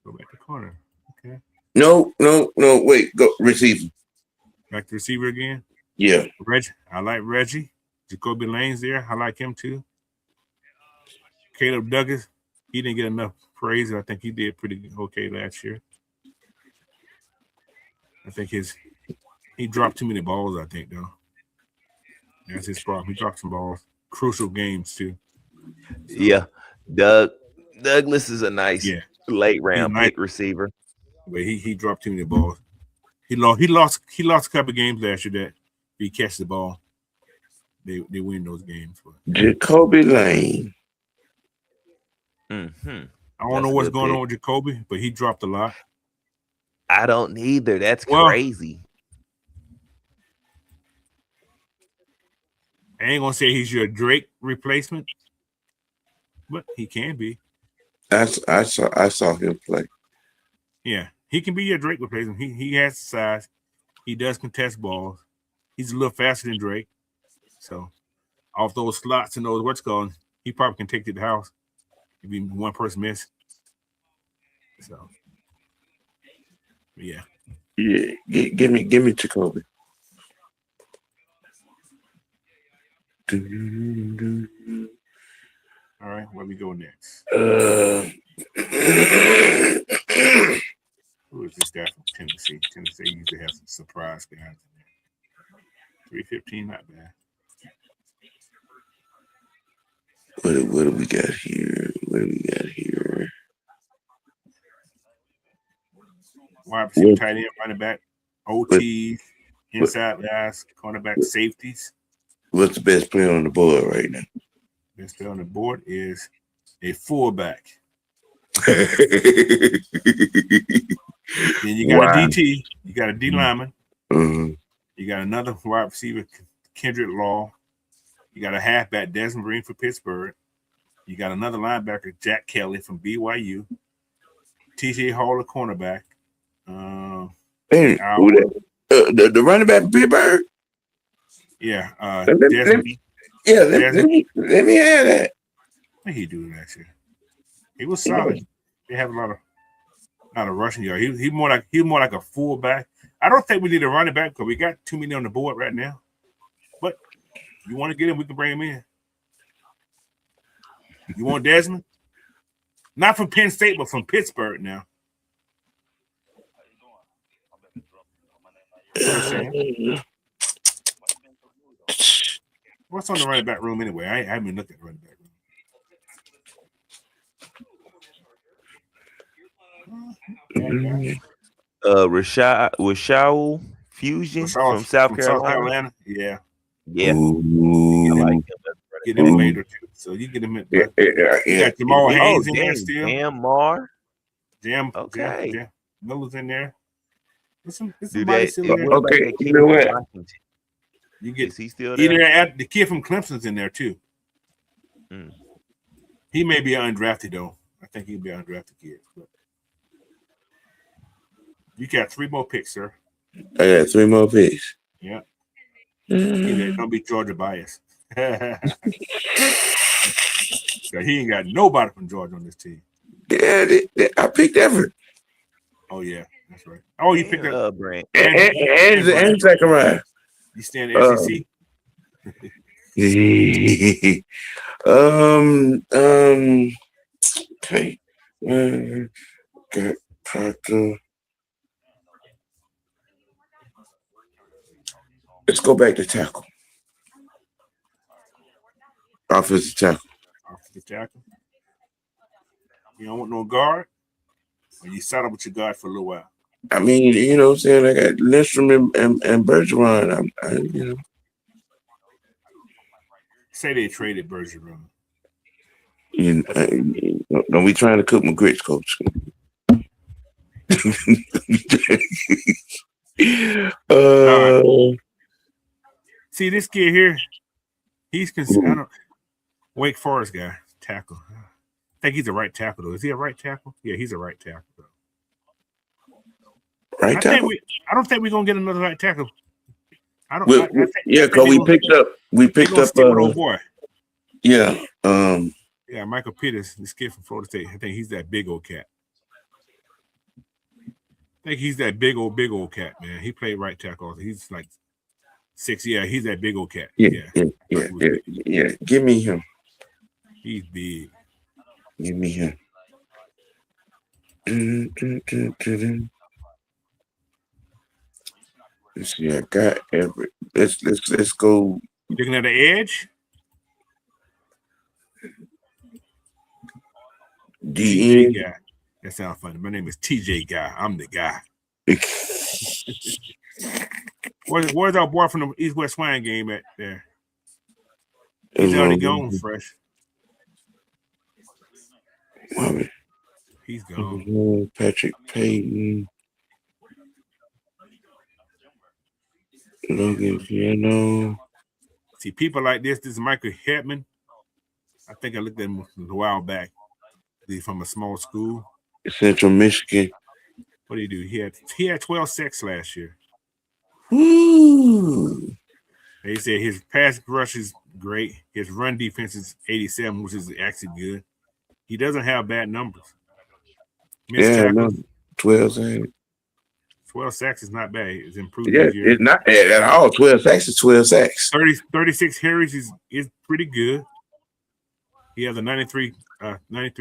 Go back to corner. Okay. No. Wait. Go receiver. Back to receiver again. Yeah. Reggie. I like Reggie. Jacoby Lane's there. I like him too. Caleb Douglas. He didn't get enough praise. I think he did pretty okay last year. I think he dropped too many balls, I think, though. That's his problem. He dropped some balls. Crucial games, too. So, yeah. Douglas is a nice late round pick receiver. But he dropped too many balls. He lost a couple of games last year that if he catch the ball, they win those games. Jacoby Lane. Mm-hmm. I don't know what's going on with Jacoby, but he dropped a lot. I don't either. That's crazy. I ain't gonna say he's your Drake replacement, but he can be. I saw him play. Yeah, he can be your Drake replacement. He has the size. He does contest balls. He's a little faster than Drake. So off those slots and those he probably can take to the house if even one person miss. So yeah. Yeah, give me Jacoby. All right, where we go next? Who is this guy from Tennessee? Tennessee usually has some surprise guys in there. 315, not bad. What do we got here? Wide receiver, tight end, running back, OT, inside guys, cornerback, safeties. What's the best player on the board right now? Best player on the board is a fullback. Then you got a DT, you got a D lineman, you got another wide receiver, Kendrick Law. You got a halfback, Desmond Green for Pittsburgh. You got another linebacker, Jack Kelly from BYU. TJ Hall, a cornerback. The running back, Pittsburgh. Yeah. Let me add that. What did he do last year? He was solid. They have a lot of rushing yard. He more like a fullback. I don't think we need a running back because we got too many on the board right now. But you want to get him, we can bring him in. You want Desmond? Not from Penn State, but from Pittsburgh now. What's on the running back room anyway? I haven't been looking at the running back room. Rashad Fusion from South Carolina. Yeah. Ooh. I like him. Get him later too. So you get him in. You got Jamal Haynes in there still. Okay. Jam Miller's in there. Okay, you know what? You get is he still there? Either the kid from Clemson's in there too. He may be undrafted though. I think he'll be an undrafted kid. But you got 3 more picks, sir. I got 3 more picks. Yeah. Don't be Georgia bias. So he ain't got nobody from Georgia on this team. Yeah, I picked Everett. Oh yeah, that's right. Oh, you picked up Brand. And Zachariah. You stand SEC? Okay. Got Proctor. Let's go back to tackle. Offensive tackle. Offensive tackle. You don't want no guard? Or you settle with your guard for a little while? I mean, you know what I'm saying? I got Lindstrom and Bergeron. You know. Say they traded Bergeron. Don't be trying to cook my grits, coach. See this kid here. He's considered Wake Forest guy tackle. I think he's a right tackle though. Is he a right tackle? Yeah, he's a right tackle though. Right tackle. I don't think we're gonna get another right tackle. Because we picked up. Old boy. Yeah. Yeah, Michael Peters, this kid from Florida State. I think he's that big old cat. I think he's that big old cat, man. He played right tackle. He's like 6. Yeah, he's that big old cat. Yeah. Give me him. He's big. Give me him. Let's see. I got every. Let's go. You looking at the edge? TJ guy. That sounds funny. My name is TJ Guy. I'm the guy. Where's our boy from the East West Swine game at there? He's already gone, fresh. He's gone. Patrick Payton. Logan Piano. See, people like this is Michael Hetman. I think I looked at him a while back. He's from a small school. Central Michigan. What did he do? He had 12 sacks last year. Ooh. They said his pass rush is great. His run defense is 87, which is actually good. He doesn't have bad numbers. 12 sacks. 12 sacks is not bad. It's improved. Yeah, it's not bad at all. 12 sacks is 12 sacks. 36 carries is pretty good. He has a 93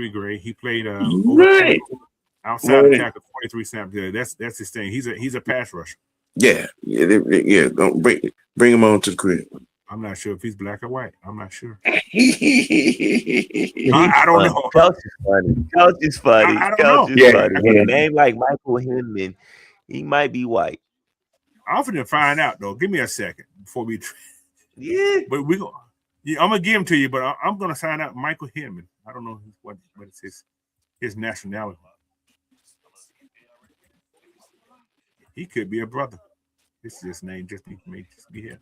grade. He played outside of tackle 43 snaps. Yeah, that's his thing. He's a pass rusher. Yeah. Don't bring him on to the crib. I'm not sure if he's black or white. I'm not sure. I don't know. Coach is funny. I don't know. Funny. With a name like Michael Hinman, he might be white. I'm finna find out though. Give me a second before we. Yeah, but we go. Yeah, I'm gonna give him to you, but I'm gonna sign out Michael Hinman. I don't know what is his nationality. He could be a brother. This is his name. Just may just be here.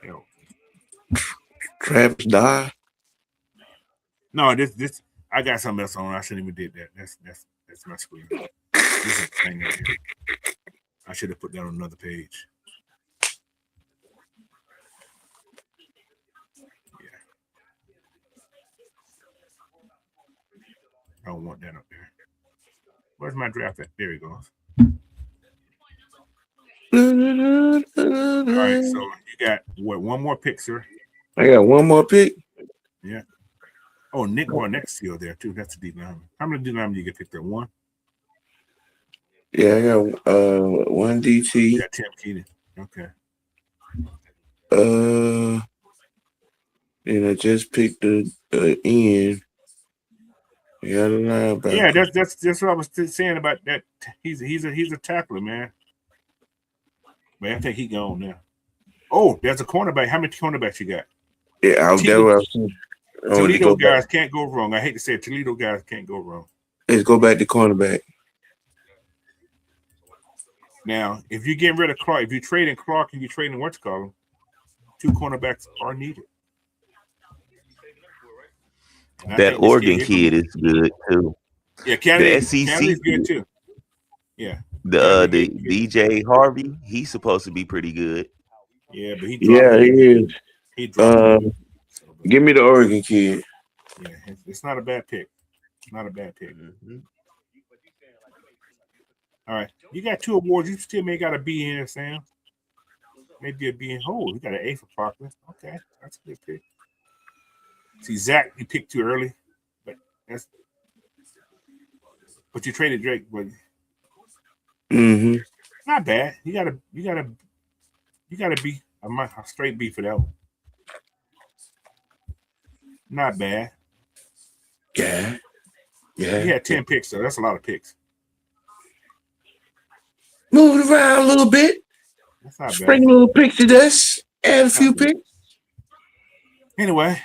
Yo. Travis Dye. No, this I got something else on. I shouldn't even did that. That's my screen. This is the thing right here. I should have put that on another page. Yeah. I don't want that up there. Where's my draft at? There he goes. All right, so you got one more pick, sir? I got one more pick. Yeah. Oh, Nick Barnett's still there too. That's a D lineman. How many D linemen you get picked up? One? Yeah, I got one DT. Yeah, Tim Keenan. Okay. And I just picked the end. You got a linebacker. Yeah, that's what I was saying about that. He's a tackler, man. But I think he gone now. Oh, there's a cornerback. How many cornerbacks you got? Yeah, Toledo guys can't go wrong. I hate to say it, Toledo guys can't go wrong. Let's go back to cornerback. Now, if you're getting rid of Clark, if you're trading Clark and you're trading what's called, 2 cornerbacks are needed. That Oregon kid is good too. Yeah, the SEC is good too. Yeah. The DJ Harvey, he's supposed to be pretty good. Yeah, but he is. Give me the Oregon kid. Yeah, it's not a bad pick. Not a bad pick. Mm-hmm. All right, you got 2 awards. You still may got a B in, Sam. Maybe a B in. Oh, you got an A for Parkland. Okay, that's a good pick. See, Zach, you picked too early, but you traded Drake, but not bad. You gotta be a straight B for that one. Not bad. Yeah. He had 10 picks, so that's a lot of picks. Move it around a little bit. That's not Spring bad. a little picks to this. Add a few picks. Anyway.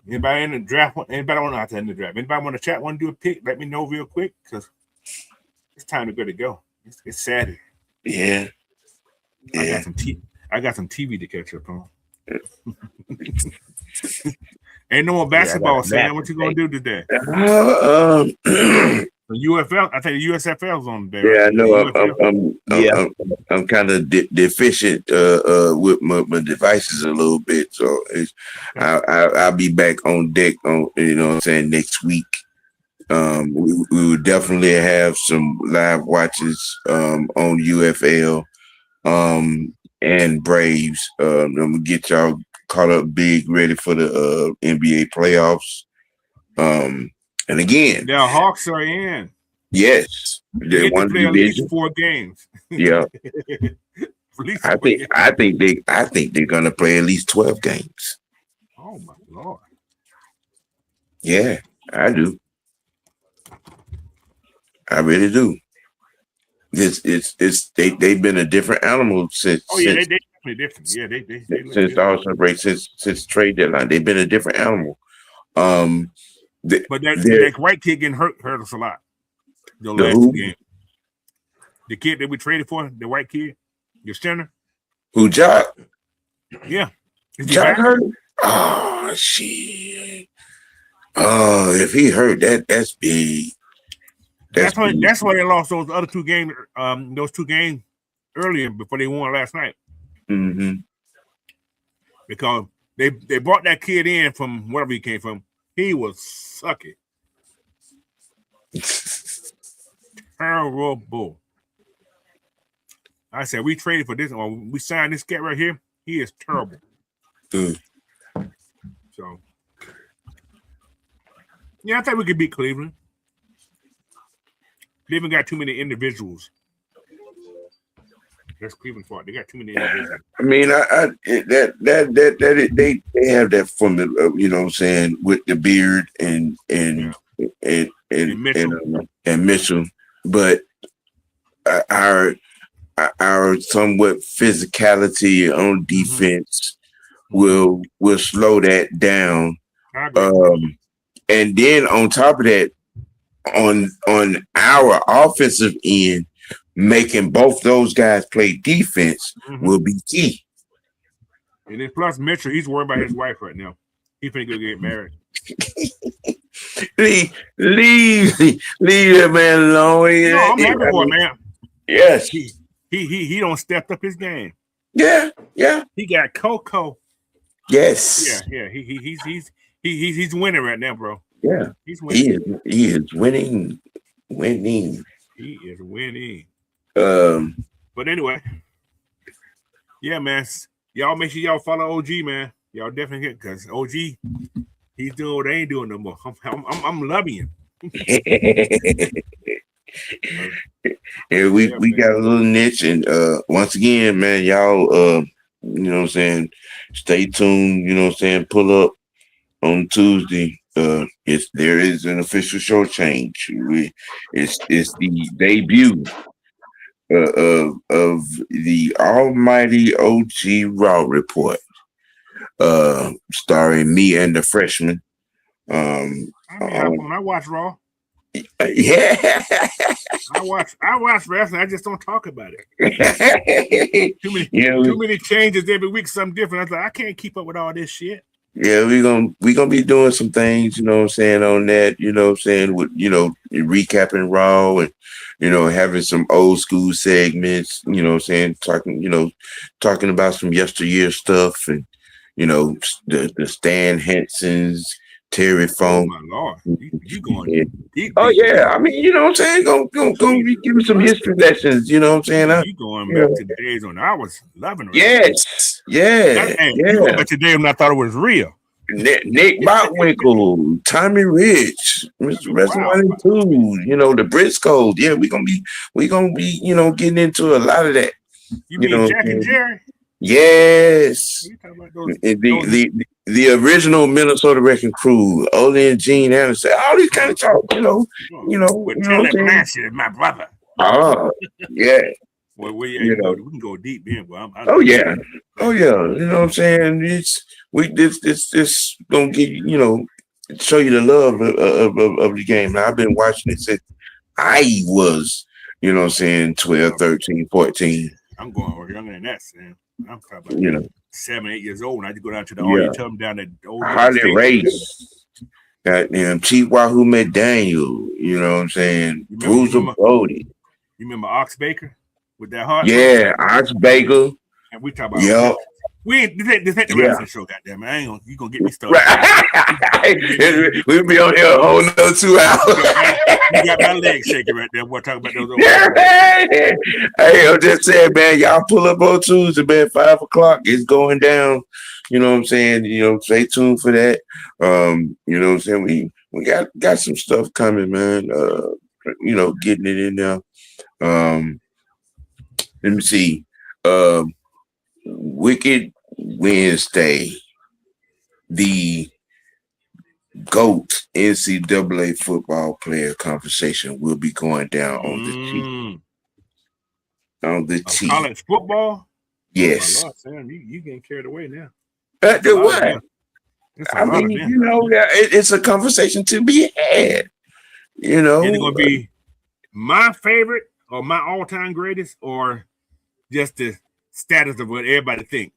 Anybody in the draft? Anybody want to in the draft? Anybody want to chat? Want to do a pick? Let me know real quick because it's time to go. It's Saturday. Yeah. I got some TV to catch up on. Ain't no more basketball, Sam. What you gonna do today? The UFL. I think the USFL's on today. Yeah, right? I know. I'm kind of deficient with my devices a little bit, so I'll be back on deck on what I'm saying, next week. We will definitely have some live watches on UFL and Braves. I'm gonna get y'all caught up big, ready for the NBA playoffs. And again, the Hawks are in. Yes, they won the division. At least 4 games. Yeah, I think they're gonna play at least 12 games. Oh my Lord! Yeah, I do. I really do. They've been a different animal since. Oh yeah, they definitely different. Yeah, they since the All-Star break, since trade deadline, they've been a different animal. But that white kid getting hurt us a lot. The last 2 games. The kid that we traded for, the white kid, your center. Who, Jock? Yeah. Jock hurt? Oh, shit. Oh, if he hurt, that's big. That's why they lost those other 2 games, those 2 games earlier before they won last night. Mm-hmm. Because they brought that kid in from wherever he came from. He was sucky. Terrible. I said, we traded for this, or we signed this cat right here. He is terrible. So, yeah, I think we could beat Cleveland. Cleveland got too many individuals. That's Cleveland's fault. They got too many individuals. I mean, they have that formula, you know what I'm saying, with the Beard and Mitchell, but our somewhat physicality on defense will slow that down. And then on top of that, on our offensive end, making both those guys play defense will be key. And then plus Mitchell, he's worried about his wife right now. He's finna go get married. leave that man alone. No, I'm happy for him, man. Yes. He don't step up his game. Yeah. He got Coco. Yes. Yeah. He's winning right now, bro. Yeah. He's winning. He is winning. He is winning. But anyway, yeah, man. Y'all make sure y'all follow OG, man. Y'all definitely get, because OG, he's doing what they ain't doing no more. I'm loving him. And we got a little niche, and once again, man, y'all, you know what I'm saying, stay tuned. You know what I'm saying, pull up on Tuesday. There is an official show change. It's the debut of the Almighty OG Raw Report, starring me and the freshman. I watch Raw. Yeah, I watch wrestling. I just don't talk about it. Too many changes every week, something different. I was like, I can't keep up with all this shit. Yeah, we gonna be doing some things, you know what I'm saying, on that, you know what I'm saying, with, you know, recapping Raw and, you know, having some old school segments, you know what I'm saying, talking about some yesteryear stuff, and, you know, the Stan Hensons, Terry Funk. Oh my Lord, you going deep? Oh yeah, I mean, you know what I'm saying, gonna be giving some history lessons, you know what I'm saying. You going back to the days when I was loving wrestling. Yes, yeah. You going back to the day when I thought it was real. Nick Botwinkle, Tommy Rich, Mr. Wrestling 2, you know, the Briscoes. Yeah, we gonna be, you know, getting into a lot of that. You mean Jack and Jerry? Yes. The original Minnesota Wrecking Crew, Ole and Gene Anderson, all these kind of talk, you know. With Taylor Blanchard is my brother. Oh, yeah. Well, we can go deep in. Well, yeah. You know what I'm saying? This gonna give you, you know, show you the love of the game. Now, I've been watching it since I was, you know what I'm saying, 12, 13, 14. I'm going younger than that, Sam. I'm probably, you know, 7, 8 years old, and I had to go down to the auditorium down at old Harley Race. Goddamn Chief Wahoo McDaniel, you know what I'm saying? Bruiser Brody. You remember Ox Baker with that heart? Yeah, Ox Baker. And we talk about this ain't the wrestling show, goddamn it. You gonna get me started. Right. We'll be on here a whole nother 2 hours. You got my legs shaking right there. We're talking about those old Hey, I'm just saying, man, y'all pull up on Tuesday, man, 5 o'clock. It's going down. You know what I'm saying? You know, stay tuned for that. You know what I'm saying? We got some stuff coming, man. You know, getting it in there. Let me see. Wicked Wednesday, the GOAT NCAA football player conversation will be going down on the T. On the T. College football? Yes. Oh, Sam, you getting carried away now. What? I mean, you know, it's a conversation to be had. You know, is it gonna be my favorite or my all-time greatest, or just the status of what everybody think?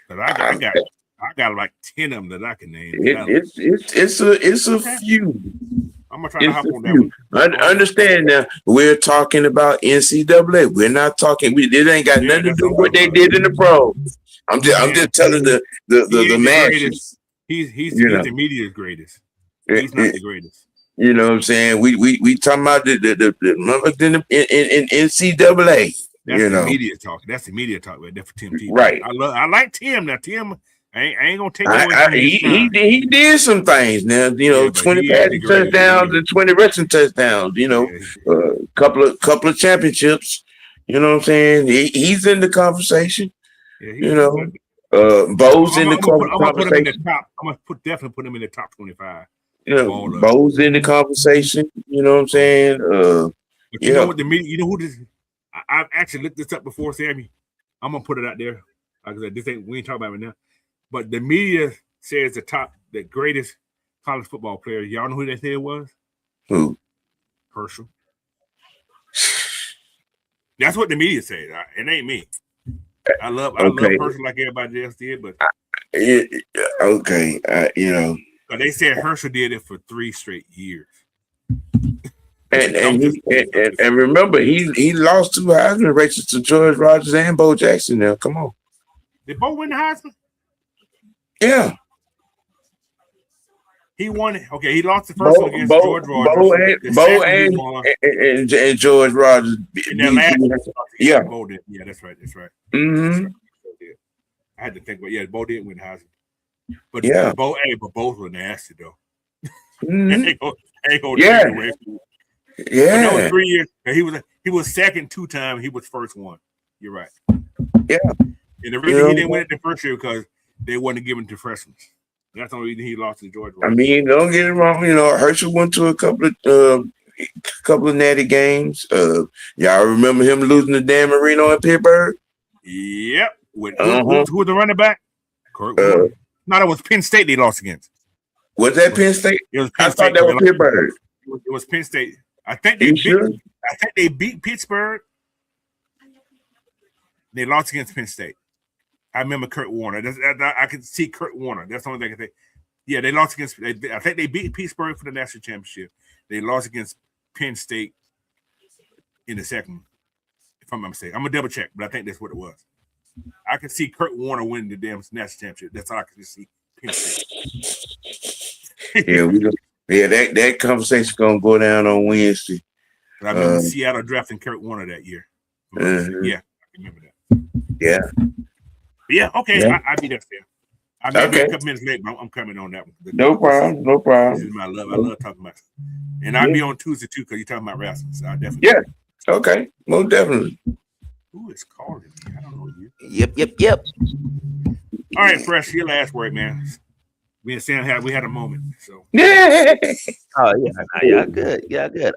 Because I got like 10 of them that I can name. It's a few. I'm gonna try to hop on that one. Understand now, we're talking about NCAA. We're not talking. It ain't got nothing to do with what they did in the pro. I'm just telling the masses. He's the media's greatest. He's not the greatest. You know what I'm saying? We talking about the in NCAA. That's the media talk. That's the media talk right there for Tim Tebow. Right. I like Tim. Now Tim, I ain't gonna take away. He did some things. Now, you know, 20 passing touchdowns and 20 rushing touchdowns. You know, couple of championships. You know what I'm saying? He's in the conversation. Yeah, you know, Bo's in the conversation. I'm gonna definitely put him in the top 25. You know, Bo's in the conversation. You know what I'm saying? But you know what the media? You know who this? I've actually looked this up before, Sammy. I'm gonna put it out there. Like I said, we ain't talking about it now. But the media says the greatest college football player. Y'all know who they said was? Who? Herschel. That's what the media says. It ain't me. I love Herschel like everybody else did, but you know. But they said Herschel did it for 3 straight years. And remember, he lost 2 Heisman races to George Rogers and Bo Jackson. Now, come on. Did Bo win the Heisman? Yeah. He won it. Okay, he lost the first one against George Rogers. Bo and George Rogers. Yeah. Bo did. Yeah, that's right. Mm-hmm. I had to think, but Bo didn't win the Heisman. But both were nasty though. Mm-hmm. ain't gonna take away from Yeah, that was 3 years. He was second 2 times. He was first one. You're right. Yeah, and the reason he didn't win it the first year because they wasn't given to freshmen. That's the only reason he lost to George. I mean, don't get it wrong. Herschel went to a couple of natty games. Y'all remember him losing to Dan Marino in Pittsburgh? Yep. Who was the running back? Kurt Warner. No, that was Penn State they lost against. Was that Penn State? It was Penn I State. thought that was Pittsburgh. It was Penn State. I think they beat Pittsburgh. They lost against Penn State. I remember Kurt Warner. I could see Kurt Warner. That's the only thing I can think. Yeah, they lost against. I think they beat Pittsburgh for the national championship. They lost against Penn State in the second. If I'm not mistaken, I'm gonna double check, but I think that's what it was. I can see Kurt Warner winning the damn national championship. That's all I can see. Penn State. That conversation gonna go down on Wednesday. I remember Seattle drafting Kurt Warner that year. Yeah, I remember that. Yeah. Okay. Yeah. I'll be there. I may be a couple minutes late, but I'm coming on that one. No problem. This is my love. I love talking about it. And I'll be on Tuesday too because you're talking about wrestling. So I definitely. Yeah. Okay. Most definitely. Who is calling me? I don't know you. Yep. All right, Fresh. Your last word, man. Me and Sam we had a moment. So. Yeah. Oh yeah, good. Yeah, good.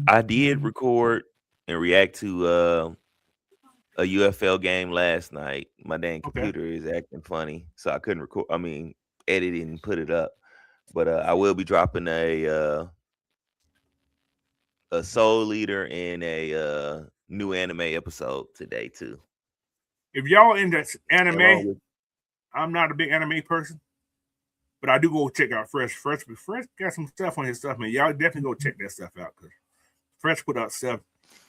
I did record and react to a UFL game last night. My dang computer is acting funny, so I couldn't record. I mean, edit it and put it up. But I will be dropping a Soul Leader and a new anime episode today too. If y'all into anime, I'm not a big anime person, but I do go check out Fresh. Fresh got some stuff on his stuff, man. Y'all definitely go check that stuff out because Fresh put out stuff.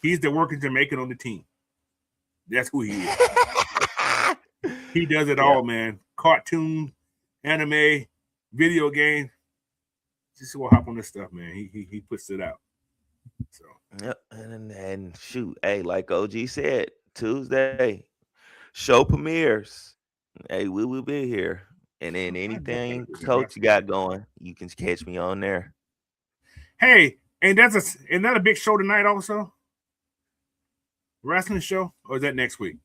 He's the working Jamaican on the team. That's who he is. He does it all, man. Cartoon, anime, video game. Just go hop on this stuff, man. He puts it out. So yep, and shoot, hey, like OG said, Tuesday show premieres. Hey, we will be here, and then anything Coach got going, you can catch me on there. Hey, and that's another big show tonight, also. Wrestling show, or is that next week?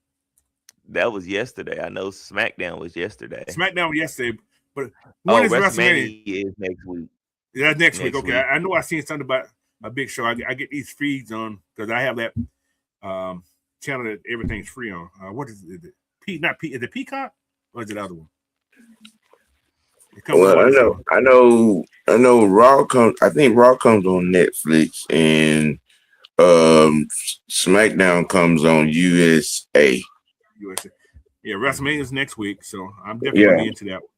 That was yesterday. I know SmackDown was yesterday. SmackDown was yesterday, but when is WrestleMania? Is next week. Yeah, next week. Okay, I know I seen something about a big show. I get these feeds on because I have that channel that everything's free on. What is it? Is it Peacock or is it the other one? Well, I know. Raw comes. I think Raw comes on Netflix and. SmackDown comes on USA. Yeah, WrestleMania is next week, so I'm definitely gonna be into that one.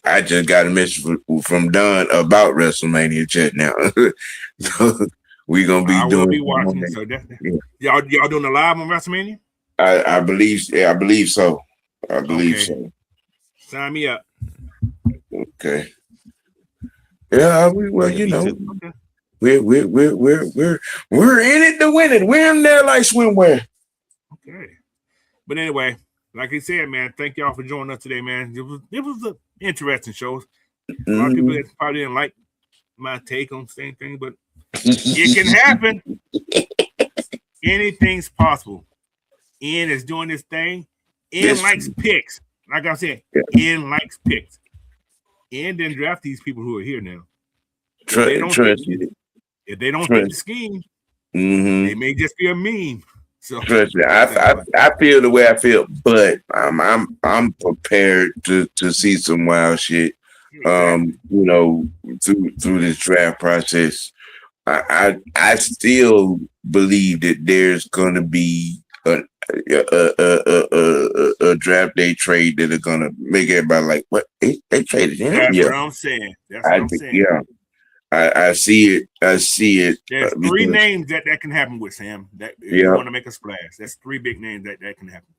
I just got a message from Don about WrestleMania just now. So we're gonna be watching. So definitely, y'all doing a live on WrestleMania? I believe so. I believe so. Sign me up. Okay. Yeah, We're in it to win it. We're in there like swimwear. Okay. But anyway, like I said, man, thank y'all for joining us today, man. It was an interesting show. A lot of people probably didn't like my take on the same thing, but it can happen. Anything's possible. Ian is doing this thing. Ian likes picks. Like I said, Ian likes picks. Ian didn't draft these people who are here now. If they don't fit the scheme, they may just be a meme. So trust me, I feel the way I feel, but I'm prepared to see some wild shit. Through this draft process, I still believe that there's going to be a draft day trade that are going to make everybody like, what they traded him? That's what I'm saying. Yeah. I see it. There's three names that can happen with Sam. That if you want to make a splash, that's three big names that can happen.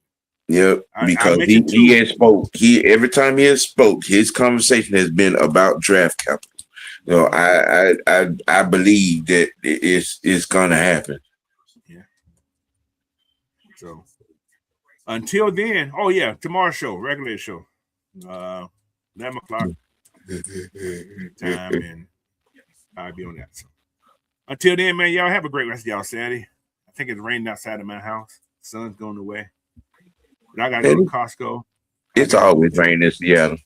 Yep, because he has spoke. Every time he has spoke, his conversation has been about draft capital. So I believe that it's gonna happen. Yeah. So until then, tomorrow's show, regular show, 11 o'clock time and. I'll be on that. So until then, man, y'all have a great rest of y'all Saturday. I think it's raining outside of my house. The sun's going away. But I got to go to Costco. It's always raining in Seattle.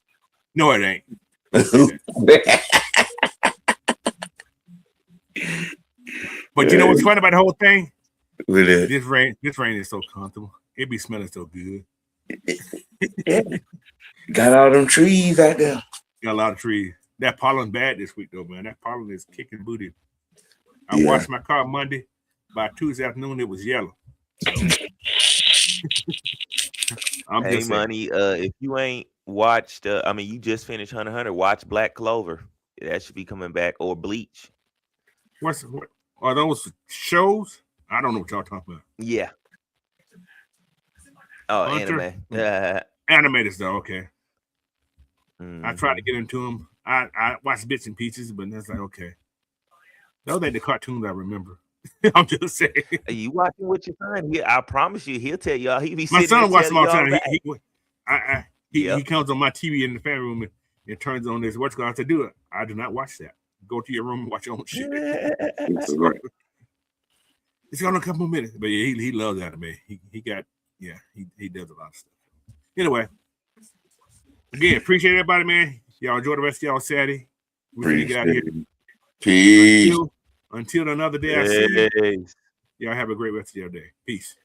No, it ain't. But you know what's funny about the whole thing? This rain is so comfortable. It be smelling so good. Got all them trees out there. Got a lot of trees. That pollen bad this week though, man. That pollen is kicking booty. I washed my car Monday. By Tuesday afternoon, it was yellow. So. Hey, Money, if you ain't watched, you just finished Hunter x Hunter, watch Black Clover. That should be coming back, or Bleach. What are those shows? I don't know what y'all talking about. Yeah. Oh, Hunter? Anime. Animators, though, okay. Mm-hmm. I tried to get into them. I watched bits and pieces, but it's like, okay. Those ain't the cartoons I remember. I'm just saying. You watching with your son? I promise you, he'll tell y'all. He be my son watches them all the time. He comes on my TV in the family room and turns on this. What's going to do it? I do not watch that. Go to your room and watch your own shit. It's gonna a couple more minutes, but yeah, he loves anime. He does a lot of stuff. Anyway, again, appreciate everybody, man. Y'all enjoy the rest of y'all Saturday. We're gonna get out here. Peace. Until another day I see you. Y'all have a great rest of your day. Peace.